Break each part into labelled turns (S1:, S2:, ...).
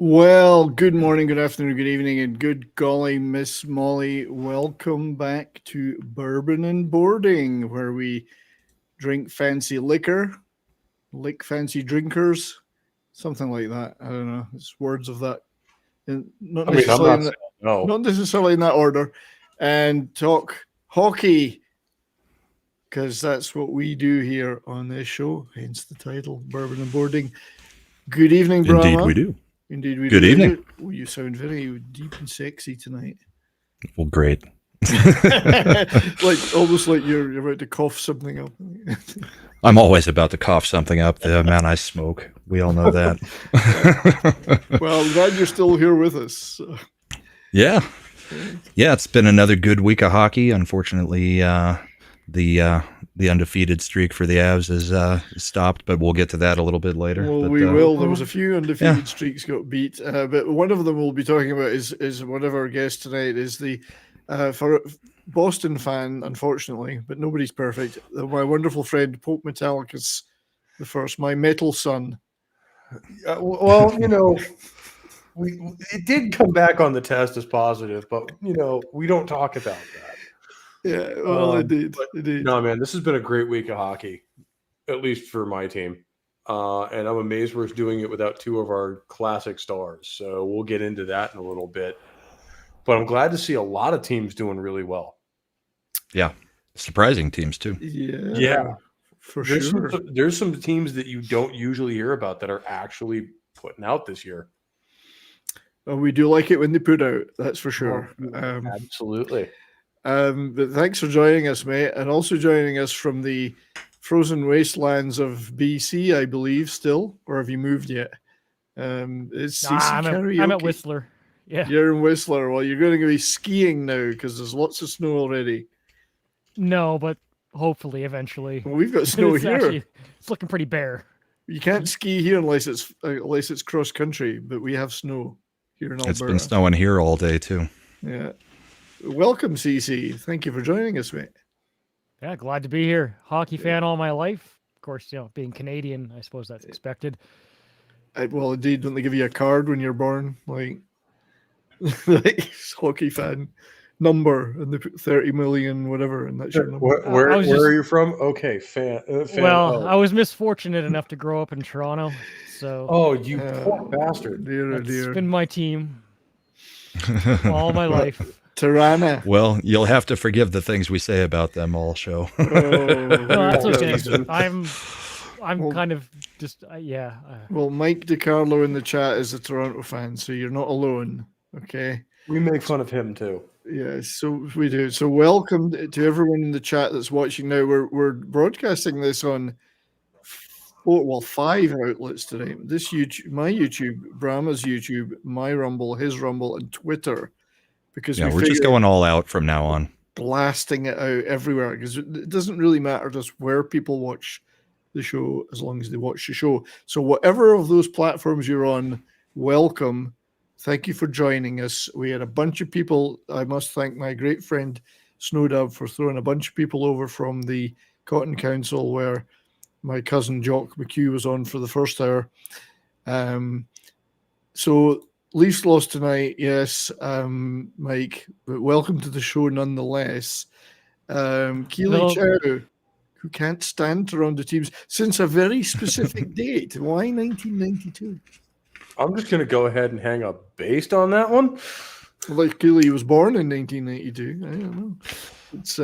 S1: Well, good morning, good afternoon, good evening, and good golly, Miss Molly. Welcome back to Bourbon and Boarding, where we drink fancy liquor, lick fancy drinkers, something like that. I don't know. It's words of that. Not necessarily, not necessarily in that order. And talk hockey, because that's what we do here on this show, hence the title, Bourbon and Boarding. Good evening, Brahma.
S2: Indeed, we do.
S1: Indeed, we
S2: Good
S1: do.
S2: evening.
S1: Oh, you sound very deep and sexy tonight.
S2: Well, great.
S1: Like almost like you're about to cough something up.
S2: I'm always about to cough something up. The amount I smoke, we all know that.
S1: Well, I'm glad you're still here with us. So.
S2: Yeah, it's been another good week of hockey. Unfortunately, the undefeated streak for the Avs is stopped, but we'll get to that a little bit later.
S1: Well, we will. There was a few undefeated streaks got beat, but one of them we'll be talking about is one of our guests tonight is the for Boston fan, unfortunately, but nobody's perfect. My wonderful friend Pope Metallicus the first, my metal son.
S3: Well, it did come back on the test as positive, but we don't talk about that.
S1: Yeah, well, indeed.
S3: No, man, this has been a great week of hockey, at least for my team. And I'm amazed we're doing it without two of our classic stars. So we'll get into that in a little bit. But I'm glad to see a lot of teams doing really well.
S2: Yeah, surprising teams too.
S3: Yeah,
S1: for sure.
S3: There's some teams that you don't usually hear about that are actually putting out this year.
S1: Well, we do like it when they put out, that's for sure.
S3: Absolutely.
S1: But thanks for joining us, mate, and also joining us from the frozen wastelands of BC, I believe, still, or have you moved yet? It's
S4: I'm at Whistler. Yeah,
S1: you're in Whistler. Well, you're going to be skiing now because there's lots of snow already.
S4: No, but hopefully, eventually.
S1: Well, we've got snow here.
S4: It's looking pretty bare.
S1: You can't ski here unless it's cross country, but we have snow here in Alberta.
S2: It's been snowing here all day too.
S1: Yeah. Welcome, CC. Thank you for joining us, mate.
S4: Yeah, glad to be here. Hockey fan all my life. Of course, being Canadian, I suppose that's expected.
S1: Well, indeed, don't they give you a card when you're born? Like hockey fan number and they put 30 million, whatever, and that's your number.
S3: Where are you from? Okay, fan.
S4: Well, I was misfortunate enough to grow up in Toronto, so.
S3: Oh, you poor bastard!
S1: Dear.
S4: It's been my team all my life.
S1: Tirana.
S2: Well, you'll have to forgive the things we say about them all show.
S4: No, that's okay. I'm kind of just yeah.
S1: Well, Mike DiCarlo in the chat is a Toronto fan, so you're not alone. Okay.
S3: We make fun of him too.
S1: Yeah, so we do. So welcome to everyone in the chat that's watching now. We're broadcasting this on 5 outlets today. This YouTube, my YouTube, Brahma's YouTube, my Rumble, his Rumble, and Twitter. Because
S2: we're just going all out from now on,
S1: blasting it out everywhere because it doesn't really matter just where people watch the show as long as they watch the show. So whatever of those platforms you're on, welcome. Thank you for joining us. We had a bunch of people. I must thank my great friend Snowdub for throwing a bunch of people over from the Cotton Council where my cousin Jock McHugh was on for the first hour. So Leafs lost tonight, yes, Mike, but welcome to the show nonetheless. Keely Chow, who can't stand Toronto teams since a very specific date. Why 1992?
S3: I'm just going to go ahead and hang up based on that one.
S1: Like Keely was born in 1992. I don't know. It's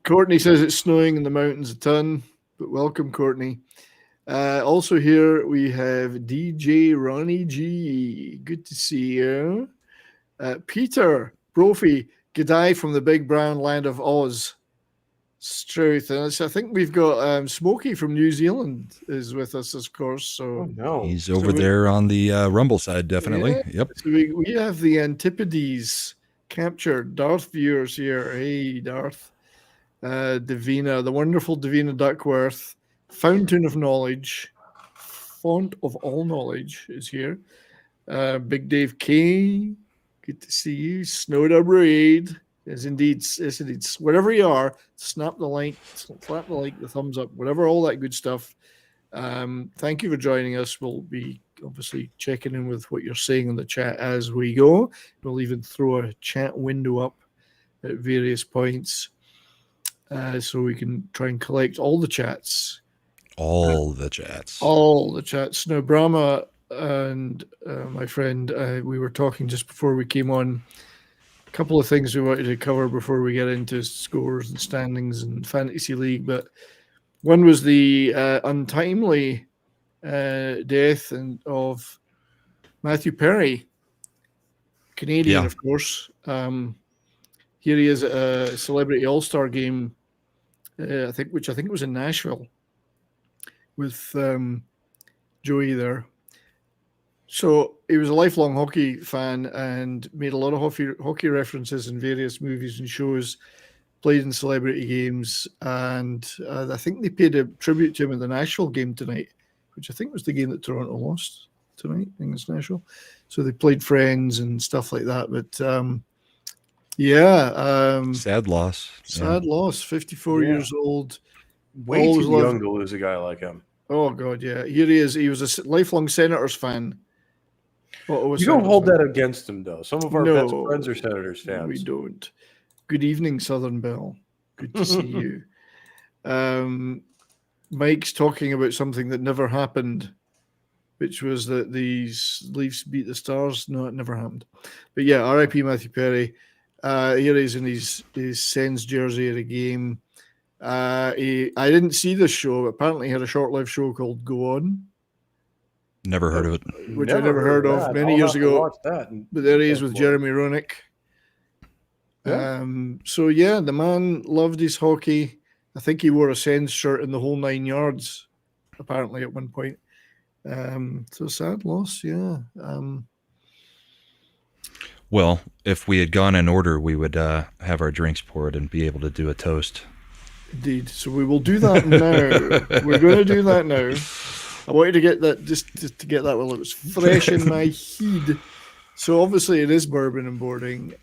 S1: Courtney says it's snowing in the mountains a ton, but welcome, Courtney. Also here we have DJ Ronnie G. Good to see you. Peter Brophy, G'day from the big brown land of Oz. Truth. And I think we've got Smokey from New Zealand is with us, of course. So
S2: he's over there on the Rumble side, definitely.
S1: Yeah.
S2: Yep.
S1: So we have the Antipodes captured. Darth viewers here. Hey, Darth. Davina, the wonderful Davina Duckworth. Fountain of knowledge, font of all knowledge is here. Big Dave K, good to see you. Snowdub Raid is indeed. Wherever you are, slap the like, the thumbs up, whatever, all that good stuff. Thank you for joining us. We'll be obviously checking in with what you're saying in the chat as we go. We'll even throw a chat window up at various points so we can try and collect all the chats.
S2: All the chats.
S1: All the chats. Now, Brahma and my friend, we were talking just before we came on. A couple of things we wanted to cover before we get into scores and standings and fantasy league, but one was the untimely death of Matthew Perry, Canadian, of course. Here he is at a Celebrity All-Star game, which I think was in Nashville, with Joey there. So he was a lifelong hockey fan and made a lot of hockey references in various movies and shows, played in celebrity games, and I think they paid a tribute to him at the Nashville game tonight, which I think was the game that Toronto lost tonight. I think it's Nashville. So they played Friends and stuff like that. But
S2: sad loss.
S1: Sad loss. 54 years old.
S3: Way
S1: Always
S3: too young to lose a guy like him.
S1: Oh God, yeah. Here he is. He was a lifelong Senators fan.
S3: You don't hold that against him, though. Some of our best friends are Senators fans.
S1: We don't. Good evening, Southern Belle. Good to see you. Mike's talking about something that never happened, which was that these Leafs beat the Stars. No, it never happened. But yeah, R.I.P. Matthew Perry. Here he is in his Sens jersey at a game. I didn't see this show. Apparently, he had a short-lived show called Go On.
S2: Never heard of it.
S1: Which I never heard of many years ago. But there he is with Jeremy Roenick.
S3: Yeah.
S1: So yeah, the man loved his hockey. I think he wore a Sens shirt in the whole 9 yards, apparently at one point. So sad loss, yeah.
S2: Well, if we had gone in order, we would have our drinks poured and be able to do a toast.
S1: Indeed. So we will do that now. We're going to do that now. I wanted to get that just to get that while it was fresh in my head. So obviously it is bourbon and boarding.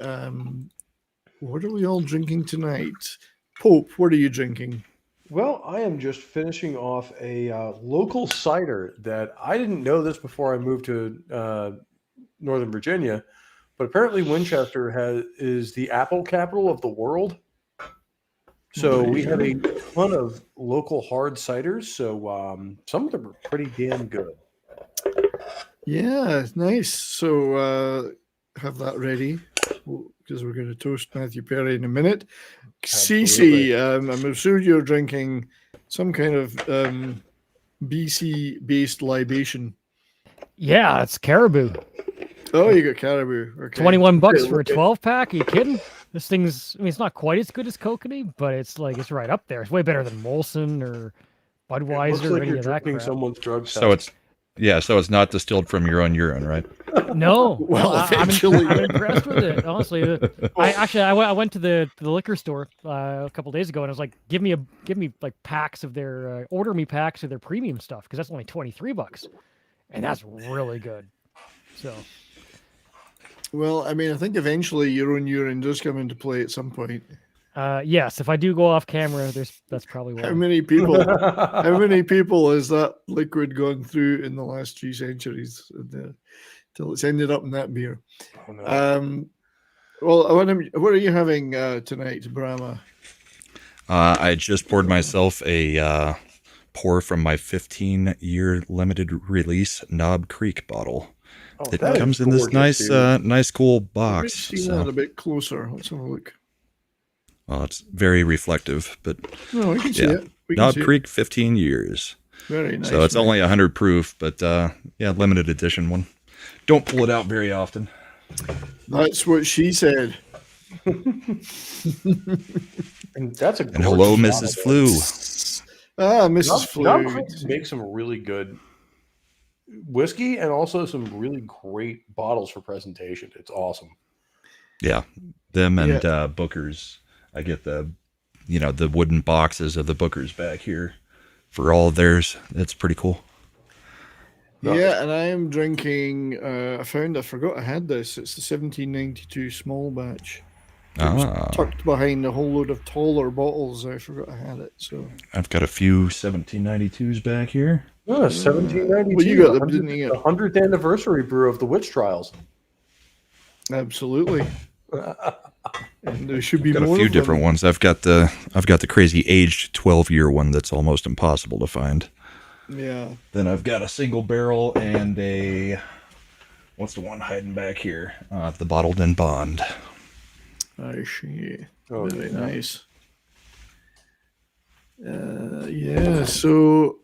S1: What are we all drinking tonight? Pope, what are you drinking?
S3: Well, I am just finishing off a local cider that I didn't know this before I moved to Northern Virginia, but apparently Winchester is the apple capital of the world. So we have a ton of local hard ciders. So some of them are pretty damn good.
S1: Yeah, nice. So have that ready because we're going to toast Matthew Perry in a minute. Cece, I'm assuming you're drinking some kind of BC-based libation.
S4: Yeah, it's Caribou.
S1: Oh, you got Caribou. Okay.
S4: $21 for a 12-pack. Are you kidding? This thing's, I mean, it's not quite as good as Kokanee, but it's right up there. It's way better than Molson or Budweiser or any of that crap.
S3: Someone's drug
S2: so it's not distilled from your own urine, right?
S4: No.
S1: Well,
S4: I'm impressed with it. Honestly, I went to the liquor store a couple days ago and I was like, give me like packs of their order me packs of their premium stuff because that's only $23, and that's really good. So.
S1: Well, I mean, I think eventually your own urine does come into play at some point.
S4: Yes, if I do go off camera, that's probably why.
S1: How many people has that liquid gone through in the last 3 centuries till it's ended up in that beer?
S3: Oh, no.
S1: Well, what are you having tonight, Brahma?
S2: I just poured myself a pour from my 15-year limited release Knob Creek bottle.
S3: Oh,
S2: it comes in this nice cool box.
S1: Let's see that a bit closer. Let's have a look.
S2: Well, it's very reflective, but
S1: no, we can see it.
S2: Knob Creek, 15 years.
S1: Very nice.
S2: So it's only 100 proof, but limited edition one. Don't pull it out very often.
S1: That's what she said.
S3: And that's
S2: and hello, Mrs. Flu.
S1: Mrs. Flu.
S3: Knob Creek makes some really good whiskey and also some really great bottles for presentation. It's awesome.
S2: Yeah, them and Booker's. I get the wooden boxes of the Booker's back here for all of theirs. It's pretty cool.
S1: Yeah, and I am drinking. I forgot I had this. It's the 1792 small batch. Tucked behind a whole load of taller bottles. I forgot I had it. So
S2: I've got a few 1792s back here.
S3: Oh, 1792.
S1: Well, you got them, didn't you?
S3: The 100th anniversary brew of the witch trials.
S1: Absolutely. And there should be
S2: Got
S1: more
S2: a few
S1: of
S2: different
S1: them.
S2: ones. I've got the crazy aged 12-year one that's almost impossible to find.
S1: Yeah.
S2: Then I've got a single barrel and a, what's the one hiding back here? The bottled in bond.
S1: I see.
S3: Oh,
S1: Very
S3: yeah.
S1: nice. Yeah, so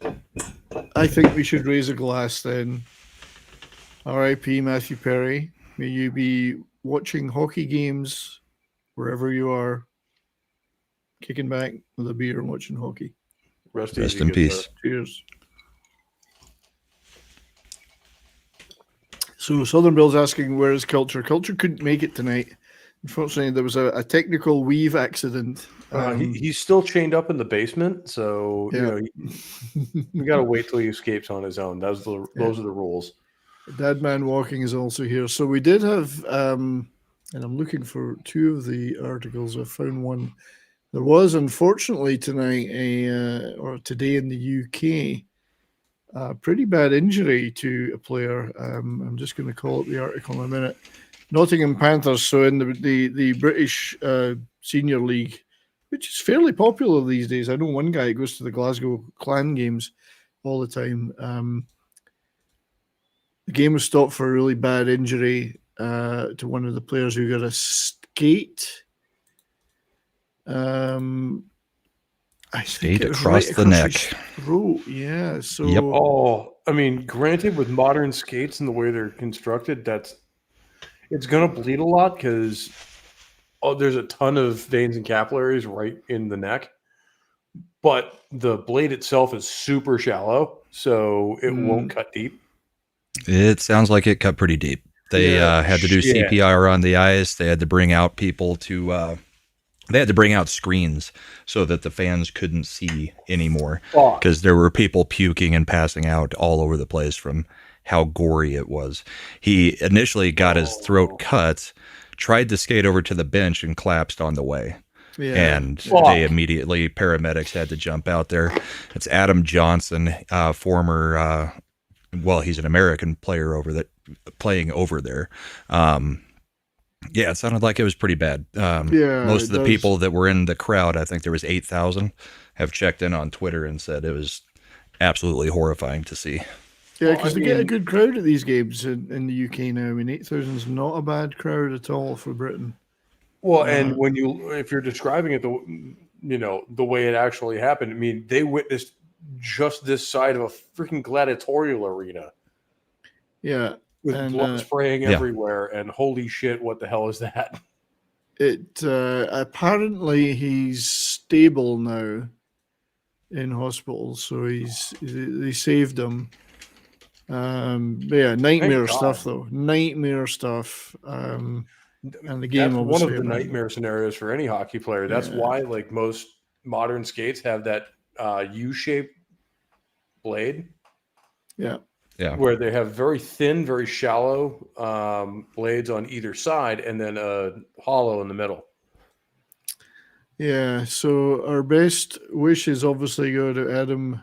S1: I think we should raise a glass then. R.I.P. Matthew Perry. May you be watching hockey games wherever you are, kicking back with a beer and watching hockey.
S3: Rest
S2: Rest
S3: easy,
S2: in
S3: good
S2: peace.
S3: sir.
S1: Cheers. So Southern Bill's asking, where is Culture? Culture couldn't make it tonight. Unfortunately, there was a technical weave accident.
S3: He's still chained up in the basement, so
S1: Yeah.
S3: we got to wait till he escapes on his own. Those are the rules.
S1: Dead Man Walking is also here. So we did have, and I'm looking for two of the articles. I found one. There was, unfortunately, tonight or today in the UK, a pretty bad injury to a player. I'm just going to call up the article in a minute. Nottingham Panthers. So in the British Senior League, which is fairly popular these days. I know one guy who goes to the Glasgow Clan games all the time. The game was stopped for a really bad injury to one of the players who got a skate. I think
S2: Skate
S1: it was
S2: across the neck.
S1: his throat. Yeah. So
S2: Yep.
S3: Oh, I mean, granted, with modern skates and the way they're constructed, it's going to bleed a lot because there's a ton of veins and capillaries right in the neck. But the blade itself is super shallow, so it won't cut deep.
S2: It sounds like it cut pretty deep. They had to do
S3: shit.
S2: CPR on the ice. They had to bring out people to. They had to bring out screens so that the fans couldn't see anymore
S3: Fuck.
S2: because there were people puking and passing out all over the place from how gory it was. He initially got his throat cut, tried to skate over to the bench and collapsed on the way.
S1: yeah.
S2: And
S3: Fuck.
S2: they immediately, paramedics had to jump out there. It's Adam Johnson, former, well, he's an American player playing over there. Yeah, it sounded like it was pretty bad.
S1: Yeah,
S2: most
S1: it
S2: of the
S1: does.
S2: people that were in the crowd, I think there was 8,000, have checked in on Twitter and said it was absolutely horrifying to see.
S1: Yeah,
S3: Well,
S1: because
S3: I
S1: they get a
S3: mean-
S1: good crowd at these games in the UK now. I mean, 8,000 is not a bad crowd at all for Britain.
S3: Well, and if you're describing it the way it actually happened, I mean, they witnessed just this side of a freaking gladiatorial arena
S1: Yeah,
S3: with
S1: And,
S3: blood spraying
S2: yeah.
S3: everywhere, and holy shit, what the hell is that?
S1: it apparently he's stable now in hospital, so they saved him. But yeah, nightmare
S3: God.
S1: stuff though. Nightmare stuff. And the game
S3: That's one
S1: obviously
S3: of the
S1: abandoned.
S3: nightmare scenarios for any hockey player. That's
S1: Yeah.
S3: why, like, most modern skates have that U-shaped blade
S1: Yeah.
S2: Yeah.
S3: where they have very thin, very shallow blades on either side and then a hollow in the middle.
S1: Yeah, so our best wishes obviously go to Adam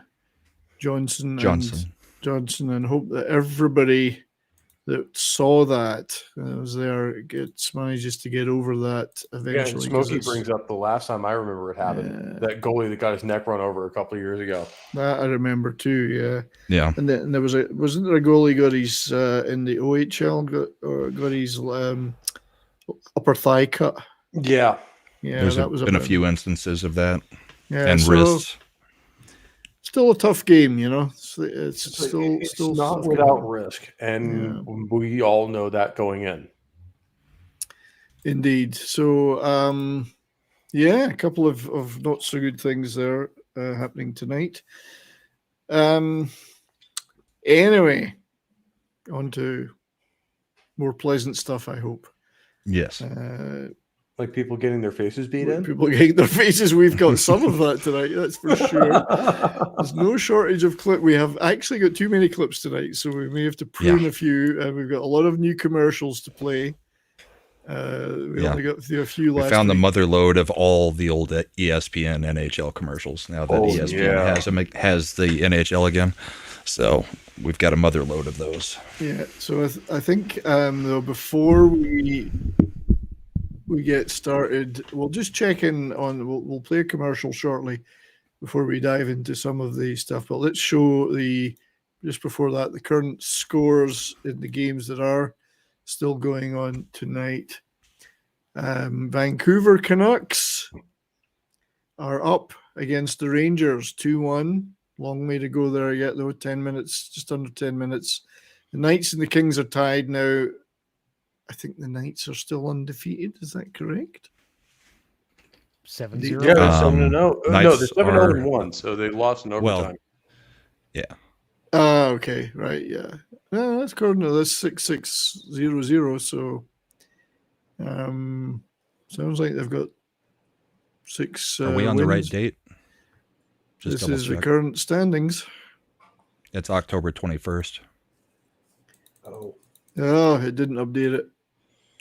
S1: Johnson and hope that everybody that saw that was there manages to get over that
S3: Yeah, and
S1: eventually. 'cause
S3: Smokey brings up the last time I remember it happened.
S1: Yeah.
S3: That goalie that got his neck run over a couple of years ago.
S1: that I remember too. Yeah,
S2: Yeah.
S1: and then there wasn't there a goalie got his in the OHL got his upper thigh cut.
S3: Yeah.
S1: Yeah,
S2: There's
S1: that was
S2: been a
S1: bit-
S2: few instances of that.
S1: yeah,
S2: And
S1: so
S2: wrists.
S1: Still a tough game, you know. It's
S3: It's
S1: still
S3: not
S1: tough
S3: without
S1: game.
S3: risk. And we all know that going in.
S1: Indeed. So, yeah, a couple of not so good things there happening tonight. Anyway, on to more pleasant stuff, I hope.
S2: Yes.
S3: Like people getting their faces beat in.
S1: People getting their faces. We've got some of that tonight, that's for sure. There's no shortage of clip. We have actually got too many clips tonight, so we may have to prune a few. We've got a lot of new commercials to play. We only got a few last
S2: We found the
S1: week.
S2: mother lode of all the old ESPN NHL commercials now that ESPN has the NHL again. So we've got a mother load of those.
S1: Yeah. So I think though before we get started, we'll just check in on. We'll play a commercial shortly before we dive into some of the stuff. But let's show just before that the current scores in the games that are still going on tonight. Vancouver Canucks are up against the Rangers 2-1. Long way to go there yet, though. 10 minutes, just under 10 minutes. The Knights and the Kings are tied now. I think the Knights are still undefeated. Is that correct?
S4: 7-0.
S3: Yeah, they're 7-0. No,
S2: Knights
S3: they're 7-0-1, so they lost in overtime.
S2: Well, yeah.
S1: Okay, right, yeah. No, that's according to this 6600. So, sounds like they've got 6.
S2: Are we on the right
S1: wins.
S2: date?
S1: This is the current standings.
S2: It's October 21st.
S3: Oh,
S1: it didn't update it.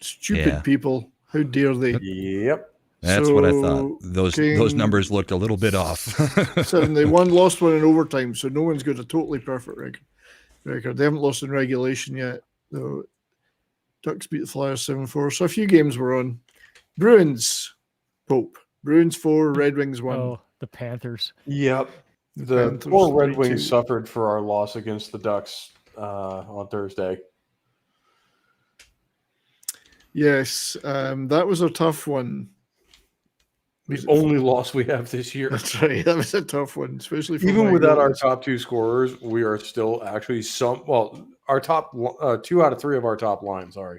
S1: Stupid people. How dare they?
S3: yep.
S2: That's what I thought. Those
S1: Kings,
S2: numbers looked a little bit off.
S1: 7. They lost one in overtime, so no one's got a totally perfect record. They haven't lost in regulation yet, though. Ducks beat the Flyers 7-4. So a few games were on. Bruins, Pope. Bruins 4, Red Wings 1.
S4: Oh, the Panthers.
S3: Yep. The
S1: Panthers
S3: poor Red
S1: 3-2.
S3: Wings suffered for our loss against the Ducks on Thursday.
S1: Yes, that was a tough one.
S3: The only loss we have this year.
S1: That's right. That was a tough one, especially for
S3: Even
S1: my
S3: without our
S1: goals.
S3: top 2 scorers, we are still actually our top 2 out of 3 of our top line. Sorry,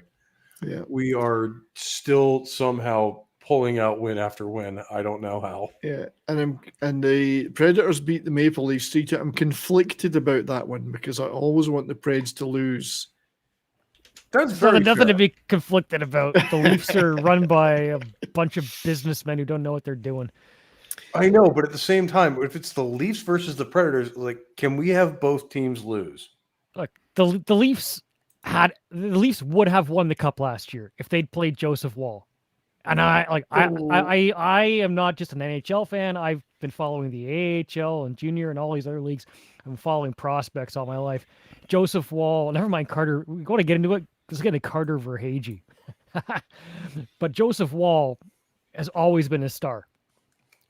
S1: Yeah,
S3: we are still somehow pulling out win after win. I don't know how.
S1: yeah, and the Predators beat the Maple Leafs 3-2. I'm conflicted about that one because I always want the Preds to lose.
S3: That's
S4: There's nothing
S3: fair.
S4: to be conflicted about. The Leafs are run by a bunch of businessmen who don't know what they're doing.
S3: I know, but at the same time, if it's the Leafs versus the Predators, like, can we have both teams lose?
S4: Look, the Leafs would have won the cup last year if they'd played Joseph Wall. And I am not just an NHL fan. I've been following the AHL and junior and all these other leagues. I'm following prospects all my life. Joseph Wall, never mind Carter. We're going to get into it. Let's get into Carter Verhaeghe. But Joseph Wall has always been a star.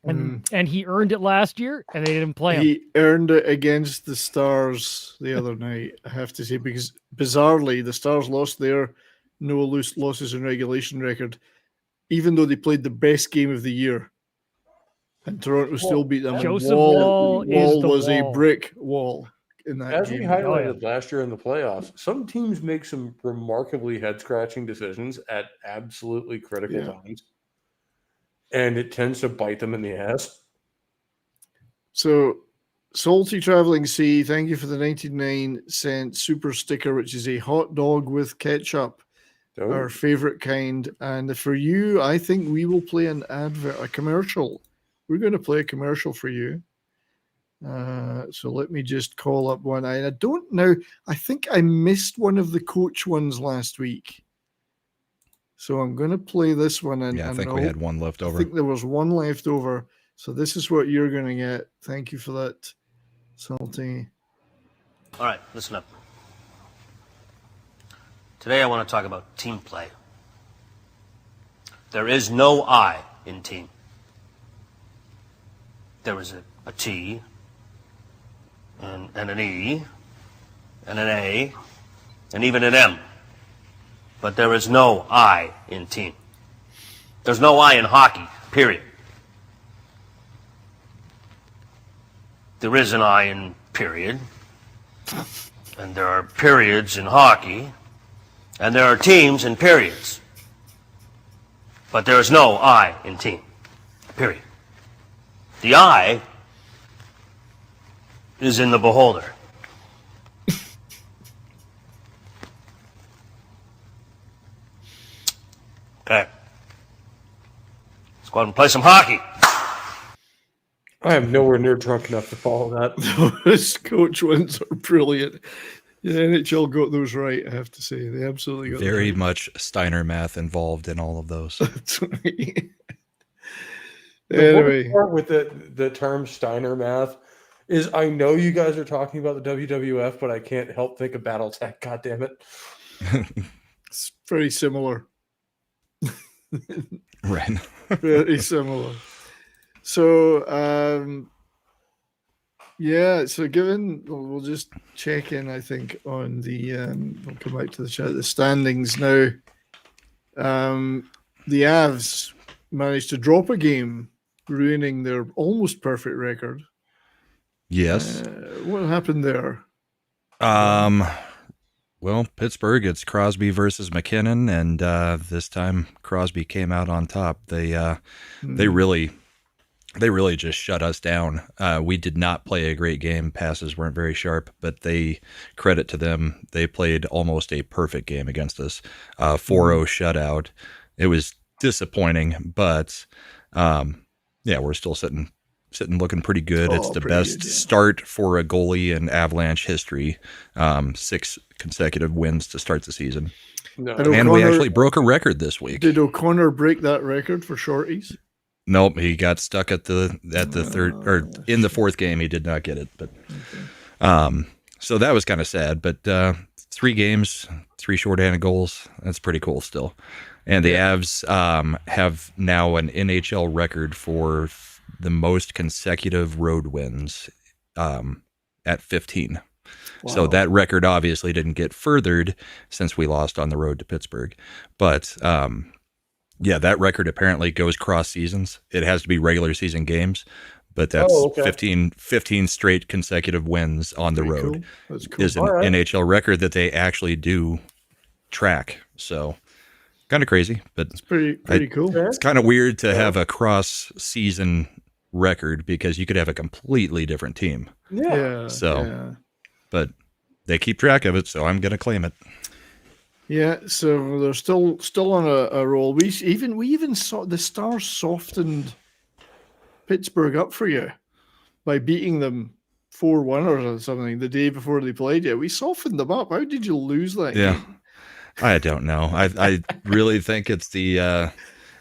S4: And he earned it last year, and they didn't play him.
S1: He earned it against the Stars the other night, I have to say, because bizarrely, the Stars lost their no losses in regulation record, even though they played the best game of the year. And Toronto still beat them.
S4: Joseph Wall is the
S1: was a
S4: wall.
S1: brick wall in that
S3: As
S1: game.
S3: we highlighted last year in the playoffs, some teams make some remarkably head-scratching decisions at absolutely critical times, and it tends to bite them in the ass.
S1: So, Salty Traveling Sea, thank you for the 99-cent super sticker, which is a hot dog with ketchup, our favorite kind. And for you, I think we will play an advert, a commercial. We're going to play a commercial for you. So let me just call up one. I don't know. I think I missed one of the coach ones last week. So I'm going to play this one. And,
S2: I think we had one left over.
S1: I think there was one left over. So this is what you're going to get. Thank you for that, Salty.
S5: All right, listen up. Today I want to talk about team play. There is no I in team. There is a T, and an E, and an A, and even an M. But there is no I in team. There's no I in hockey, period. There is an I in period, and there are periods in hockey, and there are teams in periods. But there is no I in team, period. The I is in the beholder. Okay. Let's go out and play some hockey.
S3: I am nowhere near drunk enough to follow that.
S1: Those coach ones are brilliant. The NHL got those right, I have to say. They absolutely got
S2: Very
S1: them right.
S2: much Steiner math involved in all of those.
S1: That's right.
S3: The
S1: Anyway,
S3: worst part with the term Steiner math is I know you guys are talking about the WWF, but I can't help think of BattleTech. God damn it!
S1: It's very similar.
S2: Right.
S1: Very similar. So, yeah. So, we'll just check in. I think on the. We'll come back to the chat. The standings now. The Avs managed to drop a game, ruining their almost perfect record.
S2: Yes.
S1: What happened there?
S2: Well, Pittsburgh, it's Crosby versus McKinnon, and this time Crosby came out on top. They really just shut us down. We did not play a great game. Passes weren't very sharp, but credit to them. They played almost a perfect game against us. 4-0 shutout. It was disappointing, but yeah, we're still sitting looking pretty good. It's the best start for a goalie in Avalanche history. 6 consecutive wins to start the season.
S3: No.
S2: And we actually broke a record this week.
S1: Did O'Connor break that record for shorties?
S2: Nope, he got stuck at the third, or in the fourth game. He did not get it, but so that was kind of sad. But 3 games, 3 shorthanded goals. That's pretty cool still. And the Avs have now an NHL record for the most consecutive road wins at 15. Wow. So that record obviously didn't get furthered since we lost on the road to Pittsburgh. But yeah, that record apparently goes cross seasons. It has to be regular season games, but that's 15 straight consecutive wins on the road.
S1: Cool. That's cool.
S2: Is an NHL record that they actually do track. So kind of crazy, but
S1: it's pretty cool.
S2: It's kind of weird to have a cross season record because you could have a completely different team.
S1: Yeah.
S2: So, but they keep track of it, so I'm going to claim it.
S1: Yeah, so they're still on a roll. We even saw the Stars softened Pittsburgh up for you by beating them 4-1 or something the day before they played you. We softened them up. How did you lose that game?
S2: I don't know. I really think it's the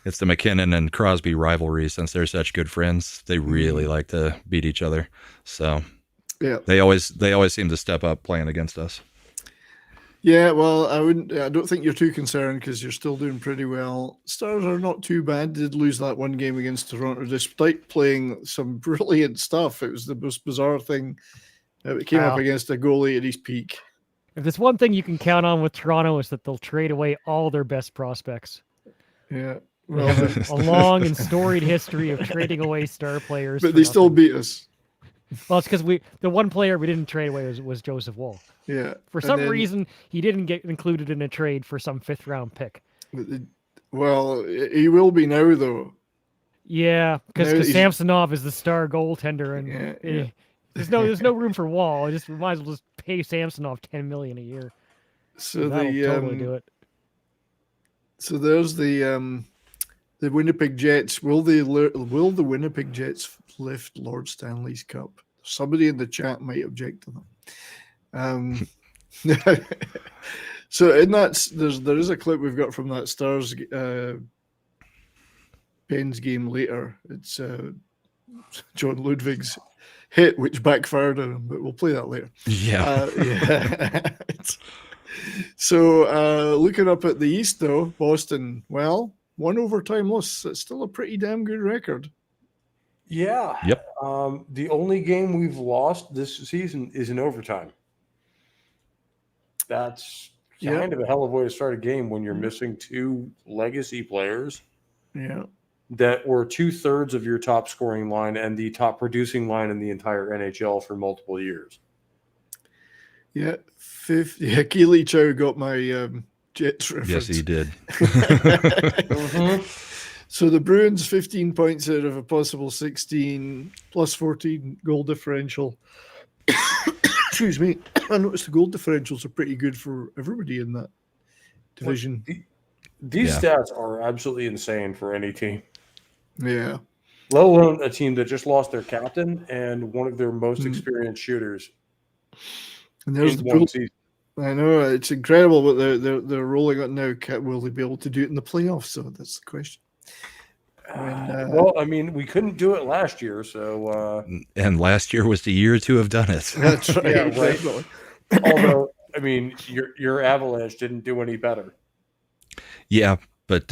S2: McKinnon and Crosby rivalry. Since they're such good friends, they really like to beat each other. So yeah, they always seem to step up playing against us.
S1: Yeah, well, I don't think you're too concerned because you're still doing pretty well. Stars are not too bad. Did lose that one game against Toronto despite playing some brilliant stuff. It was the most bizarre thing. It came up against a goalie at his peak.
S4: If there's one thing you can count on with Toronto is that they'll trade away all their best prospects.
S1: Yeah.
S4: Well, they have a long and storied history of trading away star players.
S1: But they still beat us.
S4: Well, it's because the one player we didn't trade away was Joseph Woll.
S1: Yeah.
S4: For some reason, he didn't get included in a trade for some 5th round pick.
S1: Well, he will be now, though.
S4: Yeah, because Samsonov is the star goaltender, and there's no room for Wall. We might as well just pay Samsonov $10 million a year.
S1: So
S4: that'll totally do it.
S1: So there's the Winnipeg Jets. Will the Winnipeg Jets lift Lord Stanley's Cup? Somebody in the chat might object to them. So in that, there is a clip we've got from that Stars Pens game later. It's John Ludwig's hit, which backfired on him, but we'll play that later.
S2: Yeah.
S1: So looking up at the East, though, Boston, well, 1 overtime loss. It's still a pretty damn good record.
S3: Yeah.
S2: Yep.
S3: The only game we've lost this season is in overtime. That's kind of a hell of a way to start a game when you're missing 2 legacy players.
S1: Yeah.
S3: That were 2/3 of your top scoring line and the top producing line in the entire NHL for multiple years.
S1: Yeah. Keely Chow got my Jets reference.
S2: Yes, he did.
S1: So the Bruins 15 points out of a possible 16, plus 14 goal differential. Excuse me. I noticed the goal differentials are pretty good for everybody in that division.
S3: These stats are absolutely insane for any team.
S1: Yeah.
S3: Let alone a team that just lost their captain and one of their most experienced shooters.
S1: And there's the pool. I know, it's incredible what they're rolling out now. Will they be able to do it in the playoffs? So that's the question.
S3: Well, I mean, we couldn't do it last year, so
S2: And last year was the year to have done it.
S1: That's right.
S3: Yeah, right.
S1: Definitely.
S3: although I mean, your Avalanche didn't do any better.
S2: Yeah, but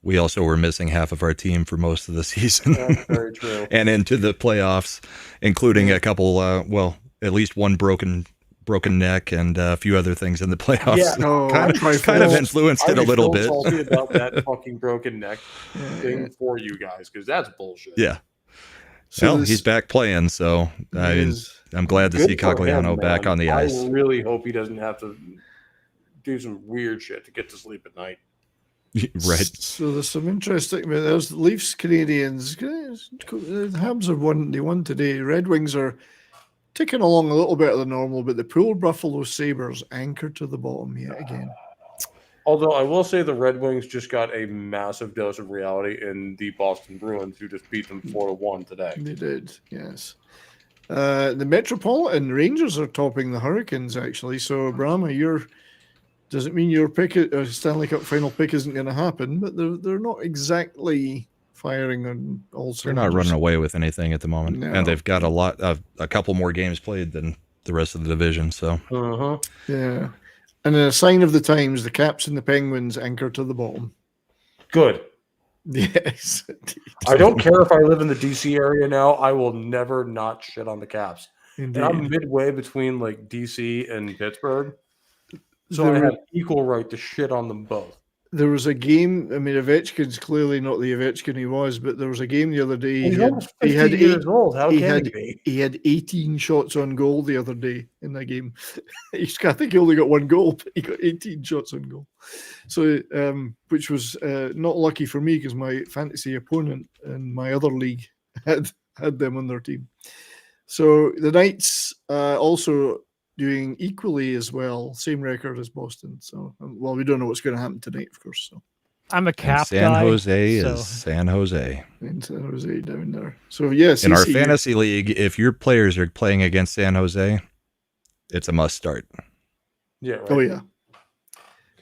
S2: we also were missing half of our team for most of the season.
S3: That's very true.
S2: And into the playoffs, including a couple, at least one broken neck and a few other things in the playoffs.
S3: Yeah.
S1: Oh,
S2: kind of influenced it a little bit.
S3: I'm salty about that fucking broken neck thing for you guys because that's bullshit.
S2: Yeah.
S1: So
S2: Well,
S1: this-
S2: he's back playing, so I'm glad to
S3: Good
S2: see
S3: for him,
S2: Cogliano back
S3: man.
S2: on the ice.
S3: I really hope he doesn't have to do some weird shit to get to sleep at night.
S2: Right.
S1: So there's some interesting. There's Leafs, Canadians. The Habs have won. They won today. Red Wings are ticking along a little better than normal, but the poor Buffalo Sabres anchored to the bottom yet again.
S3: Although I will say the Red Wings just got a massive dose of reality in the Boston Bruins, who just beat them 4-1 today.
S1: They did, yes. The Metropolitan Rangers are topping the Hurricanes, actually. So, Brahma, doesn't mean your pick, Stanley Cup final pick, isn't going to happen, but they're not exactly firing on all cylinders.
S2: They're not running away with anything at the moment,
S1: No.
S2: and they've got a couple more games played than the rest of the division. So,
S1: Yeah. And in a sign of the times, the Caps and the Penguins anchor to the bottom.
S3: Good.
S1: Yes.
S3: I don't care if I live in the DC area now. I will never not shit on the Caps.
S1: Indeed.
S3: And I'm midway between like DC and Pittsburgh, so
S1: There
S3: I
S1: were-
S3: have equal right to shit on them both.
S1: There was a game. I mean, Ovechkin's clearly not the Ovechkin he was, but there was a game the other day.
S3: He's almost 50 years old. How
S1: he
S3: can
S1: had
S3: he be?
S1: he had 18 shots on goal the other day in that game. I think he only got one goal, but he got 18 shots on goal. So, which was not lucky for me because my fantasy opponent in my other league had them on their team. So the Knights also doing equally as well, same record as Boston. So, well, we don't know what's going to happen tonight, of course. So,
S4: I'm a
S2: and
S4: cap
S2: San
S4: guy.
S2: Jose
S4: so-
S2: is San Jose.
S1: in San Jose down there. So, yes,
S2: In our
S1: CC,
S2: fantasy league, if your players are playing against San Jose, it's a must start.
S3: Yeah. Right.
S1: Oh yeah,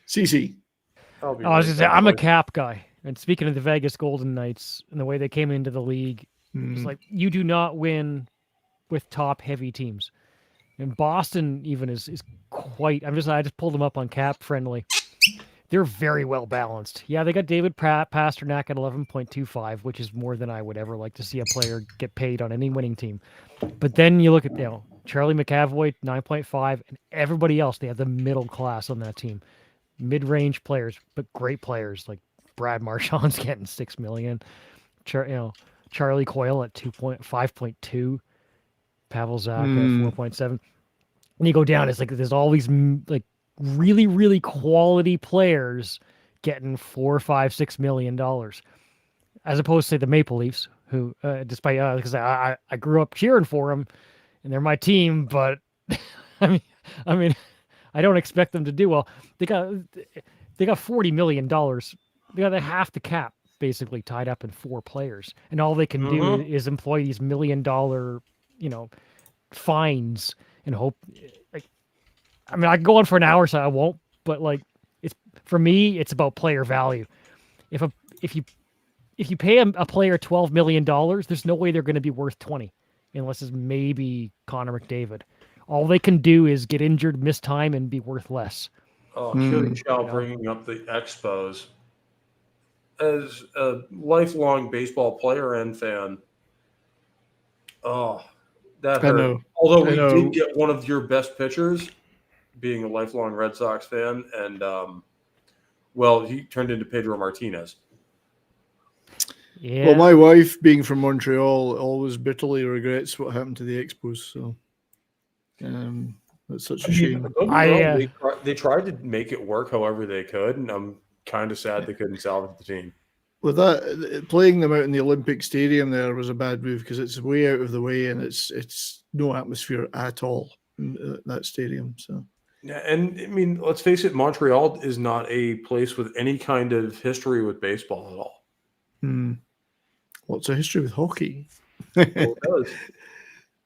S1: CC.
S3: I'll be
S4: I was
S3: right
S4: just say
S3: back,
S4: I'm a
S3: boys.
S4: cap guy. And speaking of the Vegas Golden Knights and the way they came into the league, it's like you do not win with top heavy teams. And Boston even is quite. I just pulled them up on Cap Friendly. They're very well balanced. Yeah, they got David Pasternak at 11.25, which is more than I would ever like to see a player get paid on any winning team. But then you look at Charlie McAvoy 9.5, and everybody else. They have the middle class on that team, mid-range players, but great players like Brad Marchand's getting $6 million. Charlie Coyle at 5.2. Pavel Zach at 4.7. And you go down, it's like there's all these like really, really quality players getting $4, $5, $6 million, as opposed to say the Maple Leafs, who, despite because I grew up cheering for them, and they're my team, but I mean, I don't expect them to do well. They got $40 million. They got half the cap basically tied up in 4 players, and all they can do is employ these $1 million, fines and hope. Like, I mean, I can go on for an hour, so I won't. But like, it's for me, it's about player value. If you pay a player $12 million, there's no way they're going to be worth 20, unless it's maybe Connor McDavid. All they can do is get injured, miss time, and be worth less.
S3: Oh, Shooting Chow bringing up the Expos. As a lifelong baseball player and fan, that
S1: I
S3: hurt.
S1: know.
S3: Although
S1: I
S3: we
S1: know.
S3: did get one of your best pitchers, being a lifelong Red Sox fan, and he turned into Pedro Martinez.
S4: Yeah.
S1: Well, my wife, being from Montreal, always bitterly regrets what happened to the Expos. So, that's such a shame.
S3: Don't be wrong, they tried to make it work however they could, and I'm kind of sad they couldn't salvage the team.
S1: With that, playing them out in the Olympic Stadium there was a bad move because it's way out of the way and it's no atmosphere at all in that stadium. So,
S3: Yeah, and I mean, let's face it, Montreal is not a place with any kind of history with baseball at all.
S1: Lots of history with hockey.
S3: Well, it does.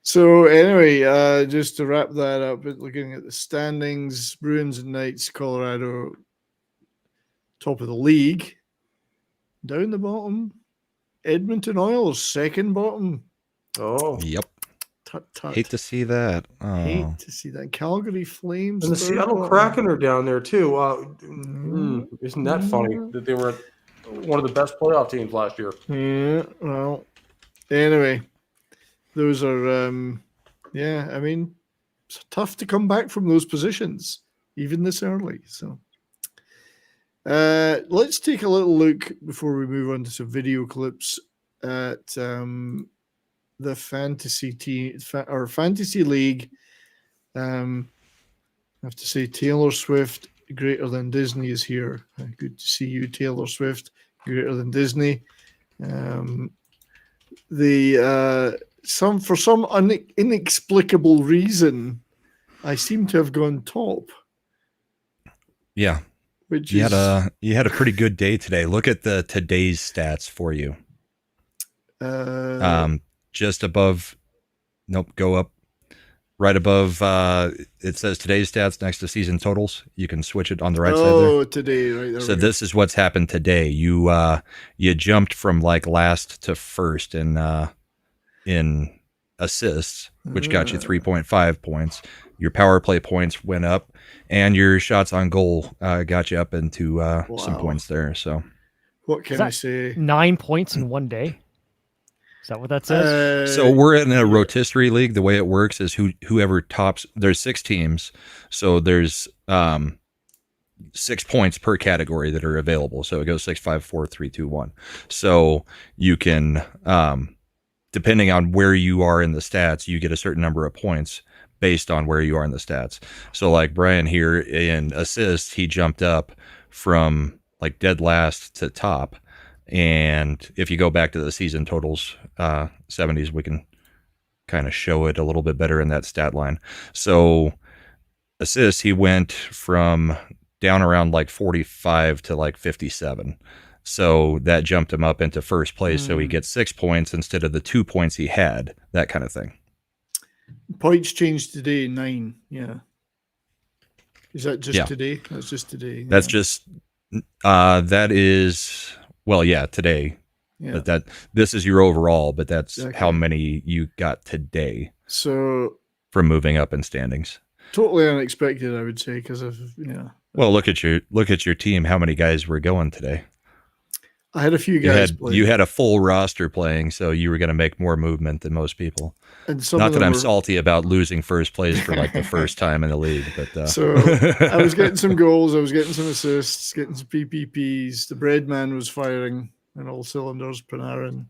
S1: So anyway, just to wrap that up, looking at the standings, Bruins and Knights, Colorado, top of the league. Down the bottom, Edmonton Oilers, second bottom.
S3: Oh,
S2: Yep.
S1: Tut.
S2: Hate to see that. Oh.
S1: Hate to see that. Calgary Flames.
S3: and the
S1: third
S3: Seattle
S1: bottom.
S3: Kraken are down there too.
S1: Mhm.
S3: Isn't that funny that they were one of the best playoff teams last year?
S1: Yeah, well, anyway, those are, yeah, I mean, it's tough to come back from those positions, even this early. So let's take a little look before we move on to some video clips at the fantasy team or fantasy league. I have to say, Taylor Swift, greater than Disney, is here. Good to see you, Taylor Swift, greater than Disney. For some inexplicable reason, I seem to have gone top.
S2: Yeah.
S1: Which
S2: You
S1: is
S2: had a pretty good day today. Look at the today's stats for you. Just above. Nope. Go up. Right above. It says today's stats next to season totals. You can switch it on the right side there.
S1: Oh, today, right there.
S2: So this is what's happened today. You jumped from like last to first in assists, which got you 3.5 points. Your power play points went up, and your shots on goal got you up into some points there. So
S1: what can I say?
S4: 9 points in one day. Is that what that says?
S2: So we're in a rotisserie league. The way it works is whoever tops. There's 6 teams, so there's 6 points per category that are available. So it goes 6, 5, 4, 3, 2, 1. So you can, depending on where you are in the stats, you get a certain number of points based on where you are in the stats. So like Brian here in assists, he jumped up from like dead last to top. And if you go back to the season totals, 70s, we can kind of show it a little bit better in that stat line. So assists, he went from down around like 45 to like 57. So that jumped him up into first place. So he gets 6 points instead of the 2 points he had, that kind of thing.
S1: Points changed today, 9. Yeah. Is that just today? That's just today.
S2: That's just, that is, well, yeah, today. Yeah. But this is your overall, but that's how many you got today.
S1: So
S2: from moving up in standings.
S1: Totally unexpected, I would say, because of
S2: Well, look at your team. How many guys were going today?
S1: I had a few guys.
S2: You had a full roster playing, so you were going to make more movement than most people.
S1: And some
S2: Not that I'm salty about losing first place for like the first time in the league, but
S1: so I was getting some goals, I was getting some assists, getting some PPPs. The bread man was firing on all cylinders. Panarin.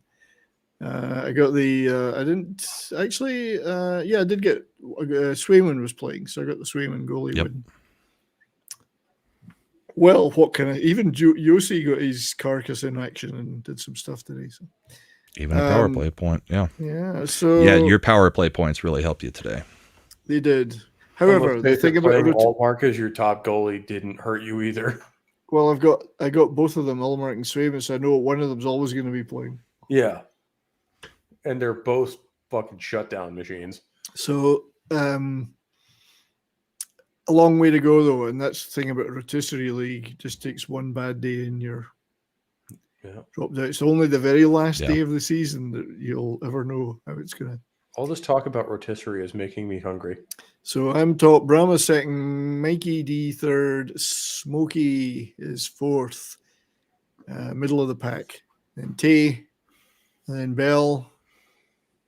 S1: I got the. I didn't actually. I did get. Swayman was playing, so I got the Swayman goalie win. Well, what can I? Even Yossi got his carcass in action and did some stuff today. So
S2: even a power play point,
S1: yeah. So
S2: your power play points really helped you today.
S1: They did. However, the thing about
S3: Allmark as your top goalie didn't hurt you either.
S1: Well, I got both of them, Allmark and Swayman, so I know one of them's always going to be playing.
S3: Yeah, and they're both fucking shutdown machines.
S1: So. A long way to go, though, and that's the thing about a rotisserie league. It just takes one bad day and you're dropped out. It's only the very last day of the season that you'll ever know how it's going to.
S3: All this talk about rotisserie is making me hungry.
S1: So I'm top. Brahma second. Mikey D third. Smokey is fourth. Middle of the pack. Then Tay. And then Bell.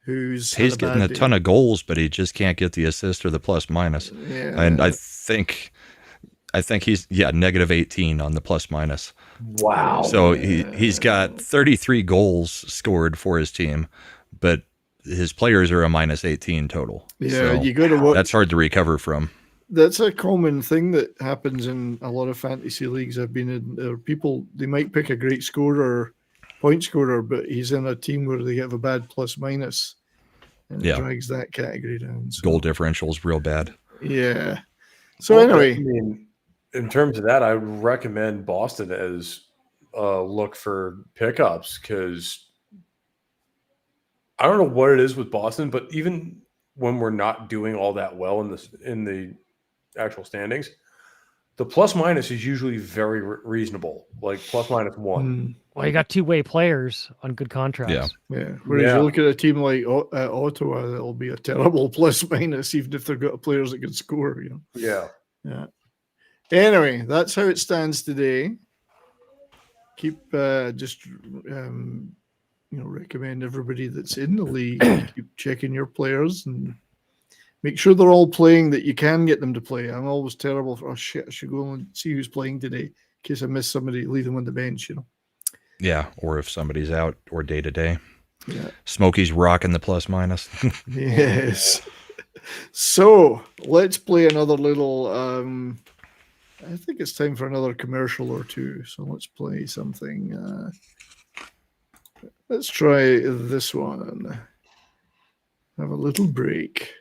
S1: Who's
S2: He's getting a ton of goals, but he just can't get the assist or the plus minus.
S1: Yeah.
S2: And I think he's negative 18 on the plus minus.
S3: Wow.
S2: So he's got 33 goals scored for his team, but his players are a minus 18 total.
S1: Yeah,
S2: so
S1: you got to watch.
S2: That's hard to recover from.
S1: That's a common thing that happens in a lot of fantasy leagues I've been in. People, they might pick a great scorer, point scorer, but he's in a team where they have a bad plus minus. And it drags that category down. So.
S2: Goal differential is real bad.
S1: Yeah. So anyway,
S3: I mean, in terms of that, I would recommend Boston as a look for pickups because I don't know what it is with Boston, but even when we're not doing all that well in the actual standings, The plus minus is usually very reasonable, like plus minus 1.
S4: Well, you got two-way players on good contracts.
S1: Yeah. Whereas you look at a team like Ottawa, that'll be a terrible plus minus, even if they've got players that can score.
S3: Yeah.
S1: Anyway, that's how it stands today. Keep recommend everybody that's in the league keep checking your players and make sure they're all playing, that you can get them to play. I'm always terrible for, I should go and see who's playing today in case I miss somebody, leave them on the bench,
S2: Yeah, or if somebody's out or day to day.
S1: Yeah.
S2: Smokey's rocking the plus minus.
S1: Yes. So let's play another little, I think it's time for another commercial or two. So let's play something. Let's try this one. Have a little break.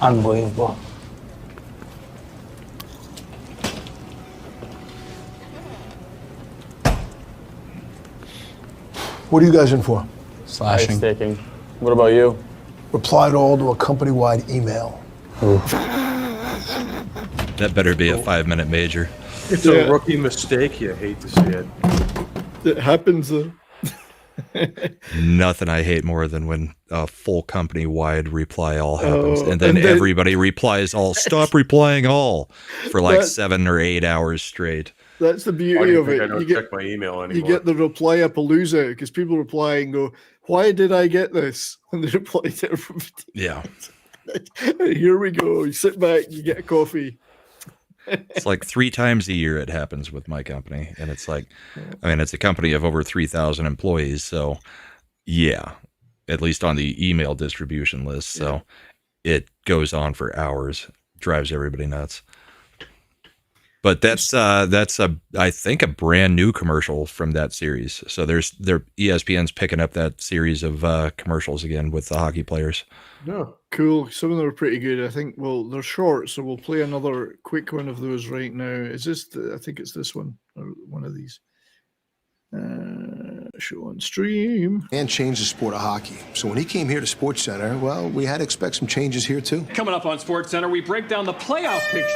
S6: Unbelievable.
S7: What are you guys in for?
S6: Slashing.
S8: Staking. What about you?
S7: Replied all to a company-wide email.
S2: That better be a 5-minute major.
S3: It's a rookie mistake. You hate to see it.
S1: It happens though.
S2: Nothing I hate more than when a full company-wide reply all happens,
S1: Oh,
S2: and then everybody replies all. Stop replying all for like 7 or 8 hours straight.
S1: That's the
S3: Why do
S1: beauty
S3: you
S1: of
S3: think
S1: it.
S3: I don't check my email anymore?
S1: You get the reply-a-palooza because people reply and go, "Why did I get this?" And they reply to everybody.
S2: Yeah,
S1: Here we go. You sit back, you get a coffee.
S2: it's like 3 times a year it happens with my company, and it's like, I mean, it's a company of over 3,000 employees, so yeah, at least on the email distribution list. So it goes on for hours, drives everybody nuts. But that's I think a brand new commercial from that series. So ESPN's picking up that series of commercials again with the hockey players.
S3: No.
S1: Cool. Some of them are pretty good. I think, well, they're short, so we'll play another quick one of those right now. Is this I think it's this one, or one of these. Show on stream.
S7: And changed the sport of hockey. So when he came here to SportsCenter, well, we had to expect some changes here too.
S9: Coming up on SportsCenter, we break down the playoff picture.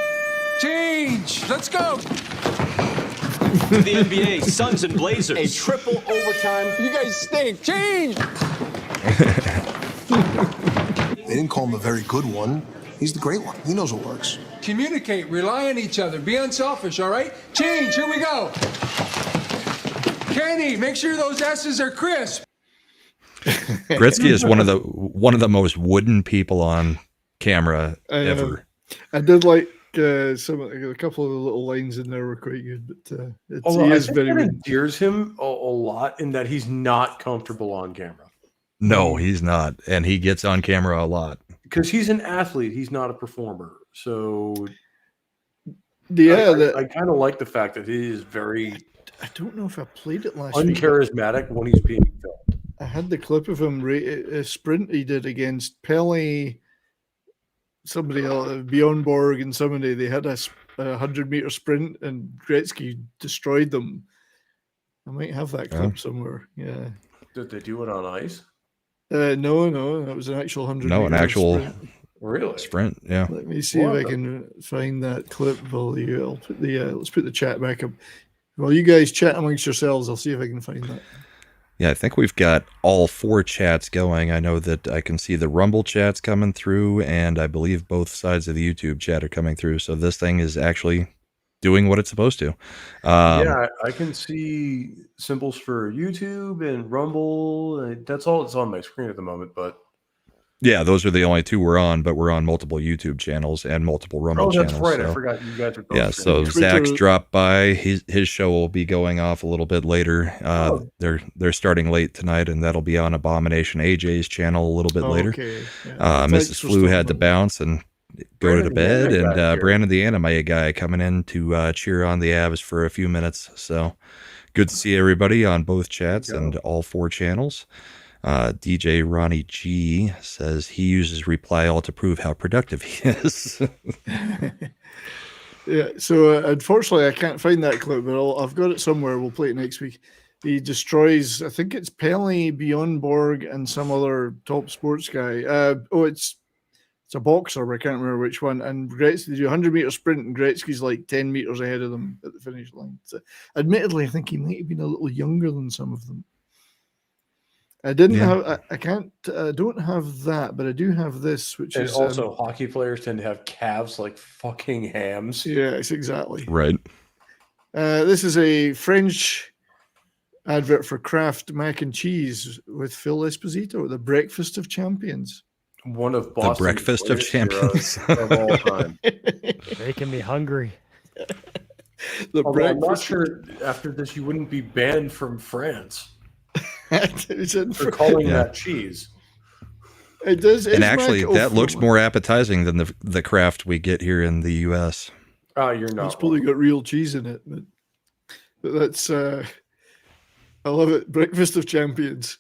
S9: Change! Let's go!
S10: The NBA, Suns and Blazers.
S9: A triple overtime. You guys stink. Change!
S7: They didn't call him a very good one. He's the great one. He knows what works.
S11: Communicate, rely on each other, be unselfish, all right? Change, here we go. Kenny, make sure those S's are crisp.
S2: Gretzky is one of the most wooden people on camera ever.
S1: I did like a couple of the little lines in there were quite good, but
S3: Although
S1: he
S3: I
S1: is
S3: think
S1: very
S3: that
S1: good.
S3: endears him a lot in that he's not comfortable on camera.
S2: No, he's not, and he gets on camera a lot
S3: because he's an athlete. He's not a performer. So
S1: yeah,
S3: I kind of like the fact that he is very.
S1: I don't know if I played it last week.
S3: Uncharismatic when he's being filmed.
S1: I had the clip of him a sprint he did against Pele, somebody else, Bjorn Borg, and somebody. They had a 100-meter sprint, and Gretzky destroyed them. I might have that clip somewhere. Yeah.
S3: Did they do it on ice?
S1: No, that was an actual 100.
S2: No, an actual
S3: sprint.
S2: Yeah.
S1: Let me see if I can find that clip. I'll put let's put the chat back up. While you guys chat amongst yourselves, I'll see if I can find that.
S2: Yeah, I think we've got all 4 chats going. I know that I can see the Rumble chats coming through, and I believe both sides of the YouTube chat are coming through. So this thing is actually doing what it's supposed to.
S3: Yeah, I can see symbols for YouTube and Rumble. That's all that's on my screen at the moment. But
S2: yeah, those are the only 2 we're on, but we're on multiple YouTube channels and multiple Rumble channels.
S3: Oh, that's right.
S2: So.
S3: I forgot you guys are.
S2: Yeah, so Zach's dropped by. His show will be going off a little bit later. They're starting late tonight, and that'll be on Abomination AJ's channel a little bit later.
S1: Okay. Yeah.
S2: Mrs. Flu had to bounce and go to bed, and Brandon the Anime guy coming in to cheer on the Avs for a few minutes. So good to see everybody on both chats and all 4 channels. DJ Ronnie G says he uses reply all to prove how productive he is.
S1: Yeah, so unfortunately I can't find that clip, but I've got it somewhere. We'll play it next week. He destroys, I think it's Pele, Bjorn Borg, and some other top sports guy. It's a boxer, but I can't remember which one. And Gretzky, they do a 100-meter sprint, and Gretzky's like 10 meters ahead of them at the finish line. So, admittedly, I think he might have been a little younger than some of them. I don't have that, but I do have this, which
S3: And
S1: is
S3: also hockey players tend to have calves like fucking hams.
S1: Yes, exactly.
S2: Right.
S1: This is a French advert for Kraft mac and cheese with Phil Esposito, the Breakfast of Champions.
S3: One of Boston's
S2: The Breakfast of
S3: greatest
S2: Champions.
S3: heroes of all time.
S4: Making me hungry.
S3: Although I'm not sure after this you wouldn't be banned from France for calling that cheese.
S1: It does,
S2: and actually, that looks more appetizing than the craft we get here in the U.S.
S3: Oh, you're not.
S1: It's probably got real cheese in it, but that's I love it. Breakfast of Champions.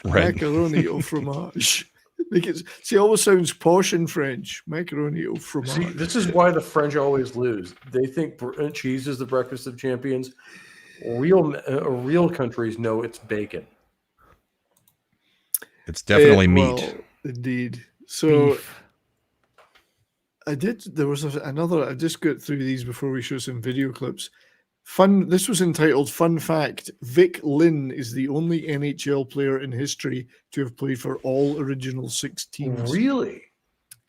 S2: Right.
S1: Macaroni au fromage. It always sounds posh in French. Macaroni au fromage.
S3: See, this is why the French always lose. They think cheese is the breakfast of champions. Real countries know it's bacon.
S2: It's definitely meat.
S1: Well, indeed. So beef. There was another, I just got through these before we show some video clips. This was entitled Fun Fact. Vic Lynn is the only NHL player in history to have played for all original 6 teams.
S3: Really?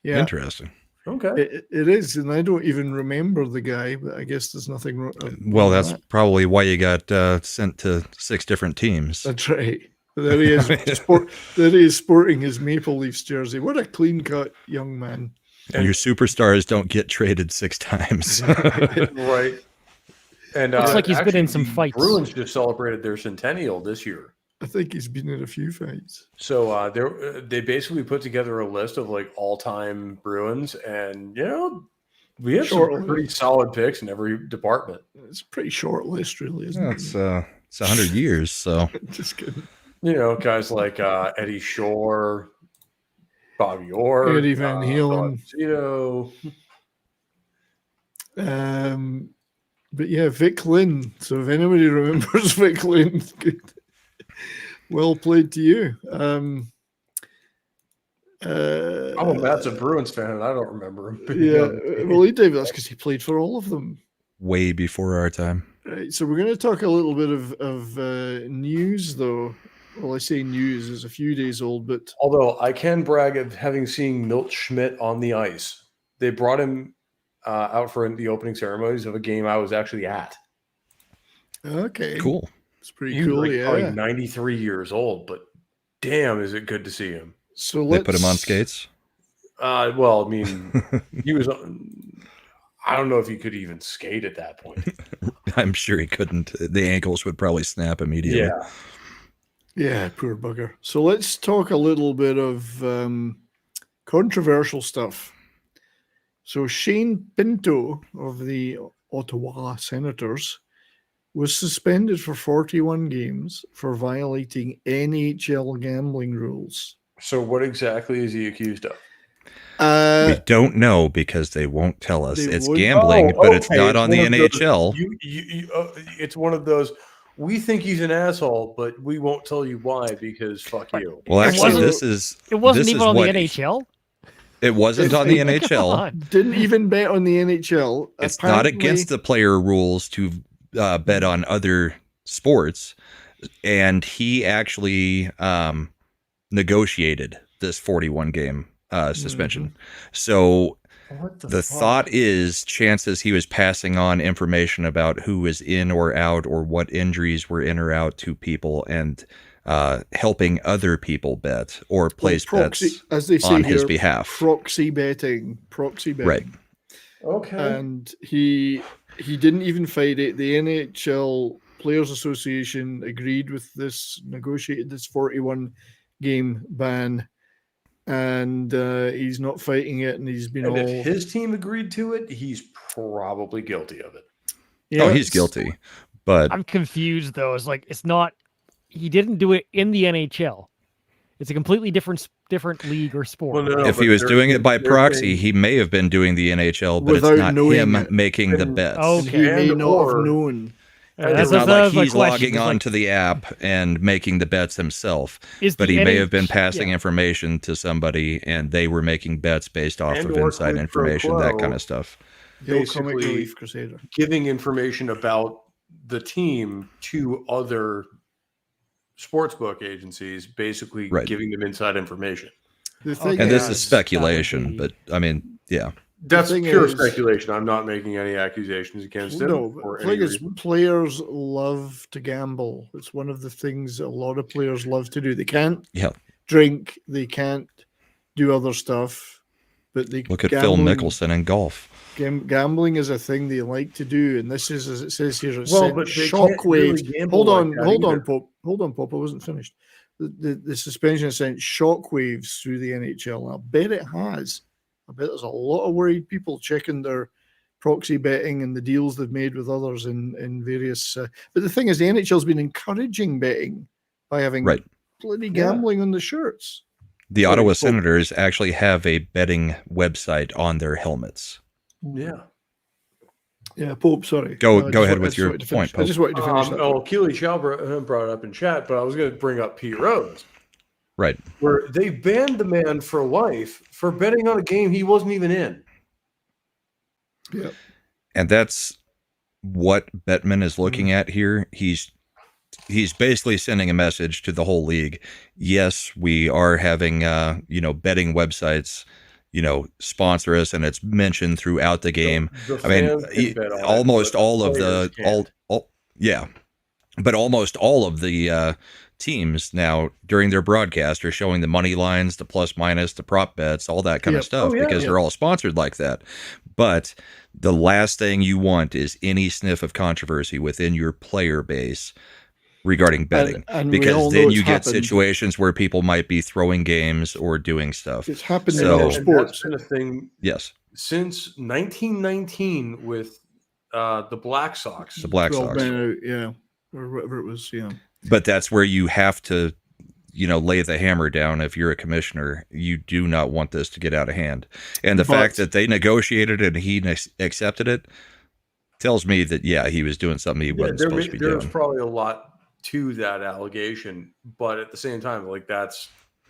S1: Yeah.
S2: Interesting.
S3: Okay.
S1: It is, and I don't even remember the guy, but I guess there's nothing wrong.
S2: Well, that's probably why you got sent to 6 different teams.
S1: That's right. There he is. There he is sporting his Maple Leafs jersey. What a clean-cut young man.
S2: And your superstars don't get traded 6 times.
S3: Right. And
S4: looks like he's been in some fights.
S3: Bruins just celebrated their centennial this year.
S1: I think he's been in a few fights.
S3: So they basically put together a list of like all-time Bruins, and we have some pretty solid picks in every department.
S1: It's a pretty short list, really, isn't it?
S2: It's 100 years, so
S1: just kidding.
S3: Guys like Eddie Shore, Bobby Orr,
S1: Eddie Van Halen, but yeah, Vic Lynn. So if anybody remembers Vic Lynn, well played to you. I'm
S3: a massive Bruins fan, and I don't remember him.
S1: Yeah, well, he did. That's because he played for all of them.
S2: Way before our time.
S1: Right. So we're going to talk a little bit of news, though. Well, I say news is a few days old, but
S3: although I can brag of having seen Milt Schmidt on the ice. They brought him out for the opening ceremonies of a game I was actually at.
S1: Okay,
S2: cool.
S1: It's pretty cool.
S3: Probably 93 years old, but damn, is it good to see him.
S1: So
S2: they put him on skates.
S3: Well, I mean, he was. I don't know if he could even skate at that point.
S2: I'm sure he couldn't. The ankles would probably snap immediately.
S3: Yeah.
S1: Yeah, poor bugger. So let's talk a little bit of controversial stuff. So Shane Pinto of the Ottawa Senators was suspended for 41 games for violating NHL gambling rules.
S3: So what exactly is he accused of?
S2: We don't know because they won't tell us. It's gambling, but it's not on the NHL.
S3: It's one of those. We think he's an asshole, but we won't tell you why because fuck you.
S2: Well, actually,
S4: it wasn't even on the NHL.
S2: It wasn't on the NHL.
S1: Didn't even bet on the NHL.
S2: It's not against the player rules to bet on other sports, and he actually negotiated this 41 game suspension. So the thought is chances he was passing on information about who was in or out or what injuries were in or out to people and helping other people bet or place bets
S1: as they say
S2: on
S1: here,
S2: his behalf.
S1: Proxy betting.
S2: Right.
S3: Okay.
S1: And he didn't even fight it. The NHL Players Association agreed with this, negotiated this 41 game ban. And he's not fighting it, and he's been
S3: if his team agreed to it, he's probably guilty of it.
S1: Yeah,
S2: he's guilty, but
S4: I'm confused though. It's not. He didn't do it in the NHL. It's a completely different league or sport.
S3: Well, no,
S2: if he was doing it by proxy, he may have been doing the NHL, but it's not him making the bets.
S1: Okay, he may not have known.
S2: It's not like he's logging on to the app and making the bets himself, but he may have been passing information to somebody, and they were making bets based off of inside information, that kind of stuff.
S3: Basically, giving information about the team to other sportsbook agencies, basically giving them inside information.
S2: And this is speculation, but I mean, yeah.
S3: That's pure speculation. I'm not making any accusations against him.
S1: No, the thing is, players love to gamble. It's one of the things a lot of players love to do. They can't drink, they can't do other stuff, but they
S2: look at Phil Mickelson in golf.
S1: Gambling is a thing they like to do, and this is, as it says here, it's
S3: shockwaves.
S1: Really hold on, Pope. I wasn't finished. The suspension sent shockwaves through the NHL, and I bet it has. I bet there's a lot of worried people checking their proxy betting and the deals they've made with others in various. But the thing is, the NHL's been encouraging betting by having bloody gambling on the shirts.
S2: The Ottawa Senators actually have a betting website on their helmets.
S1: Yeah. Yeah, Pope, sorry.
S2: Go ahead with your point, Pope.
S1: I just wanted to finish that.
S3: Keely Chow brought it up in chat, but I was going to bring up Pete Rose.
S2: Right.
S3: Where they banned the man for life for betting on a game he wasn't even in.
S1: Yeah.
S2: And that's what Bettman is looking at here. He's basically sending a message to the whole league. Yes, we are having betting websites, sponsor us, and it's mentioned throughout the game. Almost all of the teams now during their broadcast are showing the money lines, the plus minus, the prop bets, all that kind of stuff because they're all sponsored like that. But the last thing you want is any sniff of controversy within your player base regarding betting, because then you get situations where people might be throwing games or doing stuff.
S1: It's happened in all sports.
S3: That's been a thing since 1919 with the Black Sox.
S2: The Black Sox.
S1: Yeah. Or whatever it was,
S2: But that's where you have to, lay the hammer down. If you're a commissioner, you do not want this to get out of hand. And the fact that they negotiated it and he accepted it tells me that, he was doing something he wasn't supposed to be doing.
S3: There's probably a lot to that allegation, but at the same time,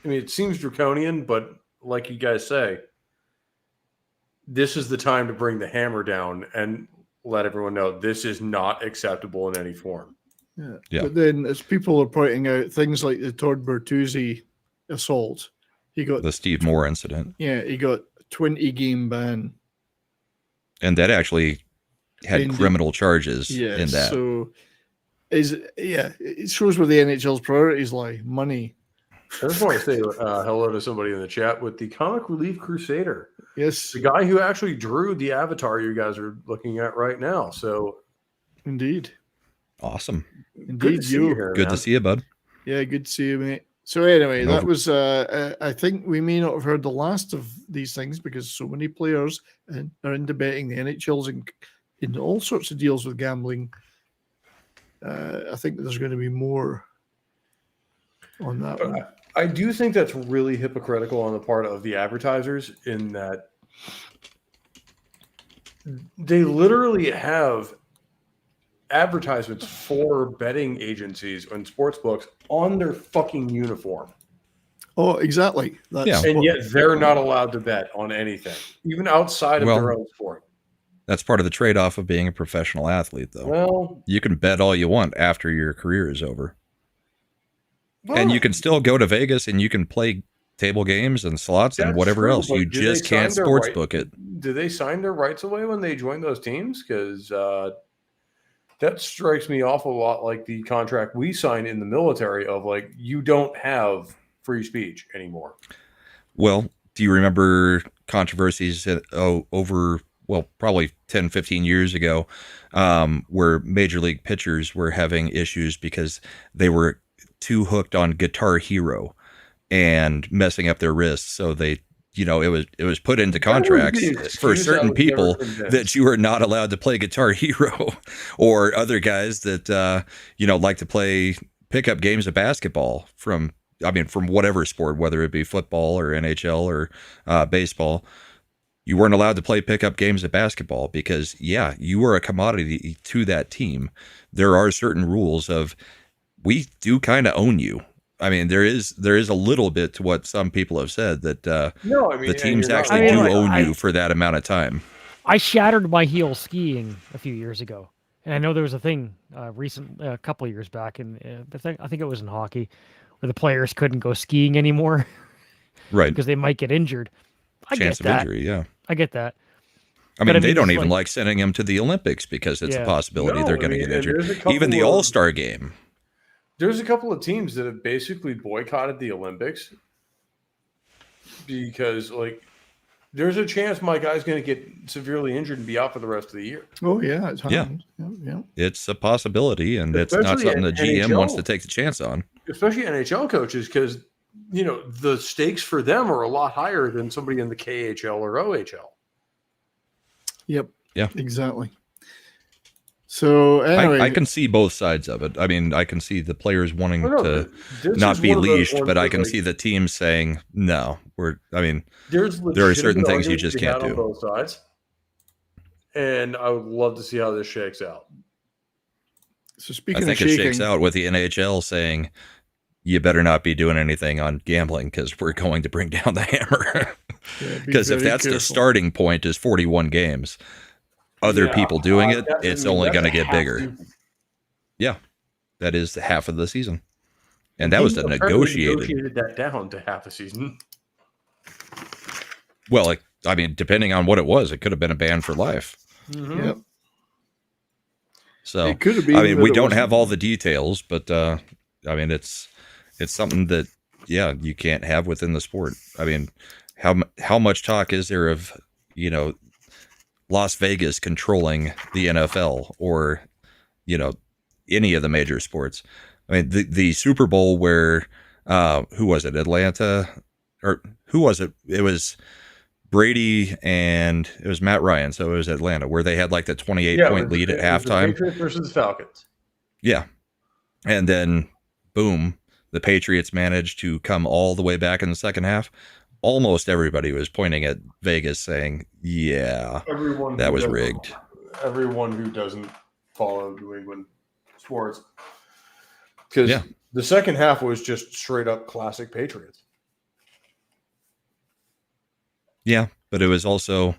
S3: it seems draconian, but like you guys say, this is the time to bring the hammer down and let everyone know this is not acceptable in any form.
S1: Yeah. But then, as people are pointing out, things like the Todd Bertuzzi assault, he got
S2: the Steve Moore incident.
S1: Yeah, he got 20-game ban,
S2: and that actually had criminal charges in that.
S1: So, it shows where the NHL's priorities lie: money.
S3: I just want to say hello to somebody in the chat with the Comic Relief Crusader.
S1: Yes,
S3: the guy who actually drew the avatar you guys are looking at right now. So,
S1: indeed.
S2: Awesome.
S1: Indeed,
S3: good to see you here,
S2: good to see you, bud.
S1: Yeah, good to see you, mate. So anyway, that was I think we may not have heard the last of these things because so many players are into betting. The NHL's in all sorts of deals with gambling. I think there's going to be more on that one.
S3: I do think that's really hypocritical on the part of the advertisers in that they literally have advertisements for betting agencies and sports books on their fucking uniform.
S1: Oh, exactly.
S3: And yet they're not allowed to bet on anything, even outside of their own sport.
S2: That's part of the trade-off of being a professional athlete, though.
S3: Well,
S2: you can bet all you want after your career is over. And you can still go to Vegas and you can play table games and slots and whatever else. You just can't sportsbook it.
S3: Do they sign their rights away when they join those teams? Because that strikes me awful lot like the contract we signed in the military of you don't have free speech anymore.
S2: Well, do you remember controversies over, probably 10, 15 years ago, where major league pitchers were having issues because they were too hooked on Guitar Hero and messing up their wrists. So they, it was put into contracts for certain people that you are not allowed to play Guitar Hero, or other guys that, like to play pickup games of basketball from whatever sport, whether it be football or NHL or baseball. you weren't allowed to play pickup games of basketball because, yeah, you were a commodity to that team. There are certain rules of, we do kind of own you. I mean, there is a little bit to what some people have said that
S3: No, I mean,
S2: the teams
S3: and
S2: actually do own you for that amount of time.
S4: I shattered my heel skiing a few years ago, and I know there was a thing a couple of years back, and I think it was in hockey, where the players couldn't go skiing anymore,
S2: right?
S4: Because they might get injured.
S2: Chance of injury, yeah.
S4: I get that.
S2: I mean, they don't even like sending them to the Olympics because it's a possibility they're going to get injured. Even the All-Star game.
S3: There's a couple of teams that have basically boycotted the Olympics because, like, there's a chance my guy's going to get severely injured and be out for the rest of the year.
S1: Oh, yeah. It's happened. Yeah.
S2: It's a possibility, and especially it's not something the GM wants to take the chance on.
S3: Especially NHL coaches, because, you know, the stakes for them are a lot higher than somebody in the KHL or OHL.
S1: Yep.
S2: Yeah.
S1: Exactly. So anyway,
S2: I can see both sides of it. I mean, I can see the players wanting to not be leashed, but I can see the team saying, no, there are certain things you just can't do.
S3: On both sides. And I would love to see how this shakes out.
S1: So speaking
S2: I think it shakes out with the NHL saying, you better not be doing anything on gambling because we're going to bring down the hammer. Because if that's the starting point is 41 games, other people doing it, it's only going to get bigger. Yeah, that is half of the season. And that was the negotiated
S3: that down to half a season.
S2: Well, I mean, depending on what it was, it could have been a ban for life.
S1: Mm-hmm. Yep.
S2: So,
S1: it could have been,
S2: I mean, we don't have all the details, but I mean, it's something that, yeah, you can't have within the sport. I mean, how much talk is there of, you know, Las Vegas controlling the NFL or, you know, any of the major sports? I mean, the Super Bowl where, who was it? Atlanta, or who was it? It was Brady and it was Matt Ryan. So it was Atlanta, where they had like the 28-point lead at halftime.
S3: Patriots versus the Falcons.
S2: Yeah. And then, boom, the Patriots managed to come all the way back in the second half. Almost everybody was pointing at Vegas saying, yeah, that was rigged.
S3: Everyone who doesn't follow New England sports. Because the second half was just straight up classic Patriots.
S2: Yeah, but it was also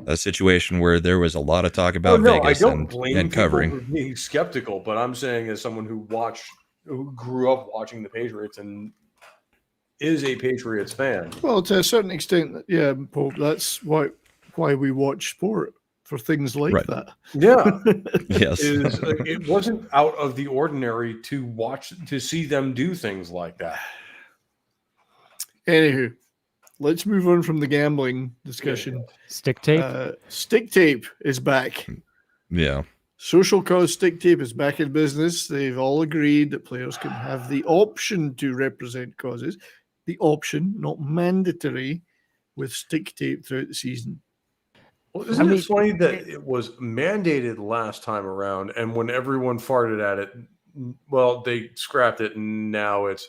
S2: a situation where there was a lot of talk about Vegas and covering.
S3: For being skeptical, but I'm saying as someone who grew up watching the Patriots and is a Patriots fan.
S1: Well, to a certain extent, yeah, Pope, that's why we watch sport, for things like that.
S3: Yeah.
S2: Yes.
S3: It wasn't out of the ordinary to see them do things like that.
S1: Anywho, let's move on from the gambling discussion.
S4: Stick tape.
S1: Stick tape is back.
S2: Yeah.
S1: Social cause stick tape is back in business. They've all agreed that players can have the option to represent causes. The option, not mandatory, with stick tape throughout the season.
S3: Well, isn't it funny that it was mandated last time around, and when everyone farted at it, well, they scrapped it, and now it's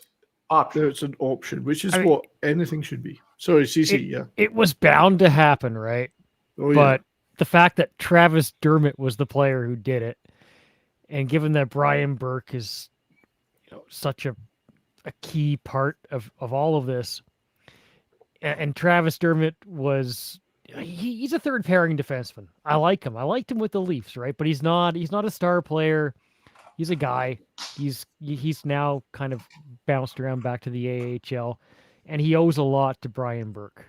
S3: option.
S1: It's an option, which is what anything should be. Sorry, CC,
S4: It was bound to happen, right?
S1: Oh,
S4: but the fact that Travis Dermott was the player who did it, and given that Brian Burke is, you know, such a key part of all of this, and Travis Dermott was he's a third pairing defenseman. I like him. I liked him with the Leafs, right? But he's not a star player. He's a guy. He's now kind of bounced around back to the AHL, and he owes a lot to Brian Burke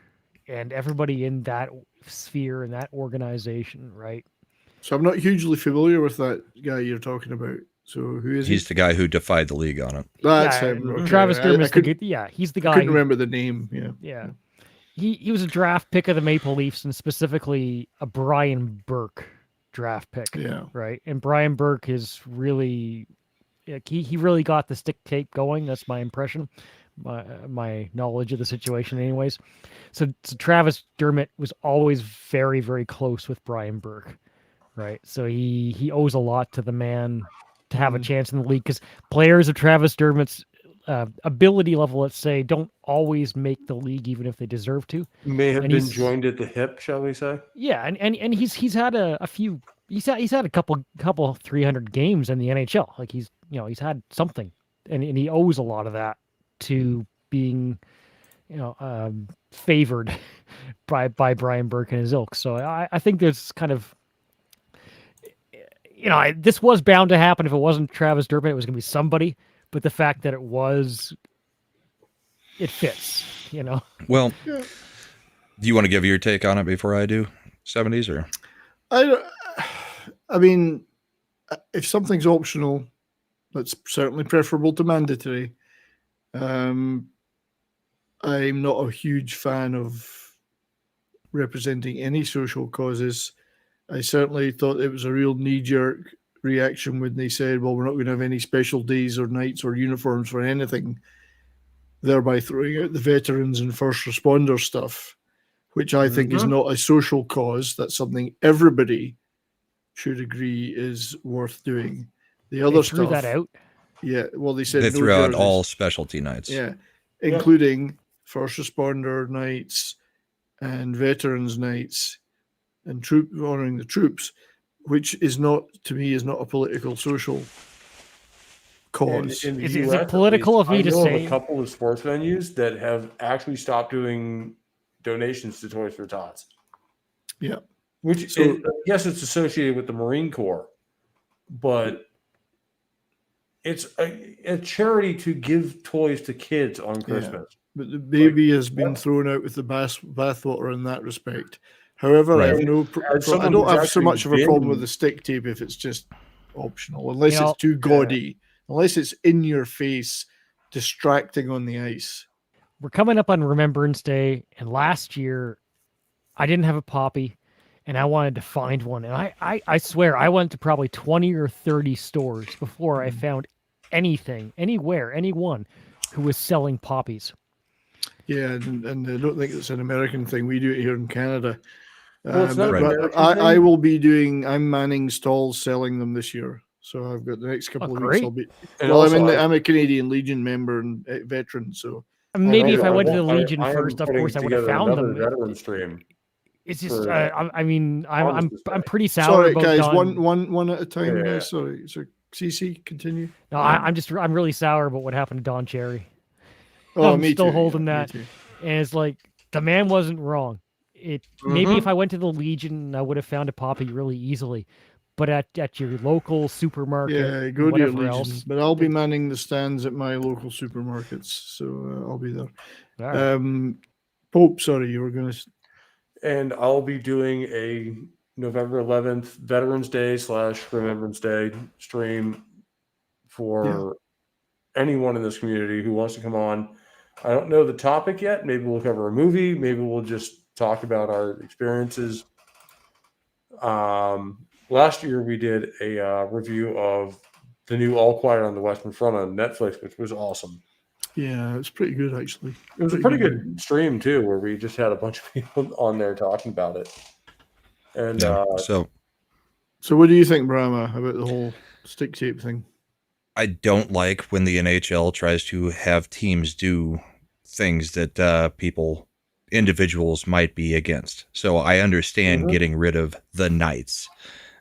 S4: and everybody in that sphere and that organization, right?
S1: So I'm not hugely familiar with that guy you're talking about. So who is he?
S2: He's the guy who defied the league on it.
S1: That's him. Okay.
S4: Travis Dermott. He's the guy.
S1: I couldn't remember the name.
S4: Yeah. He was a draft pick of the Maple Leafs, and specifically a Brian Burke draft pick.
S1: Yeah.
S4: Right. And Brian Burke is really, he really got the stick tape going. That's my impression, my knowledge of the situation, anyways. So Travis Dermott was always very, very close with Brian Burke. Right. So he owes a lot to the man to have a chance in the league, because players of Travis Dermott's ability level, let's say, don't always make the league, even if they deserve to.
S3: May have
S4: And
S3: been
S4: he's-
S3: joined at the hip, shall we say?
S4: Yeah, and he's had a few. He's had a couple 300 games in the NHL. Like he's had something, and he owes a lot of that to being favored by Brian Burke and his ilk. So I think there's kind of this was bound to happen. If it wasn't Travis Durbin, it was going to be somebody. But the fact that it fits.
S2: Well, do you want to give your take on it before I do? 70s or?
S1: I mean, if something's optional, that's certainly preferable to mandatory. I'm not a huge fan of representing any social causes. I certainly thought it was a real knee-jerk reaction when they said, well, we're not going to have any special days or nights or uniforms for anything, thereby throwing out the veterans and first responder stuff, which I think is not a social cause. That's something everybody should agree is worth doing. The other
S4: threw
S1: stuff,
S4: that out.
S1: Yeah, well, they said
S2: They
S1: no
S2: threw out
S1: jerseys.
S2: all specialty nights.
S1: Yeah, including first responder nights and veterans nights and honoring the troops, which is not, to me, is not a political social cause.
S3: In the
S4: Is it
S3: US,
S4: political
S3: at least,
S4: of me to
S3: I know
S4: say-
S3: of a couple of sports venues that have actually stopped doing donations to Toys for Tots.
S1: Yeah.
S3: Which,
S1: So-
S3: yes, it's associated with the Marine Corps, but it's a charity to give toys to kids on Christmas.
S1: But the baby has been thrown out with the bathwater in that respect. However, I
S2: Right.
S1: have no.
S3: As
S1: I
S3: someone
S1: don't
S3: who's
S1: have so
S3: actually
S1: much of a problem
S3: been-
S1: with the stick tape if it's just optional, unless
S4: You know,
S1: it's too gaudy, unless it's in your face, distracting on the ice.
S4: We're coming up on Remembrance Day, and last year I didn't have a poppy, and I wanted to find one. And I swear I went to probably 20 or 30 stores before I found anything, anywhere, anyone who was selling poppies.
S1: Yeah, and I don't think it's an American thing. We do it here in Canada.
S3: Well, it's not an
S1: but
S3: American
S1: I
S3: thing.
S1: will be doing. I'm manning stalls selling them this year. So I've got the next couple of weeks.
S4: great.
S1: I'll be.
S3: And
S1: Well,
S3: also,
S1: I'm a Canadian Legion member and veteran. So
S4: Maybe if
S3: also,
S4: I went to the
S3: I-
S4: Legion
S3: I am
S4: first, of
S3: putting
S4: course I would have
S3: together
S4: found
S3: another
S4: them.
S3: veteran stream.
S4: It's just,
S3: for,
S4: I mean, I'm
S3: Armistice Day.
S4: pretty sour
S1: sorry,
S4: about
S1: guys.
S4: Don.
S1: One at a time,
S3: Yeah.
S1: guys. Sorry. So CC, continue.
S4: No, I'm really sour about what happened to Don Cherry.
S1: Oh,
S4: I'm
S1: me
S4: still
S1: too,
S4: holding
S1: yeah, me
S4: that.
S1: too.
S4: And it's like the man wasn't wrong. Maybe if I went to the Legion, I would have found a poppy really easily. But at your local supermarket,
S1: Yeah, go to your
S4: whatever
S1: Legion.
S4: else,
S1: But I'll be manning the stands at my local supermarkets, so I'll be there.
S4: all right.
S1: Pope, sorry, you were going to.
S3: And I'll be doing a November 11th Veterans Day / Remembrance Day stream for anyone in this community who wants to come on. I don't know the topic yet. Maybe we'll cover a movie. Maybe we'll just talk about our experiences. Last year we did a review of the new All Quiet on the Western Front on Netflix, which was awesome.
S1: Yeah, it's pretty good actually.
S3: It was a pretty good stream too, where we just had a bunch of people on there talking about it. And
S2: Yeah. So
S1: So, what do you think, Brahma, about the whole stick tape thing?
S2: I don't like when the NHL tries to have teams do things that individuals might be against. So I understand getting rid of the Knights.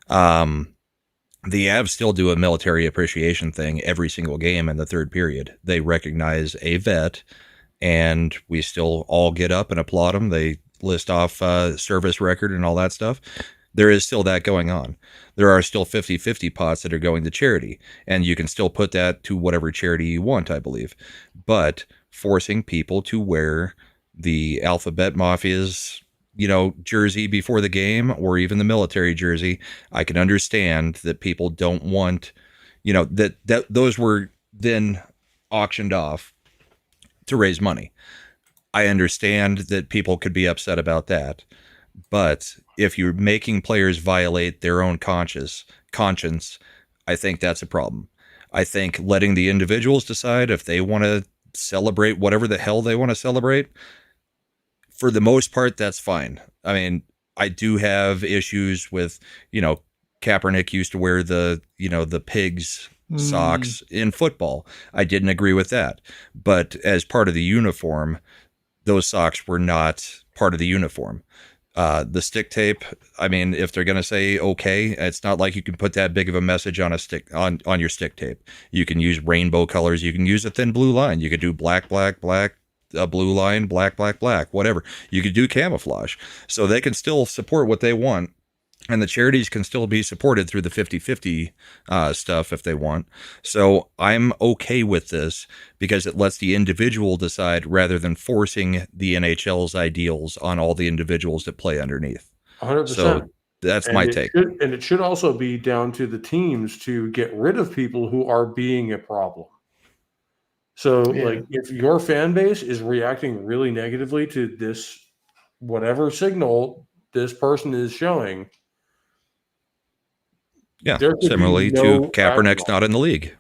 S2: The Avs still do a military appreciation thing every single game in the third period. They recognize a vet, and we still all get up and applaud them. They list off service record and all that stuff. There is still that going on. There are still 50-50 pots that are going to charity, and you can still put that to whatever charity you want, I believe. But forcing people to wear the Alphabet Mafia's jersey before the game, or even the military jersey, I can understand that people don't want, that those were then auctioned off to raise money. I understand that people could be upset about that, but if you're making players violate their own conscience, I think that's a problem. I think letting the individuals decide if they want to celebrate whatever the hell they want to celebrate, for the most part, that's fine. I mean, I do have issues with, Kaepernick used to wear the pigs socks in football. I didn't agree with that. But as part of the uniform, those socks were not part of the uniform. The stick tape, I mean, if they're going to say, okay, it's not like you can put that big of a message on a stick on your stick tape. You can use rainbow colors. You can use a thin blue line. You could do black, black, black, a blue line, black, black, black, whatever. You could do camouflage. So they can still support what they want. And the charities can still be supported through the 50-50 stuff if they want. So I'm okay with this because it lets the individual decide rather than forcing the NHL's ideals on all the individuals that play underneath.
S3: 100%.
S2: So that's my take.
S3: And it should also be down to the teams to get rid of people who are being a problem. So, like, if your fan base is reacting really negatively to this, whatever signal this person is showing,
S2: yeah, similarly to Kaepernick's not in the league.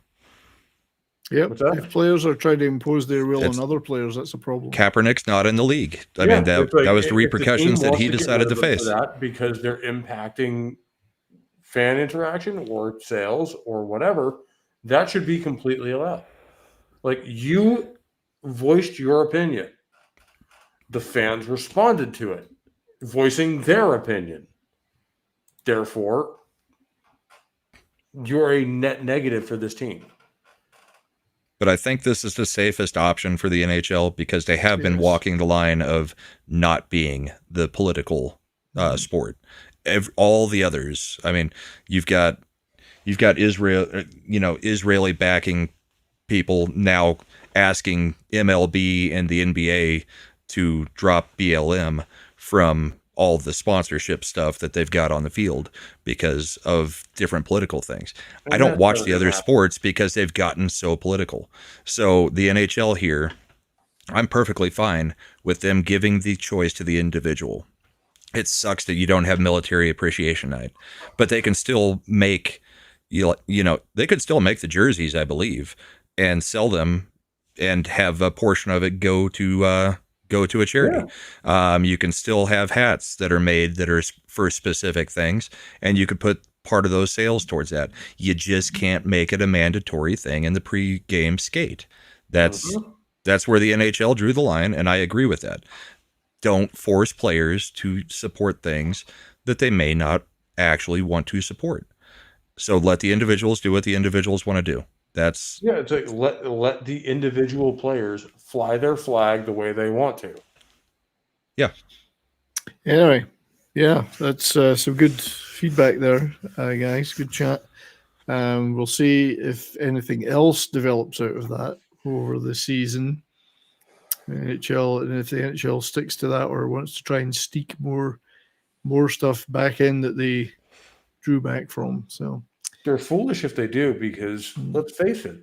S1: Yep. If players are trying to impose their will on other players, that's a problem.
S2: Kaepernick's not in the league. I mean, that was the repercussions that he decided to face.
S3: That because they're impacting fan interaction or sales or whatever, that should be completely allowed. Like, you voiced your opinion. The fans responded to it, voicing their opinion. Therefore, you're a net negative for this team.
S2: But I think this is the safest option for the NHL because they have been walking the line of not being the political sport. All the others, I mean, you've got Israel, Israeli backing people now asking MLB and the NBA to drop BLM from all the sponsorship stuff that they've got on the field because of different political things. I don't watch the other sports because they've gotten so political. So the NHL here, I'm perfectly fine with them giving the choice to the individual. It sucks that you don't have military appreciation night, but they can still make, they could still make the jerseys, I believe, and sell them and have a portion of it go to a charity. Yeah. You can still have hats that are made that are for specific things, and you could put part of those sales towards that. You just can't make it a mandatory thing in the pre-game skate. That's where the NHL drew the line, and I agree with that. Don't force players to support things that they may not actually want to support. So let the individuals do what the individuals want to do. It's
S3: like let the individual players fly their flag the way they want to.
S2: Yeah.
S1: Anyway, yeah, that's some good feedback there, guys. Good chat. We'll see if anything else develops out of that over the season. NHL, and if the NHL sticks to that or wants to try and sneak more stuff back in that they drew back from. So
S3: they're foolish if they do, because let's face it,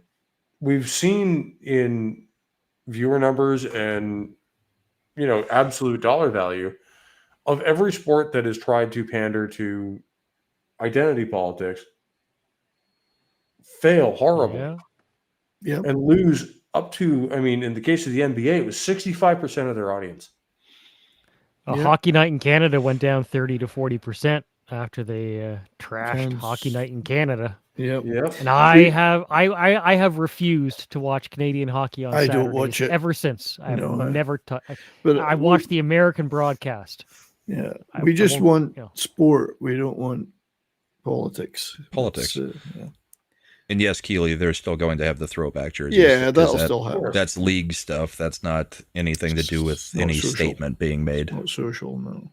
S3: we've seen in viewer numbers and absolute dollar value of every sport that has tried to pander to identity politics fail horribly, and lose up to, in the case of the NBA, it was 65% of their audience.
S4: Hockey Night in Canada went down 30 to 40% after they trashed Hockey Night in Canada.
S1: Yep.
S4: And I have refused to watch Canadian hockey on Saturdays.
S1: Don't watch it
S4: ever since. I've never
S1: but
S4: I watched the American broadcast.
S1: Yeah. We just want sport. We don't want politics.
S2: And yes, Keeley, they're still going to have the throwback jerseys.
S1: Yeah, that'll still happen.
S2: That's league stuff. That's not anything to do with any statement being made.
S1: Not social, no.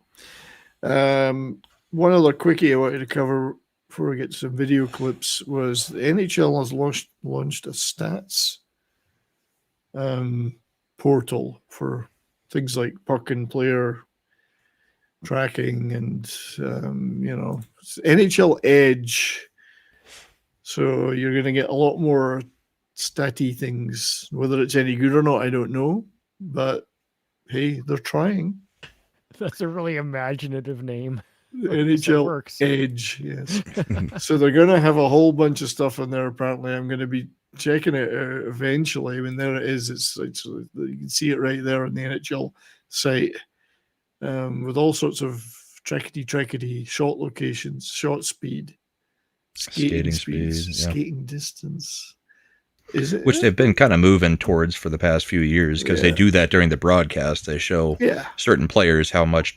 S1: One other quickie I wanted to cover before we get to some video clips was the NHL has launched a stats portal for things like puck and player tracking and, NHL Edge. So you're going to get a lot more statty things. Whether it's any good or not, I don't know. But hey, they're trying.
S4: That's a really imaginative name.
S1: NHL Edge, yes. So they're going to have a whole bunch of stuff in there. Apparently, I'm going to be checking it out eventually. There it is. It's you can see it right there on the NHL site, with all sorts of trackety shot locations, shot speed,
S2: Skating speed, yeah.
S1: skating distance. Is it?
S2: Which they've been kind of moving towards for the past few years because they do that during the broadcast. They show certain players how much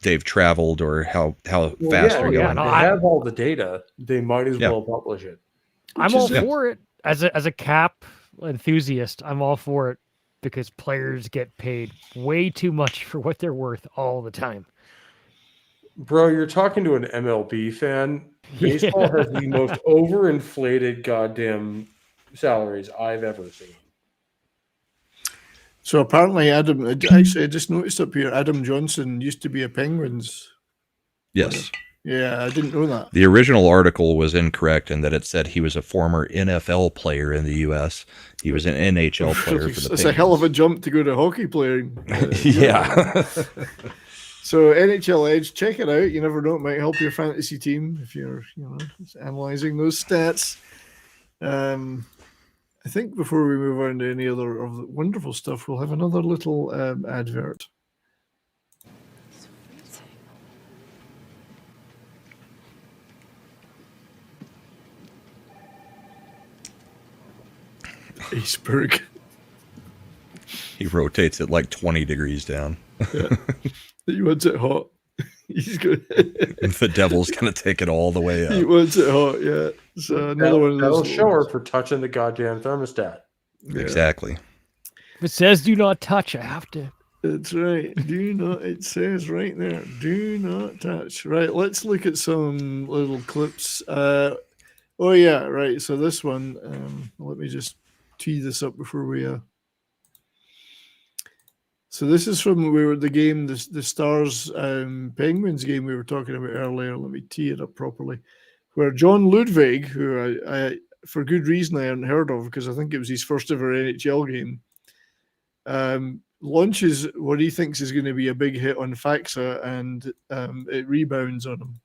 S2: they've traveled or how fast they're going.
S3: They have all the data. They might as well publish it.
S4: I'm all for it. As a cap enthusiast, I'm all for it because players get paid way too much for what they're worth all the time.
S3: Bro, you're talking to an MLB fan. Baseball has the most overinflated goddamn salaries I've ever seen.
S1: So apparently, Adam. Actually, I just noticed up here. Adam Johnson used to be a Penguins.
S2: Yes.
S1: Yeah, I didn't know that.
S2: The original article was incorrect in that it said he was a former NFL player in the U.S. He was an NHL player for the Penguins.
S1: It's a hell of a jump to go to hockey playing.
S2: Yeah.
S1: So NHL Edge, check it out. You never know, it might help your fantasy team if you're, analyzing those stats. I think before we move on to any other of the wonderful stuff, we'll have another little advert. Iceberg.
S2: He rotates it like 20 degrees down.
S1: Yeah. He wants it hot. He's good.
S2: The devil's gonna take it all the way up.
S1: He wants it hot, yeah. So another one of those.
S3: That'll show her for touching the goddamn thermostat.
S1: Yeah.
S2: Exactly.
S4: If it says do not touch, I have to.
S1: That's right. Do not, it says right there, do not touch. Right, let's look at some little clips. Oh yeah, right. So this one, let me just tee this up before we so this is from the game, the Stars Penguins game we were talking about earlier. Let me tee it up properly. Where John Ludwig, who I for good reason I hadn't heard of because I think it was his first ever NHL game, launches what he thinks is going to be a big hit on Faxa, and it rebounds on him.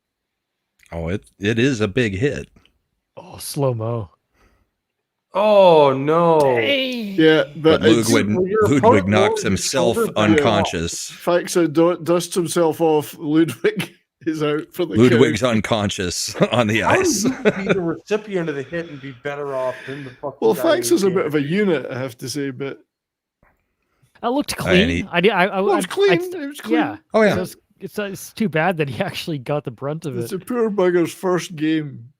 S2: Oh, it is a big hit.
S4: Oh, slow-mo.
S3: Oh, no.
S1: Yeah, but
S2: Ludwig knocks himself unconscious.
S1: Faxa dusts himself off. Ludwig is out for the
S2: Ludwig's
S1: count.
S2: unconscious on the ice.
S3: How would you be the recipient of the hit and be better off than the fucking
S1: Well,
S3: guy
S1: Faxa's
S3: who
S1: a bit
S3: did
S1: of a unit, I have to say, but
S4: It looked clean.
S1: it was clean. It was clean.
S4: Yeah.
S2: Oh, yeah.
S4: It's too bad that he actually got the brunt of
S1: It's
S4: it.
S1: a poor bugger's first game.